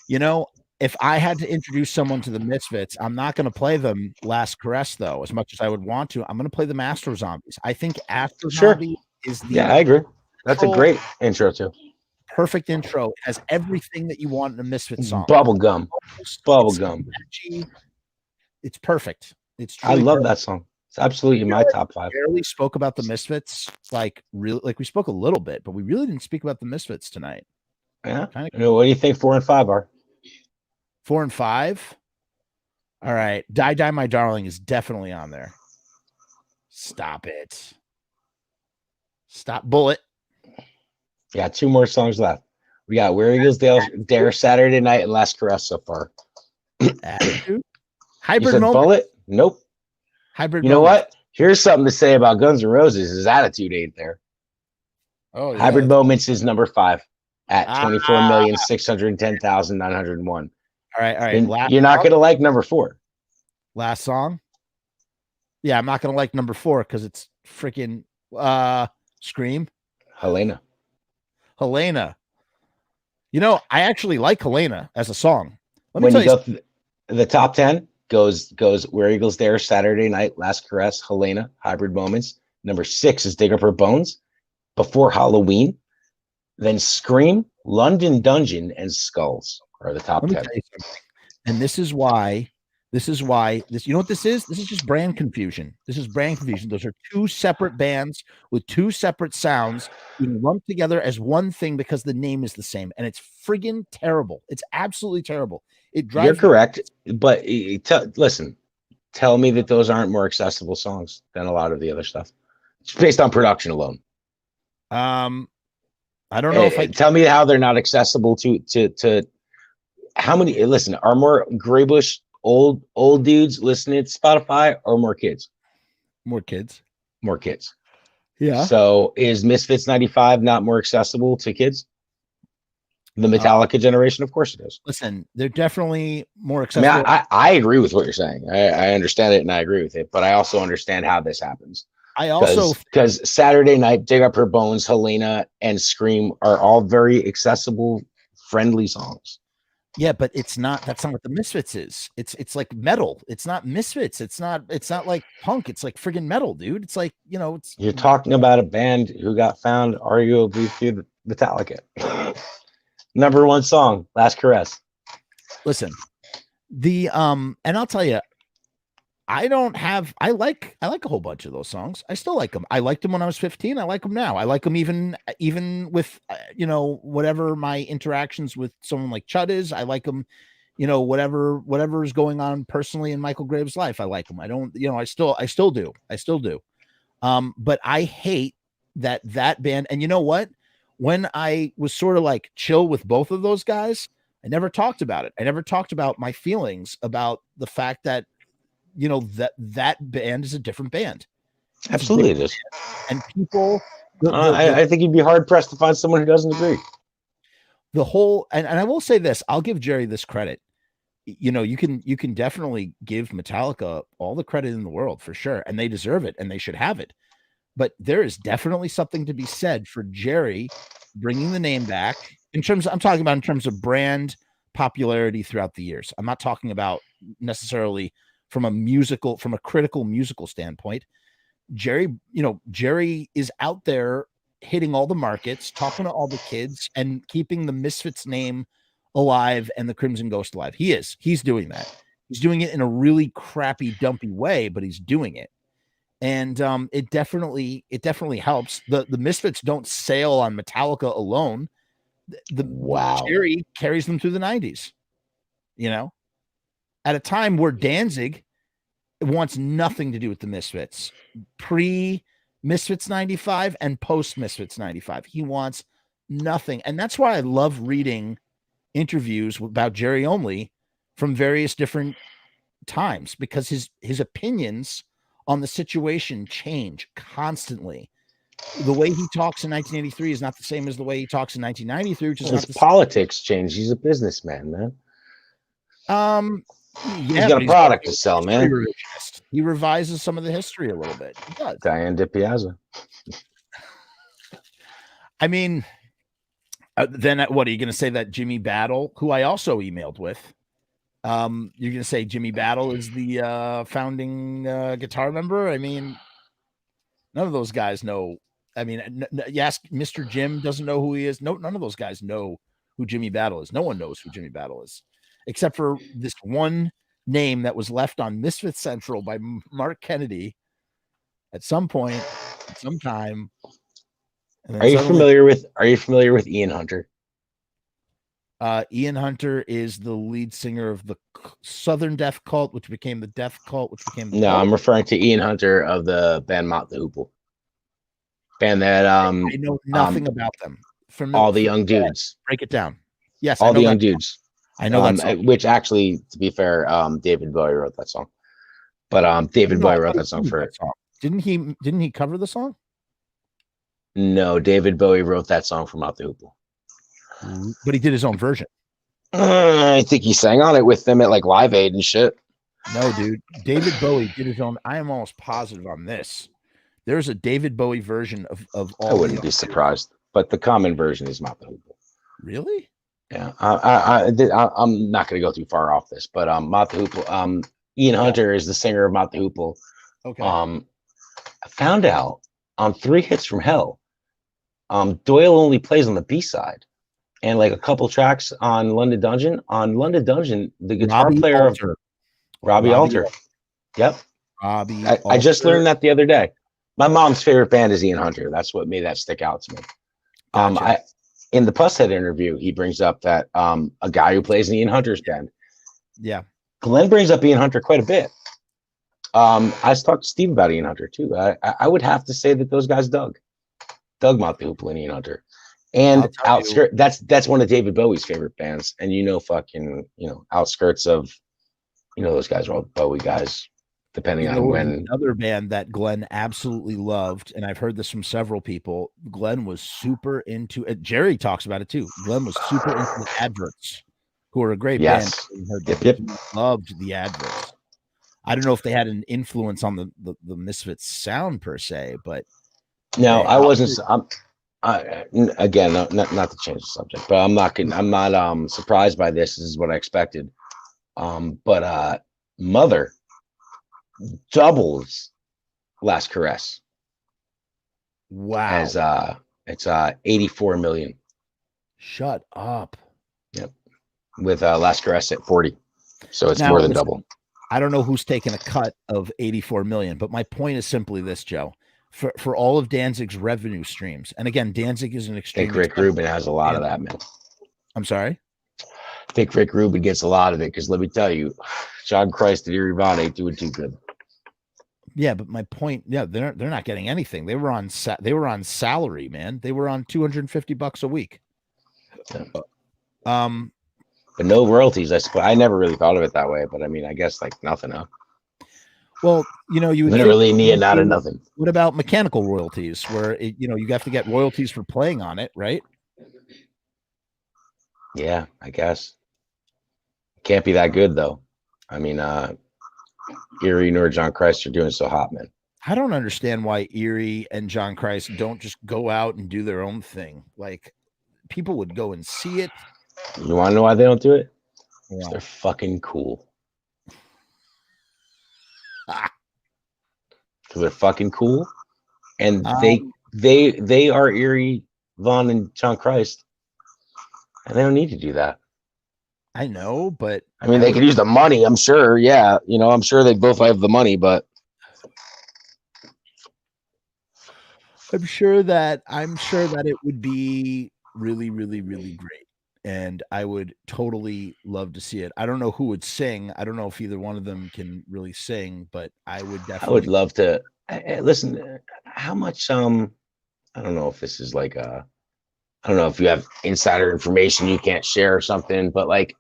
You know, if I had to introduce someone to the Misfits, I'm not going to play them "Last Caress," though, as much as I would want to. I'm going to play them Astro Zombies. I think Astro Zombie is the I agree. That's a great intro too. Perfect intro. It has everything that you want in a Misfits song. Bubblegum. It's perfect. I love that song. It's absolutely my top 5. We barely spoke about the Misfits, we spoke a little bit, but we really didn't speak about the Misfits tonight. Yeah. What do you think 4 and 5 are? 4 and 5. All right. "Die Die My Darling" is definitely on there. Stop it. Stop. "Bullet." Yeah, 2 more songs left. We got "Where Eagles Dare," "Saturday Night," and "Last Caress" so far. Hybrid Moment. "Bullet"? Nope. Hybrid. You know what? Here's something to say about Guns N' Roses. His attitude ain't there. Oh, yeah. Hybrid Moments is number 5 at 24,610,901. All right. You're not going to like number 4. Last song? Yeah, I'm not going to like number 4 because it's freaking Scream. Helena. You know, I actually like Helena as a song. When you go through the top 10, goes "Where Eagles Dare," "Saturday Night," "Last Caress," Helena, "Hybrid Moments." Number 6 is "Dig Up Her Bones," "Before Halloween." Then "Scream," "London Dungeon," and "Skulls" are the top 10. And this is why, you know what this is? This is just brand confusion. Those are 2 separate bands with 2 separate sounds being lumped together as one thing because the name is the same. And it's friggin' terrible. It's absolutely terrible. It drives. You're correct. But listen, tell me that those aren't more accessible songs than a lot of the other stuff. It's based on production alone. I don't know if tell me how they're not accessible to how many. Listen, are more Graybush old dudes listening to Spotify or more kids? More kids. Yeah. So is Misfits 95 not more accessible to kids? The Metallica generation, of course it is. Listen, they're definitely more accessible. I mean, I agree with what you're saying. I understand it and I agree with it, but I also understand how this happens. Because "Saturday Night," "Dig Up Her Bones," Helena, and "Scream" are all very accessible, friendly songs. Yeah, but that's not what the Misfits is. It's like metal. It's not Misfits. It's not like punk. It's like friggin' metal, dude. It's like, you're talking about a band who got found arguably through Metallica. Number 1 song, "Last Caress." Listen, and I'll tell you, I like a whole bunch of those songs. I still like them. I liked them when I was 15. I like them now. I like them even with, whatever my interactions with someone like Chud is. I like them, whatever is going on personally in Michael Graves' life. I like them. I don't, I still do. But I hate that band. And you know what? When I was sort of like chill with both of those guys, I never talked about it. I never talked about my feelings about the fact that, that band is a different band. Absolutely it is. And people, I think you'd be hard pressed to find someone who doesn't agree. the whole, and I will say this, I'll give Jerry this credit. You can definitely give Metallica all the credit in the world for sure, and they deserve it, and they should have it. But there is definitely something to be said for Jerry bringing the name back I'm talking about in terms of brand popularity throughout the years. I'm not talking about necessarily from a critical musical standpoint. Jerry is out there hitting all the markets, talking to all the kids, and keeping the Misfits name alive and the Crimson Ghost alive. He's doing that. He's doing it in a really crappy, dumpy way, but he's doing it. And it definitely helps. The Misfits don't sail on Metallica alone. Wow. Jerry carries them through the 90s, at a time where Danzig wants nothing to do with the Misfits. Pre-Misfits 95 and post-Misfits 95. He wants nothing. And that's why I love reading interviews about Jerry Only from various different times, because his opinions on the situation change constantly. The way he talks in 1983 is not the same as the way he talks in 1993, which is his politics change. He's a businessman, man. He's got a product to sell, man. He revises some of the history a little bit. He does. Diane DiPiazza. I mean, then what are you going to say that Jimmy Battle, who I also emailed with, you're going to say Jimmy Battle is the founding guitar member? I mean, none of those guys know. I mean, you ask Mr. Jim doesn't know who he is. No, none of those guys know who Jimmy Battle is. No one knows who Jimmy Battle is, except for this one name that was left on Misfits Central by Mark Kennedy at some point, sometime. Are you familiar with Ian Hunter? Ian Hunter is the lead singer of the Southern Death Cult, which became the Death Cult, which became the I'm referring to Ian Hunter of the band Mott the Hoople. Band that I know nothing about them. From all the young dudes. Break it down. Yes, all the young dudes. I know that song. Which actually, to be fair, David Bowie wrote that song. But David Bowie wrote that song for it. Didn't he cover the song? No, David Bowie wrote that song for Mott the Hoople. But he did his own version. I think he sang on it with them at like Live Aid and shit. No, dude. David Bowie did his own. I am almost positive on this. There's a David Bowie version of all. I wouldn't be surprised, but the common version is Mott the Hoople. Really? Yeah. I'm not going to go too far off this, but Mott the Hoople. Ian Hunter is the singer of Mott the Hoople. Okay. I found out on 3 Hits from Hell, Doyle only plays on the B side. And like a couple tracks on London Dungeon. On London Dungeon, the guitar player of Robbie Alter. Yep. Robbie. I just learned that the other day. My mom's favorite band is Ian Hunter. That's what made that stick out to me. Gotcha. In the Pusshead interview, he brings up that a guy who plays in Ian Hunter's band. Yeah. Glenn brings up Ian Hunter quite a bit. I talked to Steve about Ian Hunter too. I would have to say that those guys dug Mott the Hoople and Ian Hunter. And Outskirts, that's one of David Bowie's favorite bands. And Outskirts of, those guys are all Bowie guys, depending on when. Another band that Glenn absolutely loved, and I've heard this from several people, Glenn was super into it. Jerry talks about it too. Glenn was super into the Adverts, who are a great band. Yep. Loved the Adverts. I don't know if they had an influence on the Misfits sound per se, but no, I wasn't. Again, not to change the subject, but I'm not surprised by this. This is what I expected. But Mother doubles Last Caress. Wow. As it's 84 million. Shut up. Yep. With Last Caress at 40. So it's more than double. I don't know who's taken a cut of 84 million, but my point is simply this, Joe. For all of Danzig's revenue streams, and again, Danzig is an extreme. I think Rick Rubin has a lot of that, man. I'm sorry? I think Rick Rubin gets a lot of it, because let me tell you, John Christ and Erie Von ain't doing too good. Yeah, but my point, they're not getting anything. They were on salary, man. They were on $250 a week. Yeah. But no royalties, I suppose. I never really thought of it that way, but I mean, I guess like nothing, huh? Well, you literally need out of nothing. What about mechanical royalties, where you have to get royalties for playing on it, right? Yeah, I guess. Can't be that good though. I mean, Erie nor John Christ are doing so hot, man. I don't understand why Erie and John Christ don't just go out and do their own thing. Like, people would go and see it. You want to know why they don't do it? Wow. They're fucking cool. Because they're fucking cool, and they are Erie, Vaughn, and John Christ, and they don't need to do that. I know, but I mean, they could use the money. I'm sure. Yeah, you know, I'm sure they both have the money, but I'm sure that it would be really, really, really great. And I would totally love to see it. I don't know who would sing. I don't know if either one of them can really sing, but I would definitely. I would love to listen. How much? I don't know if this is like I don't know if you have insider information you can't share or something, but like,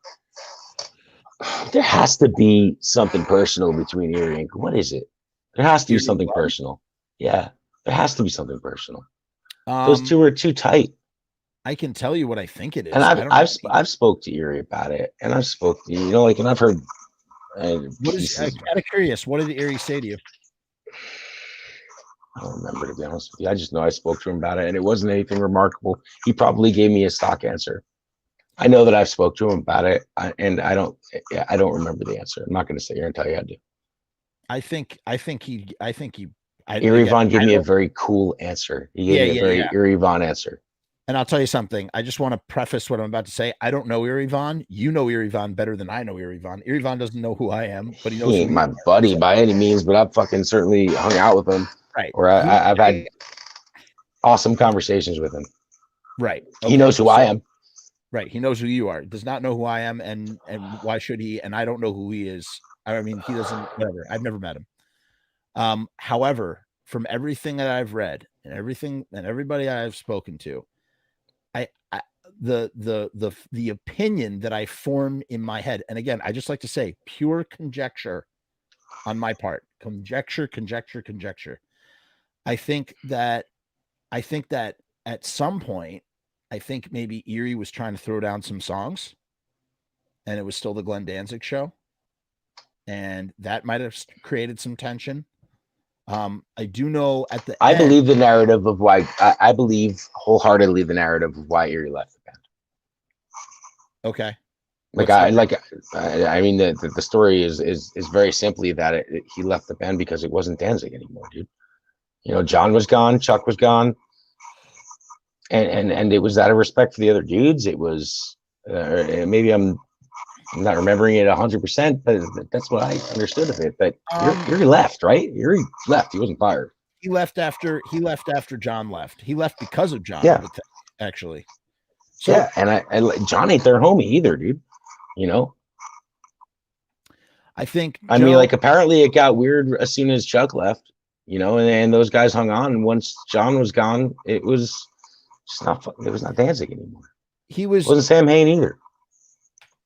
there has to be something personal between Erie and what is it? There has to be something personal. Yeah, there has to be something personal. Those two are too tight. I can tell you what I think it is. And I've spoke to Erie about it, and I've spoke to like, and I've heard. What is? I'm kind of curious. What did Erie say to you? I don't remember, to be honest with you. I just know I spoke to him about it, and it wasn't anything remarkable. He probably gave me a stock answer. I know that I've spoke to him about it, and I don't remember the answer. I'm not going to sit here and tell you I do. I think he. Erie Vaughn gave me a very cool answer. He gave me a very Erie Vaughn answer. And I'll tell you something. I just want to preface what I'm about to say. I don't know Erie Vaughn. You know Erie Vaughn better than I know Erie Vaughn. Erie Vaughn doesn't know who I am, but he knows. He ain't my buddy by any means, but I've fucking certainly hung out with him. Right. Or I've had awesome conversations with him. Right. Okay. He knows who I am. Right. He knows who you are. Does not know who I am, and why should he? And I don't know who he is. I mean, he doesn't. Whatever. I've never met him. However, from everything that I've read and everybody I've spoken to, the opinion that I form in my head, and again, I just like to say pure conjecture on my part. Conjecture. I think that at some point, I think maybe Erie was trying to throw down some songs, and it was still the Glenn Danzig show, and that might have created some tension. I do know at the I believe the narrative of why I believe wholeheartedly the narrative of why Erie left the band. Okay. I mean, the story is very simply that he left the band because it wasn't Danzig anymore, dude. You know, John was gone, Chuck was gone, and it was out of respect for the other dudes. It was maybe I'm not remembering it 100%, but that's what I understood of it. But Erie left, right? Erie left. He wasn't fired. He left after John left. He left because of John. Yeah, actually. So, yeah, and John ain't their homie either, dude. You know. I think. I mean, like, apparently it got weird as soon as Chuck left. You know, and those guys hung on. And once John was gone, it was just not. It was not Danzig anymore. It wasn't Sam Hain either.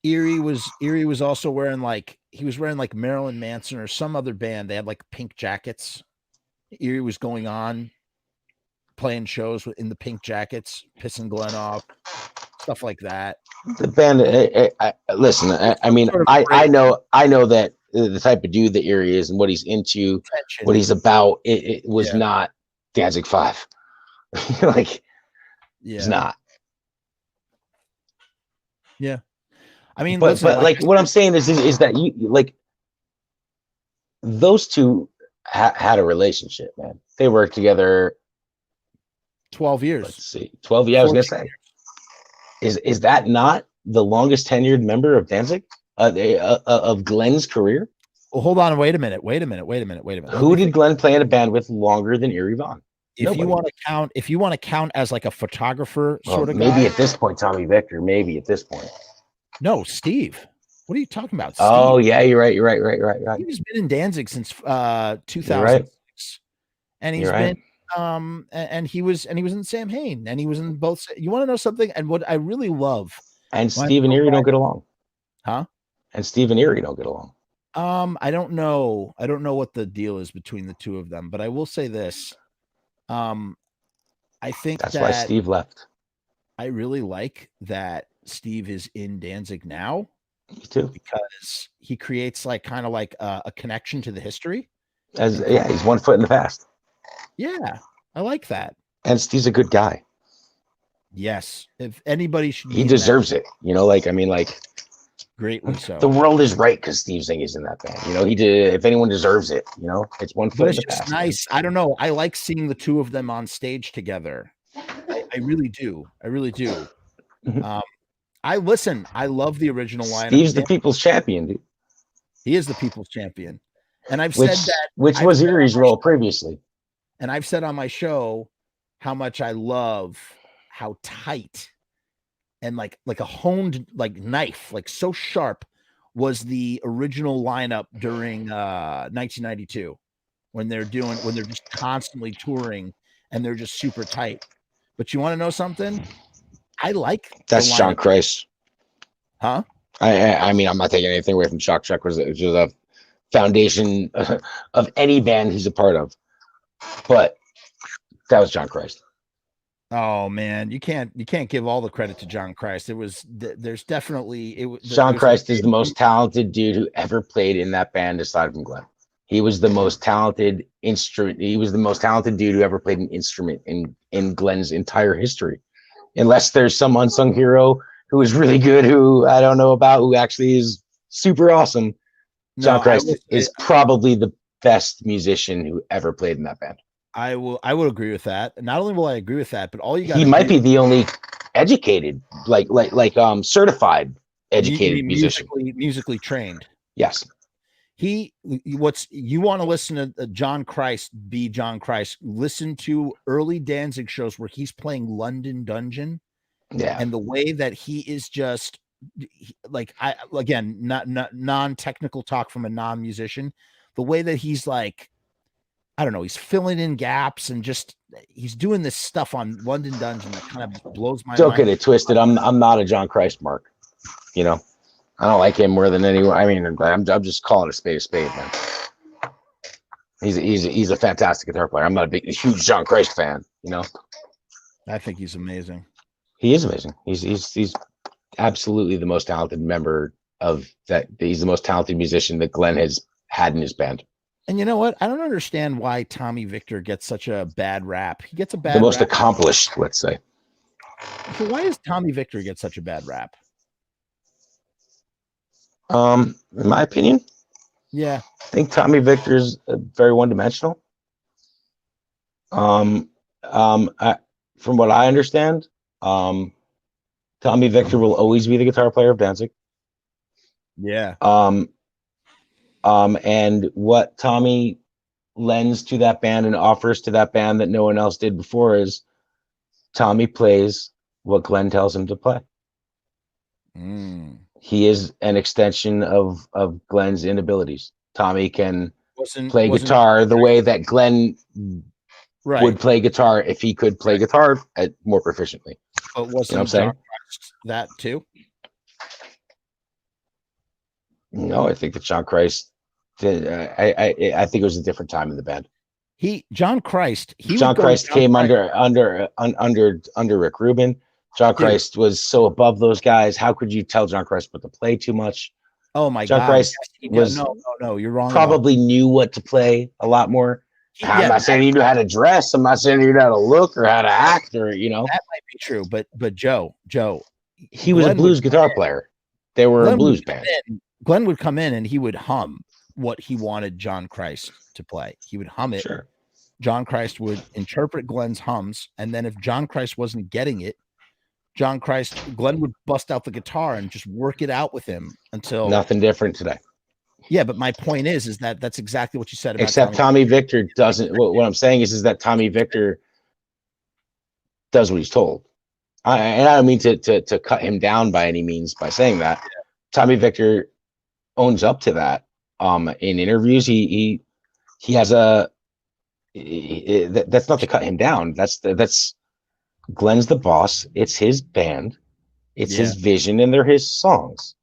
Erie was also wearing like Marilyn Manson or some other band. They had like pink jackets. Erie was going on playing shows in the pink jackets, pissing Glenn off, stuff like that. The band, listen. I mean, I know that the type of dude that Erie is and what he's into, what he's about. It was not Danzig 5. It's not. Yeah. I mean, but like what I'm saying is that you like those two had a relationship, man. They worked together 12 years. Let's see, 12 years. I was gonna say, is that not the longest tenured member of Danzig of Glenn's career? Well, hold on, wait a minute. Who did Glenn play in a band with longer than Erie Vaughn? If you want to count as like a photographer sort of maybe guy, at this point, Tommy Victor. Maybe at this point. No, Steve. What are you talking about? Oh, Steve? yeah, you're right. He's been in Danzig since 2006, and he's been and he was in Sam Hain, and he was in both. You want to know something? And what I really love. And Steve and Erie don't get along, huh? And Steve and Erie don't get along. I don't know what the deal is between the two of them, but I will say this. I think that's why Steve left. I really like that Steve is in Danzig now, Me too. because he creates like kind of like a connection to the history. Yeah, he's 1 foot in the past. Yeah, I like that. And Steve's a good guy. Yes, if anybody should be He in deserves that, it. You know, like, I mean, like, greatly so. the world is right because Steve Zing is in that band. You know, he did. If anyone deserves it, you know, it's 1 But foot in it's the just past. nice. I don't know. I like seeing the two of them on stage together. I really do. I really do. Mhm. I listen. I love the original lineup. Steve's the people's champion, dude. He is the people's champion, and I've Which, said that. which I've was said on Erie's my role show, previously. and I've said on my show how much I love how tight and like a honed like knife, like so sharp, was the original lineup during 1992 when they're just constantly touring and they're just super tight. But you want to know something? I like That's the John lineup. Christ. Huh? I mean, I'm not taking anything away from Shock Chuck, which is a foundation of any band he's a part of. But that was John Christ. Oh man, you can't give all the credit to John Christ. There's definitely John Christ is the most talented dude who ever played in that band aside from Glenn. He was the most talented instrument. He was the most talented dude who ever played an instrument in Glenn's entire history. Unless there's some unsung hero who is really good, who I don't know about, who actually is super awesome. John Christ is probably the best musician who ever played in that band. I would agree with that. Not only will I agree with that, but all you got. He might be the only educated, like certified educated musician. Musically trained. Yes. You want to listen to John Christ be John Christ, listen to early Danzig shows where he's playing London Dungeon. Yeah. And the way that he is just like, again, not non-technical talk from a non-musician, the way that he's like, I don't know, he's filling in gaps and just he's doing this stuff on London Dungeon that kind of blows my mind. Don't get it twisted. I'm not a John Christ mark. You know, I don't like him more than anyone. I mean, I'm just calling a spade, man. He's a fantastic guitar player. I'm not a huge John Christ fan. You know, I think he's amazing. He is amazing. He's absolutely the most talented member of that. He's the most talented musician that Glenn has had in his band. And you know what? I don't understand why Tommy Victor gets such a bad rap. He gets a bad the most rap. Accomplished, let's say. So why does Tommy Victor get such a bad rap? In my opinion, yeah, I think Tommy Victor's very one-dimensional. From what I understand, Tommy Victor will always be the guitar player of Danzig. Yeah. And what Tommy lends to that band and offers to that band that no one else did before is Tommy plays what Glenn tells him to play. He is an extension of Glenn's inabilities. Tommy can play guitar the way that Glenn would play guitar if he could play guitar more proficiently. But wasn't John Christ that too? No, I think that John Christ. I think it was a different time in the band. John Christ came under Rick Rubin. John Christ was so above those guys. How could you tell John Christ what to play too much? Oh my God! John Christ was no, you're wrong. Probably knew what to play a lot more. I'm not saying he knew how to dress. I'm not saying he knew how to look or how to act, or that might be true. But Joe, he was a blues guitar player. They were a blues band. Glenn would come in and he would hum what he wanted John Christ to play. He would hum it. Sure. John Christ would interpret Glenn's hums, and then if John Christ wasn't getting it, Glenn would bust out the guitar and just work it out with him until nothing different today. Yeah, but my point is that that's exactly what you said about except Tommy Victor doesn't. What I'm saying is that Tommy Victor does what he's told. And I don't mean to cut him down by any means by saying that. Yeah. Tommy Victor owns up to that. In interviews, he has that's not to cut him down. That's Glenn's the boss. It's his band. It's his vision, and they're his songs.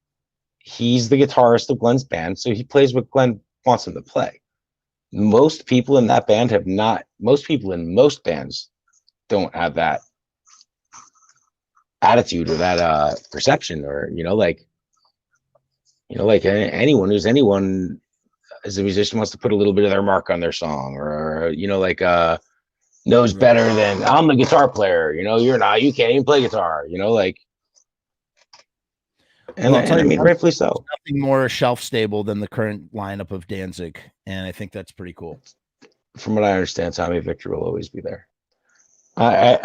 He's the guitarist of Glenn's band, so he plays what Glenn wants him to play. Most people in that band have not. Most people in most bands don't have that attitude or that perception, or like anyone who's anyone as a musician wants to put a little bit of their mark on their song, or knows better than I'm the guitar player. You're not. You can't even play guitar. And, Well, I mean, rightfully so. Nothing more shelf stable than the current lineup of Danzig, and I think that's pretty cool. From what I understand, Tommy Victor will always be there. I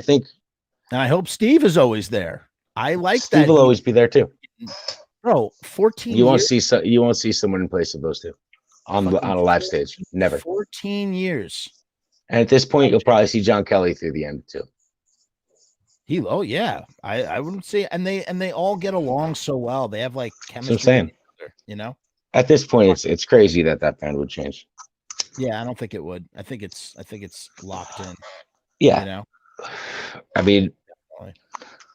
think, and I hope Steve is always there. I like Steve that. Steve will always be there too. Bro, 14. You won't see someone in place of those two on a live stage. Never. 14 years. And at this point, you'll probably see John Kelly through the end too. Oh yeah, I wouldn't say, and they all get along so well. They have like chemistry. That's what I'm saying. At this point, it's crazy that band would change. Yeah, I don't think it would. I think it's locked in. Yeah. I mean,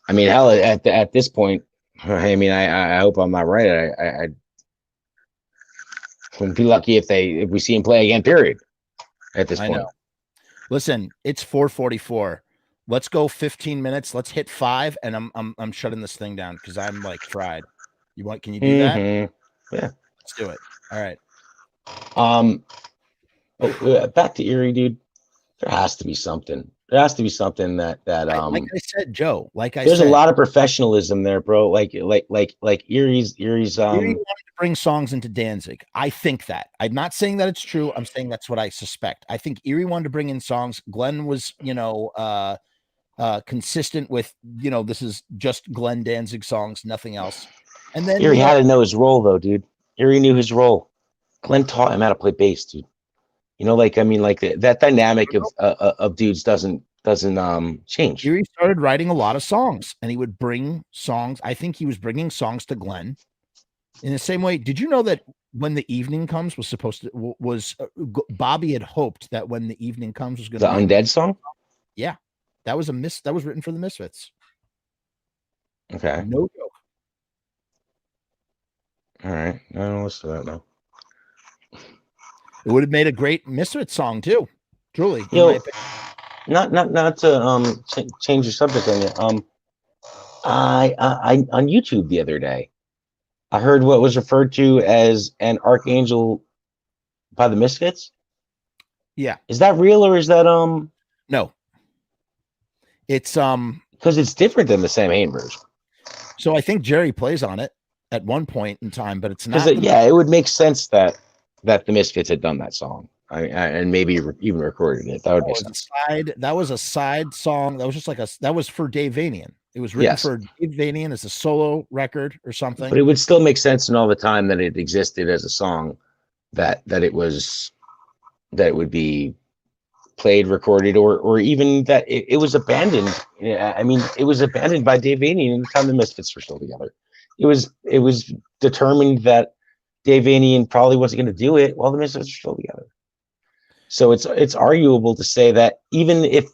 hell, at this point, I mean, I hope I'm not right. I would be lucky if we see him play again. Period. At this point. Listen, it's 4:44. Let's go 15 minutes. Let's hit 5, and I'm shutting this thing down because I'm like fried. Can you do that? Yeah. Let's do it. All right. Back to Erie, dude. There has to be something. There has to be something that like I said, Joe. There's a lot of professionalism there, bro. Like Erie's. Erie wanted to bring songs into Danzig. I think that. I'm not saying that it's true. I'm saying that's what I suspect. I think Erie wanted to bring in songs. Glenn was, consistent with, this is just Glenn Danzig songs, nothing else. And then Erie had to know his role, though, dude. Erie knew his role. Glenn taught him how to play bass, dude. That dynamic of dudes doesn't change. Erie started writing a lot of songs, and he would bring songs. I think he was bringing songs to Glenn in the same way. Did you know that When the Evening Comes was Bobby had hoped that When the Evening Comes was going to be the Undead song? Yeah, that was that was written for the Misfits. Okay, no joke. All right, I don't listen to that now. It would have made a great Misfits song too. Truly, not to change the subject on you. I on YouTube the other day, I heard what was referred to as an archangel by the Misfits. Yeah, is that real or is that No, it's because it's different than the Sam Hain version. So I think Jerry plays on it at one point in time, but it's not. It would make sense that the Misfits had done that song and maybe even recorded it. That would make sense. That was a side song. That was just that was for Dave Vanian. It was written for Dave Vanian as a solo record or something. But it would still make sense in all the time that it existed as a song, that it would be played, recorded, or even that it was abandoned. I mean, it was abandoned by Dave Vanian in the time the Misfits were still together. It was determined that Dave Vanian probably wasn't going to do it while the Misfits were still together. So it's arguable to say that even if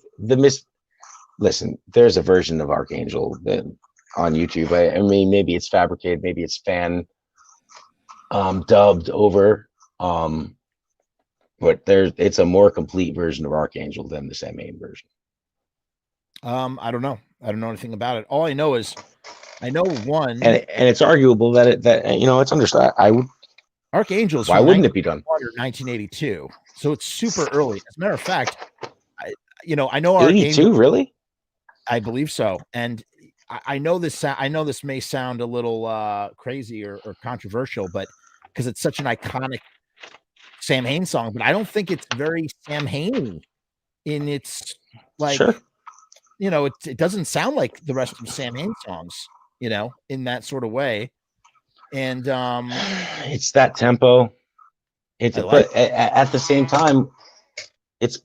listen, there's a version of Archangel that on YouTube. I mean, maybe it's fabricated, maybe it's fan dubbed over. But it's a more complete version of Archangel than the Sam Hain version. I don't know. I don't know anything about it. All I know is I know one, and it's arguable that it's understood. Archangel's. Why wouldn't it be done? 1982. So it's super early. As a matter of fact, I know 82. Really? I believe so. And I know this. I know this may sound a little crazy or controversial, but because it's such an iconic Sam Hain song, but I don't think it's very Sam Hain in its sure. It doesn't sound like the rest of Sam Hain songs, in that sort of way. And it's that tempo. But at the same time, that's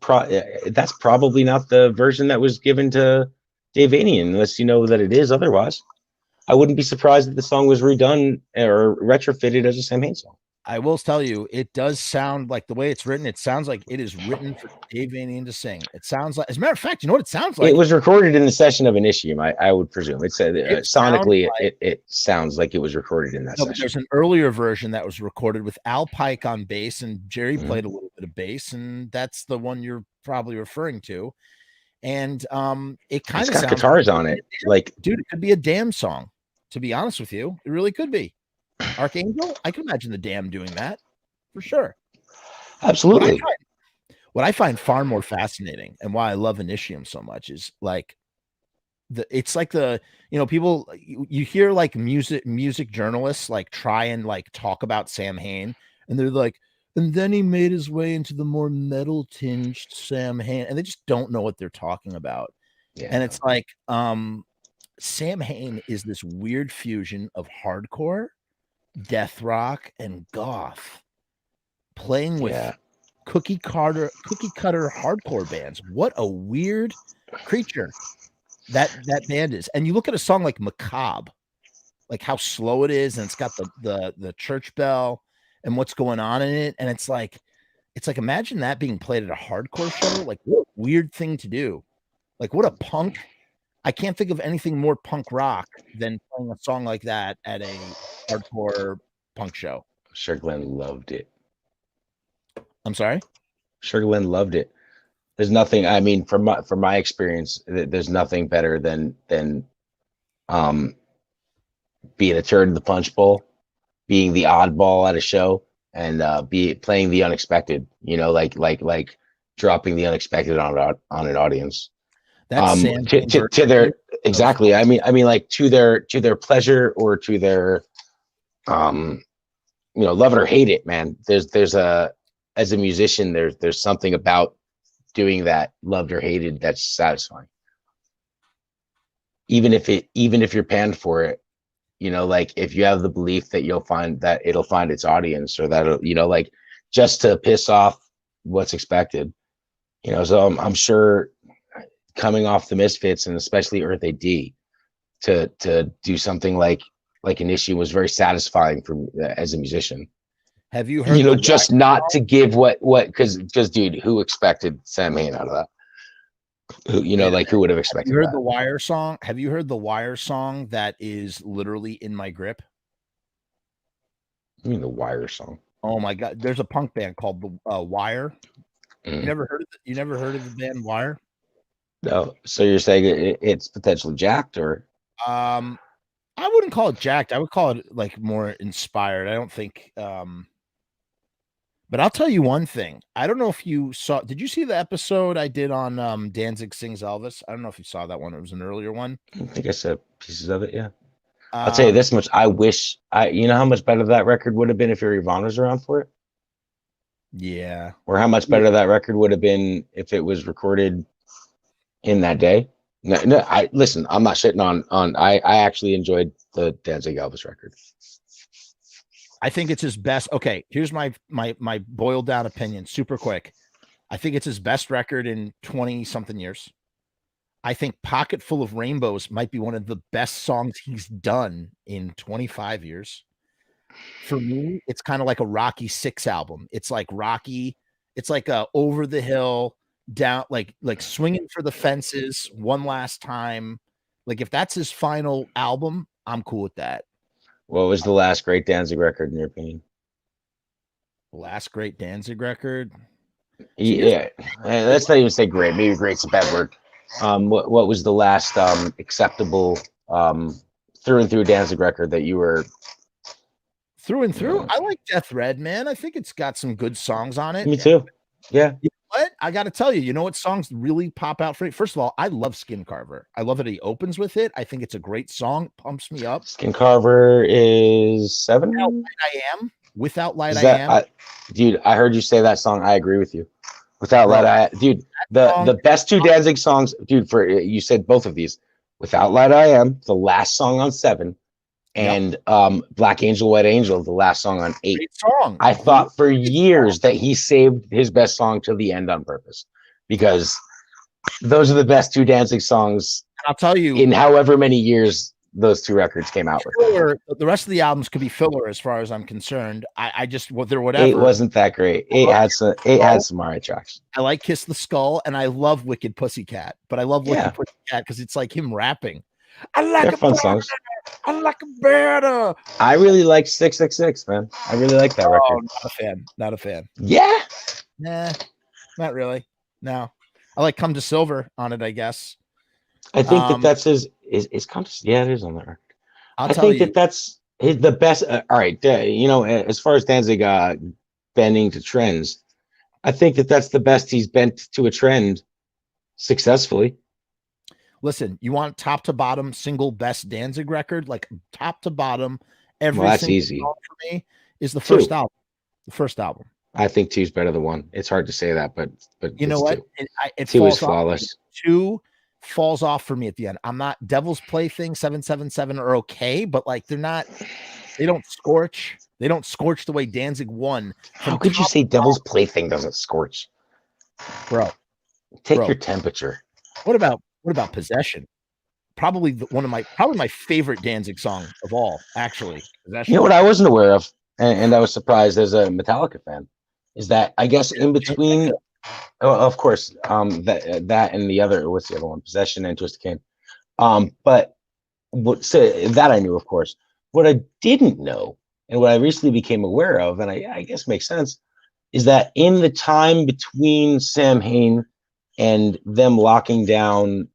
probably not the version that was given to Dave Vanian, unless you know that it is otherwise. I wouldn't be surprised if the song was redone or retrofitted as a Sam Hain song. I will tell you, it does sound like the way it's written. It sounds like it is written for Dave Vanian to sing. It sounds like, as a matter of fact, you know what it sounds like? It was recorded in the session of Initium, I would presume. It said sonically, it sounds like it was recorded in that session. There's an earlier version that was recorded with Al Pike on bass, and Jerry played a little bit of bass, and that's the one you're probably referring to. And it kind It's of got sounds guitars on it. Like, dude, it could be a Damn song. To be honest with you, it really could be. Archangel, I could imagine the Damn doing that for sure. absolutely. What I find far more fascinating and why I love Initium so much is like it's like people you hear like music journalists like try and like talk about Sam Hain, and they're like, and then he made his way into the more metal tinged Sam Hain, and they just don't know what they're talking about. Yeah. And it's like Sam Hain is this weird fusion of hardcore, death rock, and goth, playing with cookie cutter hardcore bands. What a weird creature that band is. And you look at a song like Macabre, like how slow it is, and it's got the church bell and what's going on in it, and it's like imagine that being played at a hardcore show. Like, what a weird thing to do. Like, what a punk. I can't think of anything more punk rock than playing a song like that at a hardcore punk show. Sure, Glenn loved it. I'm sorry? Sure, Glenn loved it. There's nothing, I mean, from my experience, there's nothing better than being a turd in the punch bowl, being the oddball at a show, and playing the unexpected, like dropping the unexpected on an audience. That's to their exactly. I mean, like to their pleasure or to their love it or hate it, man. There's as a musician, there's something about doing that, loved or hated, that's satisfying. Even if you're panned for it, like if you have the belief that you'll find that it'll find its audience, or that like just to piss off what's expected, so I'm sure coming off the Misfits and especially Earth AD to do something like an issue was very satisfying for me as a musician. Have you heard just not to give what because dude, who expected Sam Hain out of that? Who would have expected you heard that? The Wire song? Have you heard the Wire song that is literally In My Grip? I mean, the Wire song. Oh my god, there's a punk band called the Wire. You never heard of the band Wire? No. So you're saying it's potentially jacked, or I wouldn't call it jacked. I would call it like more inspired. I don't think but I'll tell you one thing. I don't know if you did you see the episode I did on Danzig Sings Elvis? I don't know if you saw that one. It was an earlier one. I think I saw pieces of it, yeah. I'll tell you this much. I wish how much better that record would have been if Yuri Vaughn was around for it? Yeah. Or how much better that record would have been if it was recorded in that day? No, listen, I'm not shitting on I actually enjoyed the Danzig Elvis record. I think it's his best. Okay, here's my boiled down opinion, super quick. I think it's his best record in 20 something years. I think Pocket Full of Rainbows might be one of the best songs he's done in 25 years. For me, it's kind of like a Rocky 6 album. It's like Rocky, it's like a over the hill, down, like swinging for the fences one last time. Like if that's his final album, I'm cool with that. What was the last great Danzig record in your opinion? The last great Danzig record? Yeah, let's not even say great. Maybe great's a bad word. What was the last acceptable through and through Danzig record that you were through and through? I like Death Red, man. I think it's got some good songs on it. Me too. Yeah. You know what? I got to tell you, you know what songs really pop out for me? First of all, I love Skin Carver. I love that he opens with it. I think it's a great song. Pumps me up. Skin Carver is 7. Without Light I Am. Without Light I Am. Dude, I heard you say that song. I agree with you. Without Light I Am. Dude, the best two Danzig songs, dude, you said both of these. Without Light I Am, the last song on 7. And Black Angel, White Angel, the last song on 8. Great song. I thought for years that he saved his best song till the end on purpose, because those are the best two Danzig songs. I'll tell you, in however many years those two records came out with. The rest of the albums could be filler as far as I'm concerned. I just they're whatever. 8 wasn't that great. 8 had some alright tracks. I like Kiss the Skull and I love Wicked Pussycat, but I love Wicked Pussycat because it's like him rapping. I like They're fun songs. I like it better. I really like 666, man. I really like that record. Not a fan. Not a fan. Yeah. Nah, not really. No. I like Come to Silver on it, I guess. I think that that's his is yeah, it is on there. I'll I tell think you. that that's the best. All right, as far as Danzig bending to trends, I think that that's the best he's bent to a trend successfully. Listen, you want top to bottom single best Danzig record, like top to bottom, every That's single easy. song for me is the Two. first album. The first album. I think two's better than one. It's hard to say that, but You know it's what? two. It Two is falls off. flawless. Two falls off for me at the end. I'm not Devil's Plaything 777 are okay, but like they're not. They don't scorch. They don't scorch the way Danzig won. How could you say Devil's Plaything doesn't scorch? Bro, take your temperature. What about Possession? Probably probably my favorite Danzig song of all, actually. Possession. You know what I wasn't aware of, and I was surprised as a Metallica fan, is that I guess in between, of course, that and the other, what's the other one? Possession and Twisted Cane. But that I knew, of course. What I didn't know, and what I recently became aware of, and I guess makes sense, is that in the time between Sam Hain and them locking down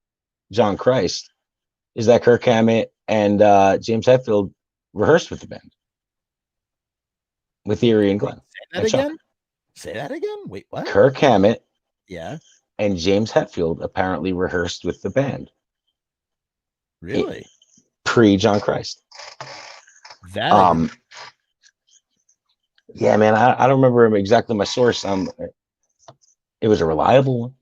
John Christ, is that Kirk Hammett and James Hetfield rehearsed with the band with Erie and Glenn. Say that again? Say that again? Wait, what? Kirk Hammett, yeah, and James Hetfield apparently rehearsed with the band. Really? Pre John Christ. That yeah, man, I don't remember exactly my source. It was a reliable one.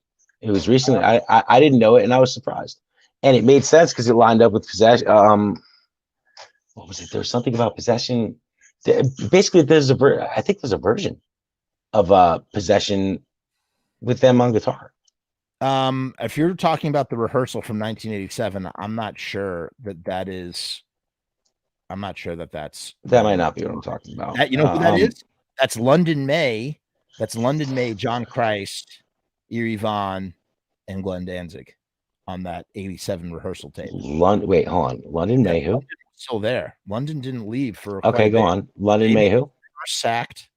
It was recently. I didn't know it, and I was surprised, and it made sense because it lined up with Possession. What was it? There was something about Possession. Basically, I think there's a version of Possession with them on guitar. If you're talking about the rehearsal from 1987, I'm not sure that is. I'm not sure that's. That might not be what I'm talking about. You know who that is? That's London May. That's London May, John Christ, Erie Von, and Glenn Danzig on that 87 rehearsal tape. Wait, hold on. London May who? Still there. London didn't leave for okay. Go on. London May who? Sacked,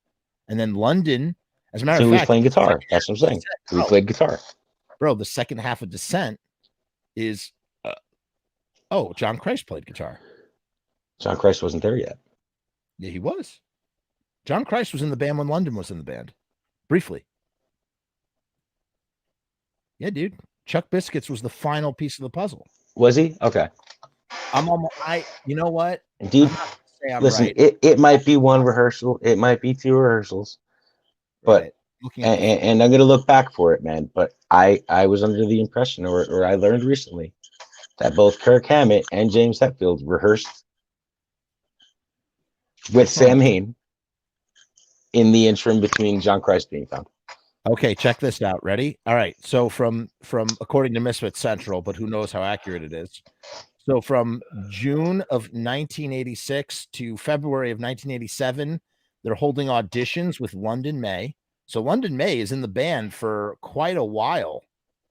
and then London. As a matter of fact, he was playing guitar. That's what I'm saying. He played guitar. Bro, the second half of Descent is. John Christ played guitar. John Christ wasn't there yet. Yeah, he was. John Christ was in the band when London was in the band. Briefly. Yeah, dude. Chuck Biscuits was the final piece of the puzzle. Was he? Okay. You know what? Dude, listen, right. it might be one rehearsal. It might be two rehearsals. But right. and I'm going to look back for it, man. But I was under the impression, or I learned recently, that both Kirk Hammett and James Hetfield rehearsed with Sam Hain in the interim between John Christ being found. Okay, check this out. Ready? All right. So from according to Misfits Central, but who knows how accurate it is. So from June of 1986 to February of 1987, they're holding auditions with London May. So London May is in the band for quite a while,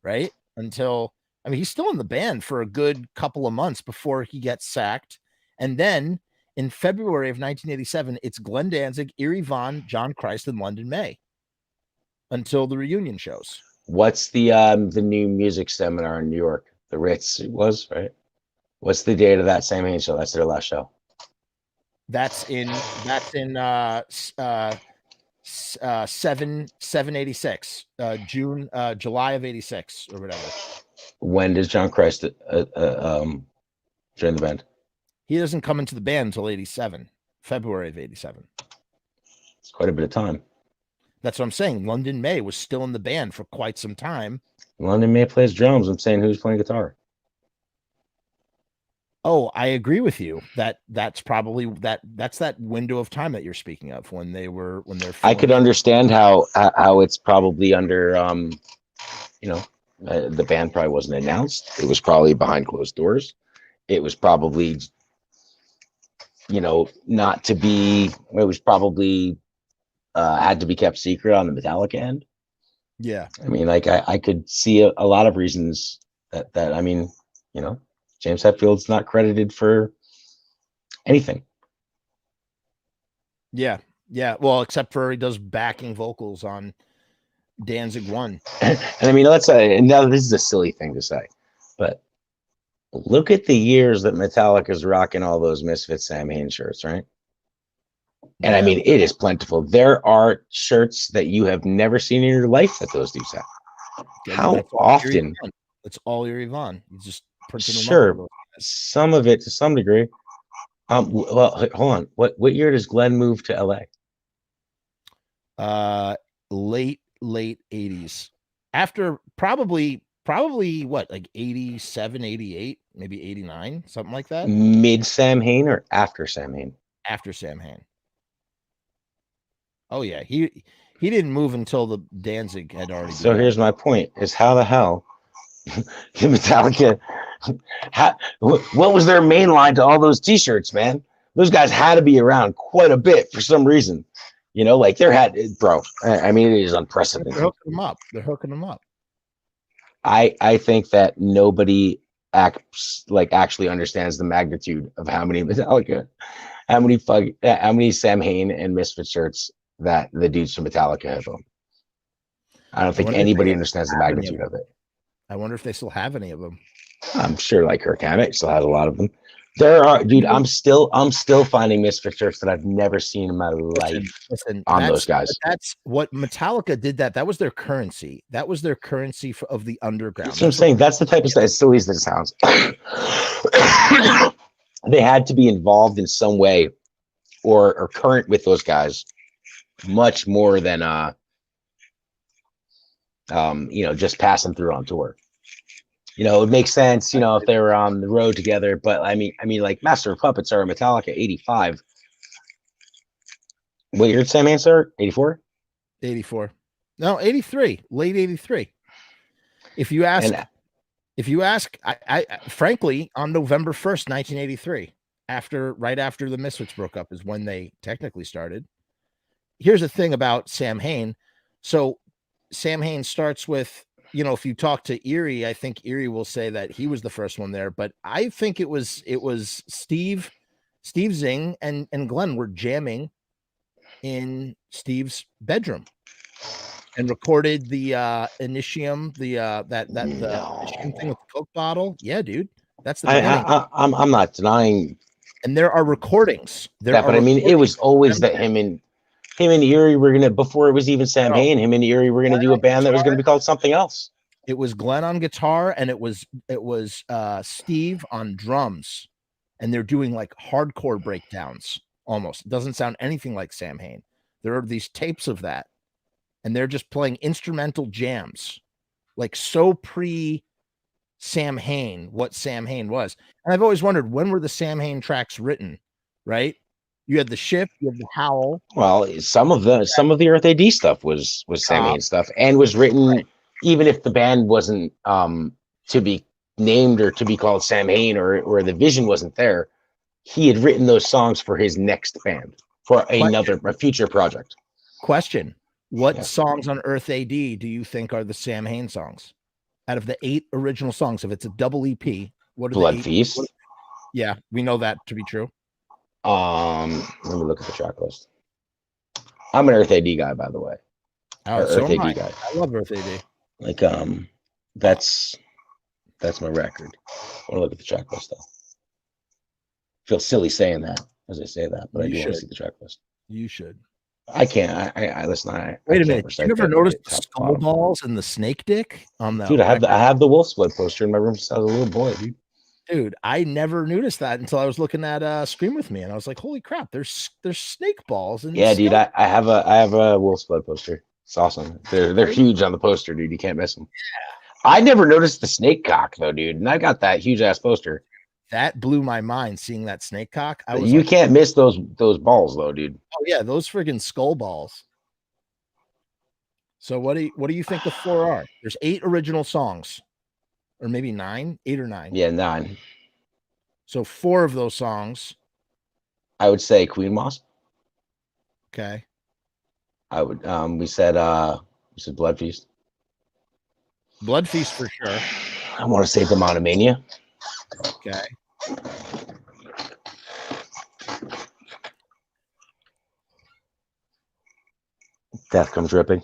right? He's still in the band for a good couple of months before he gets sacked. And then in February of 1987, it's Glenn Danzig, Erie Von, John Christ, and London May until the reunion shows. What's the new music seminar in New York? The Ritz was, right? What's the date of that Sam Hain show? That's their last show. That's in 7/86, July of 86 or whatever. When does John Christ join the band? He doesn't come into the band until 87, February of 87. It's quite a bit of time. That's what I'm saying. London May was still in the band for quite some time. London May plays drums. I'm saying who's playing guitar. Oh, I agree with you. That's probably that's that window of time that you're speaking of when they're. I could understand how it's probably under, the band probably wasn't announced. It was probably behind closed doors. It was probably, not to be. It was probably had to be kept secret on the Metallica end. Yeah, I could see a lot of reasons that James Hetfield's not credited for anything. Yeah. Well, except for he does backing vocals on, Danzig won. And I mean, let's say, and now this is a silly thing to say, but look at the years that Metallica's rocking all those Misfits Sam Hain shirts, right? And I mean, it is plentiful. There are shirts that you have never seen in your life that those dudes have. How often? It's all Eerie Von. You just printed them sure, some of it to some degree. Well, hold on. What year does Glenn move to LA? Late 80s. After probably what, like 87, 88, maybe 89, something like that. Mid Sam Hain or after Sam Hain? After Sam Hain. Oh yeah, he didn't move until the Danzig had already. So here's my point: is how the hell Metallica? What was their main line to all those T-shirts, man? Those guys had to be around quite a bit for some reason. You know, like bro. I mean, it is unprecedented. They're hooking them up. I think that nobody actually understands the magnitude of how many Metallica, how many Sam Hain and Misfit shirts that the dudes from Metallica have owned. I don't think anybody understands the magnitude of it. I wonder if they still have any of them. I'm sure like Kirk Hammett still has a lot of them. There are, dude. I'm still finding Misfit shirts that I've never seen in my life on those guys. That's what Metallica did. That was their currency. That was their currency of the underground. That's what I'm saying. That's the type of stuff. As silly as it sounds, they had to be involved in some way, or current with those guys, much more than just passing through on tour. You know, it makes sense, you know, if they were on the road together. But I mean, like Master of Puppets are Metallica 85. What year did Sam Hain start? 84? 84. No, 83. Late 83. If you ask, I frankly, on November 1st, 1983, right after the Misfits broke up, is when they technically started. Here's the thing about Sam Hain. So Sam Hain starts with, you know, if you talk to Eerie, I think Eerie will say that he was the first one there, but I think it was Steve Zing and Glenn were jamming in Steve's bedroom and recorded the Initium, the Initium thing with the Coke bottle. Yeah, dude, that's the beginning. I'm not denying. And there are recordings. But I mean, it was always that him and Eerie were gonna, before it was even Sam Hain, him and Eerie were gonna do a band that was gonna be called something else. It was Glenn on guitar and it was Steve on drums, and they're doing like hardcore breakdowns. Almost, it doesn't sound anything like Sam Hain. There are these tapes of that, and they're just playing instrumental jams, like so pre Sam Hain, what Sam Hain was. And I've always wondered, when were the Sam Hain tracks written, right? You had the Shift, you had the Howl. Well, some of the Earth AD stuff was Sam Hain stuff, and was written even if the band wasn't to be named or to be called Sam Hain, or the vision wasn't there. He had written those songs for his next band, for a future project. Question: what songs on Earth AD do you think are the Sam Hain songs? Out of the 8 original songs, if it's a double EP, what are Blood Feast? Yeah, we know that to be true. Let me look at the track list. I'm an Earth AD guy, by the way. Oh, so Earth AD guy. I love Earth AD. Like, that's my record. I want to look at the track list though. Feel silly saying that as I say that, but I do want to see the track list. You should. I can't. I listen. Wait a minute. You ever noticed the skull balls and the snake dick on that? Dude, I have the Wolf's Blood poster in my room since I was a little boy, dude. Dude, I never noticed that until I was looking at Scream With Me, and I was like, "Holy crap! There's snake balls." And yeah, dude, I have a Wolf's Blood poster. It's awesome. They're huge on the poster, dude. You can't miss them. Yeah. I never noticed the snake cock though, dude, and I got that huge ass poster. That blew my mind, seeing that snake cock. You can't miss those balls though, dude. Oh yeah, those friggin' skull balls. So what do you think the 4 are? There's 8 original songs. Or maybe 9, 8 or 9. Yeah, 9. So 4 of those songs. I would say Queen Moss. Okay. I would. We said Blood Feast. Blood Feast for sure. I want to say Demonomania. Okay. Death Comes Dripping.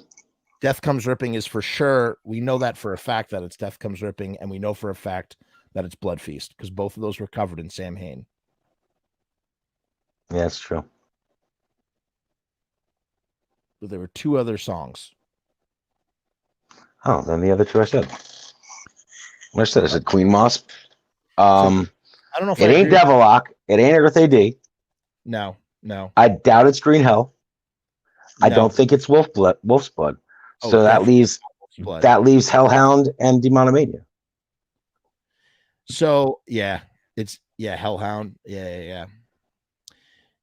Death Comes Ripping is for sure. We know that for a fact that it's Death Comes Ripping, and we know for a fact that it's Blood Feast because both of those were covered in Sam Hain. Yeah, that's true. But there were two other songs. Oh, then the other two I said. What I said Queen Moss. I don't know if it ain't Devilock. It ain't Earth AD. No. I doubt it's Green Hell. I don't think it's Wolf's Blood. So that leaves Hellhound and Demonomania. So it's Hellhound. Yeah.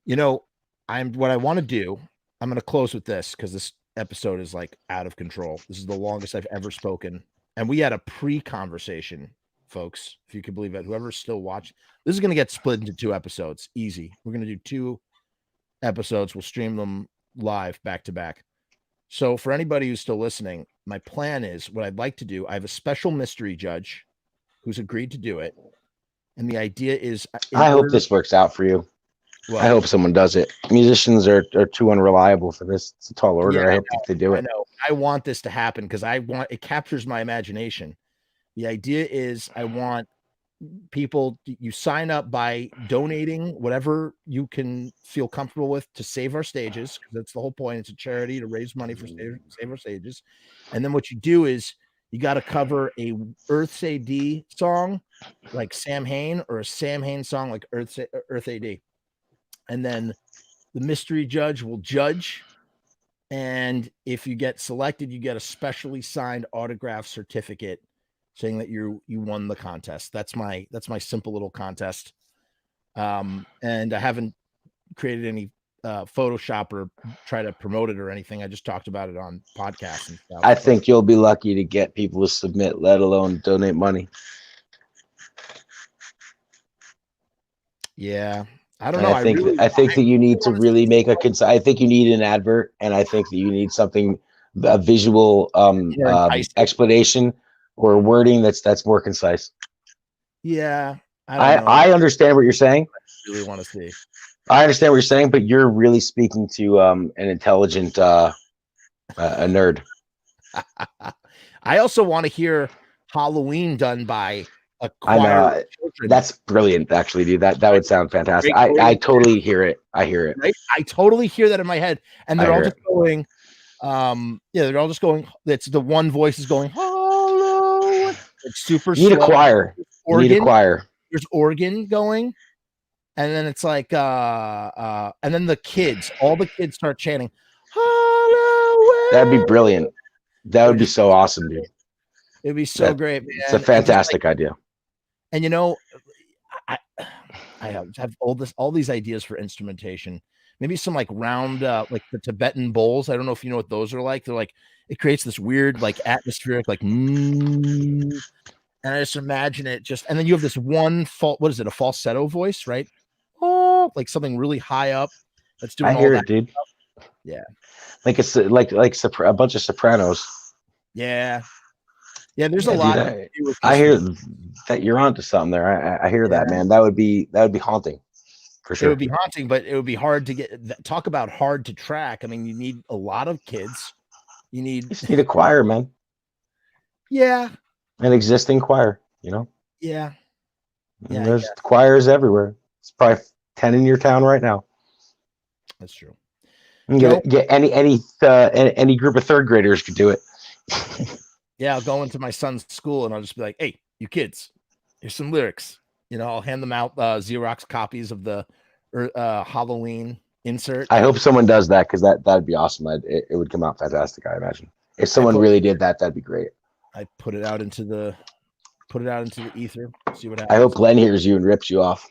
You know, what I want to do. I'm going to close with this because this episode is like out of control. This is the longest I've ever spoken, and we had a pre-conversation, folks. If you can believe it, whoever's still watching, this is going to get split into 2 episodes. Easy. We're going to do 2 episodes. We'll stream them live back to back. So for anybody who's still listening, my plan is what I'd like to do. I have a special mystery judge who's agreed to do it. And the idea is I hope this works out for you. I hope someone does it. Musicians are too unreliable for this. It's a tall order. I hope that they do it. I know. I want this to happen because it captures my imagination. The idea is I want people, you sign up by donating whatever you can feel comfortable with to save our stages, because that's the whole point. It's a charity to raise money for save our stages. And then what you do is you got to cover a Earth AD song like Sam Hain, or a Sam Hain song like Earth AD. And then the mystery judge will judge. And if you get selected, you get a specially signed autograph certificate saying that you won the contest. That's my simple little contest. And I haven't created any Photoshop or try to promote it or anything. I just talked about it on podcasts and stuff. I think you'll be lucky to get people to submit, let alone donate money. Yeah. I don't know. I think that you need to really make I think you need an advert, and I think that you need something, a visual explanation or wording that's more concise. Yeah. I understand what you're saying. I really want to see. I understand what you're saying, but you're really speaking to an intelligent a nerd. I also want to hear Halloween done by a choir. I know. That's brilliant, actually, dude. That would sound fantastic. I totally hear it. I hear it. Right? I totally hear that in my head. And they're all just going, they're all just going, it's the one voice is going, hello. It's super slow. You need a choir. You need a choir. There's organ going. And then it's like, and then all the kids start chanting, Halloween. That'd be brilliant. That would be so awesome, dude. It'd be so great, man. It's a fantastic idea. And I have all these ideas for instrumentation. Maybe some like round, like the Tibetan bowls. I don't know if you know what those are like. They're like, it creates this weird, like atmospheric, like, and I just imagine it and then you have this one what is it? A falsetto voice, right? Oh, like something really high up. That's doing. I hear it, dude. Stuff. Yeah. Like it's like a bunch of sopranos. Yeah. Yeah, there's a lot. Dude, I hear that you're onto something there. I hear that, man. That would be haunting, for sure. It would be haunting, but it would be hard to talk about hard to track. I mean, you need a lot of kids. You just need a choir, man. Yeah, an existing choir. Yeah. And there's choirs everywhere. It's probably 10 in your town right now. That's true. Get any group of third graders could do it. Yeah, I'll go into my son's school and I'll just be like, "Hey, you kids, here's some lyrics." I'll hand them out Xerox copies of the Halloween insert. I hope someone does that, because that'd be awesome. It would come out fantastic, I imagine. If someone really did that, that'd be great. I put it out into the ether. See what happens. I hope Glenn hears you and rips you off.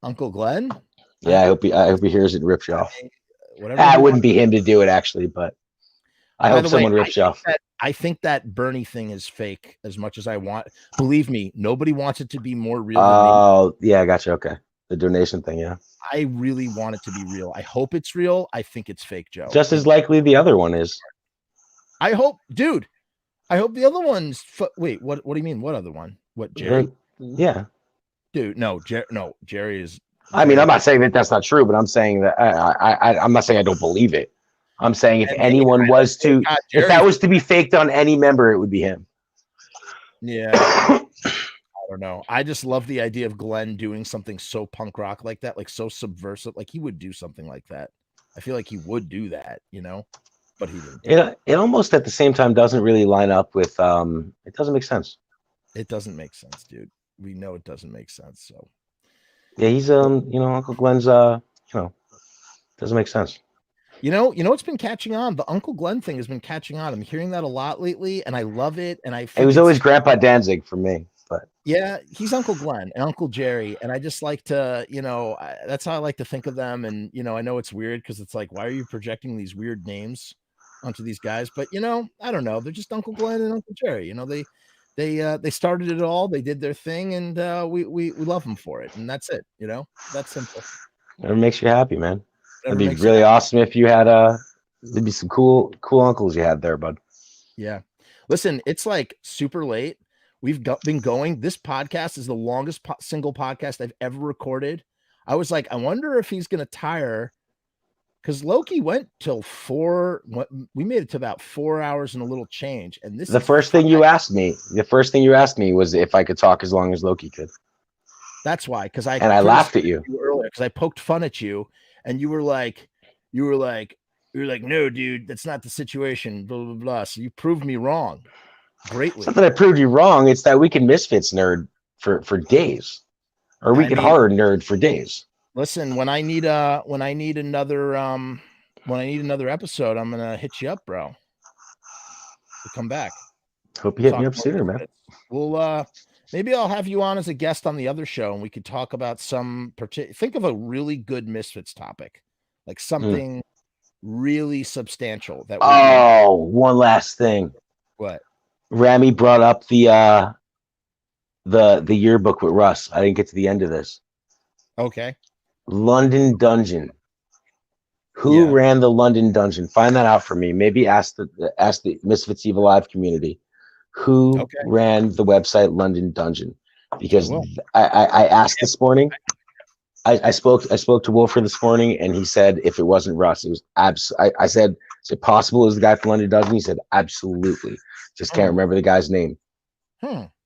Uncle Glenn? Yeah, I hope he hears it and rips you off. It wouldn't be him to do it, actually, but I hope someone rips you off. I think that Bernie thing is fake as much as I want. Believe me, nobody wants it to be more real. Oh, yeah, I gotcha. Okay. The donation thing, yeah. I really want it to be real. I hope it's real. I think it's fake, Joe. Just as likely the other one is. I hope the other one's. Wait, what do you mean? What other one? What, Jerry? Yeah. Dude, no, Jerry is. I mean, I'm not saying that that's not true, but I'm saying that I'm not saying I don't believe it. I'm saying if And anyone was to, God, if that was to be faked on any member, it would be him. Yeah. I don't know. I just love the idea of Glenn doing something so punk rock like that, like so subversive. Like he would do something like that. I feel like he would do that, you know, but he didn't. It almost at the same time doesn't really line up with it doesn't make sense. It doesn't make sense, dude. We know it doesn't make sense. So yeah, he's Uncle Glenn's doesn't make sense. You know, it's been catching on. The Uncle Glenn thing has been catching on. I'm hearing that a lot lately, and I love it. And I It was always Grandpa Danzig for me, but yeah, he's Uncle Glenn and Uncle Jerry, and I just like to, that's how I like to think of them. And I know it's weird because it's like, why are you projecting these weird names onto these guys? But I don't know. They're just Uncle Glenn and Uncle Jerry. They started it all. They did their thing, and we love them for it. And that's it. That's simple. Whatever makes you happy, man. Whatever It'd be really awesome if you had there'd be some cool uncles you had there, bud. Yeah. Listen, it's like super late. We've been going. This podcast is the longest single podcast I've ever recorded. I was like, I wonder if he's going to tire, because Loki went till 4. We made it to about 4 hours and a little change. And the first thing you asked me was if I could talk as long as Loki could. That's why, because I laughed at you earlier because I poked fun at you, and you were like, no, dude, that's not the situation. Blah blah blah. So you proved me wrong. Greatly. It's not that I proved you wrong. It's that we can Misfits nerd for days, or we can horror nerd for days. Listen, when I need another episode, I'm gonna hit you up, bro. To come back. Hope you hit me up sooner, man. We'll maybe I'll have you on as a guest on the other show, and we could talk about some think of a really good Misfits topic, like something really substantial. One last thing. What? Rami brought up the yearbook with Russ. I didn't get to the end of this. Okay. London Dungeon. Who ran the London Dungeon? Find that out for me. Maybe ask the Misfits Evil Live community who ran the website London Dungeon, because I asked this morning. I spoke to Wolfer this morning, and he said if it wasn't Russ, it was I said, is it possible it was the guy from London Dungeon? He said absolutely. Just can't remember the guy's name.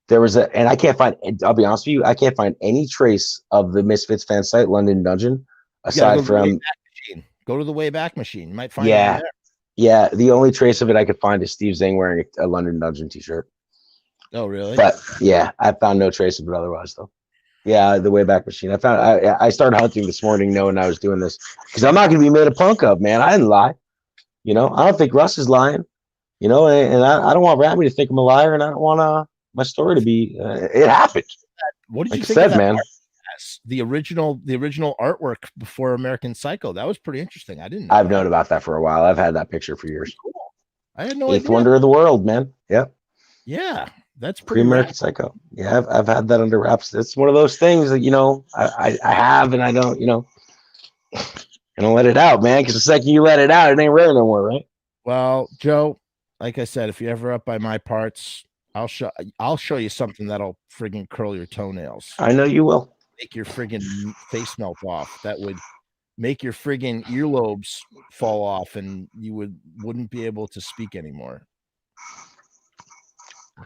There was and I can't find. I'll be honest with you, I can't find any trace of the Misfits fan site London Dungeon aside from. Go to the Wayback Machine. You might find it there. Yeah. The only trace of it I could find is Steve Zing wearing a London Dungeon t-shirt. Oh, really? But yeah, I found no trace of it otherwise, though. Yeah, the Wayback Machine. I started hunting this morning knowing I was doing this because I'm not going to be made a punk of, man. I didn't lie. I don't think Russ is lying. And I don't want Rami to think I'm a liar, and I don't want my story to be. It happened. What did you think of that, man? The original artwork before American Psycho. That was pretty interesting. I didn't know. I've known about that for a while. I've had that picture for years. Cool. I had no idea. Eighth wonder of the world, man. Yep. Yeah, that's pretty American Psycho. Yeah, I've had that under wraps. It's one of those things that I have, and I don't I don't let it out, man. Because the second you let it out, it ain't rare no more, right? Well, Joe, like I said, if you're ever up by my parts, I'll show you something that'll friggin' curl your toenails. I know you will. Make your friggin' face melt off. That would make your friggin' earlobes fall off, and you wouldn't be able to speak anymore.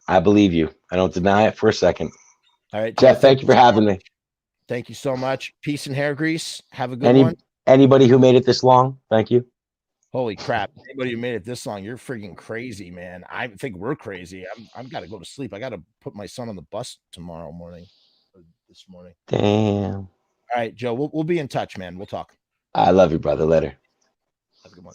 I believe you. I don't deny it for a second. All right, Jeff, thank you for having me. Thank you so much. Peace and hair grease. Have a good one. Anybody who made it this long, thank you. Holy crap. Anybody who made it this long, you're freaking crazy, man. I think we're crazy. I've got to go to sleep. I got to put my son on the bus tomorrow morning. This morning. Damn. All right, Joe, we'll be in touch, man. We'll talk. I love you, brother. Later. Have a good one.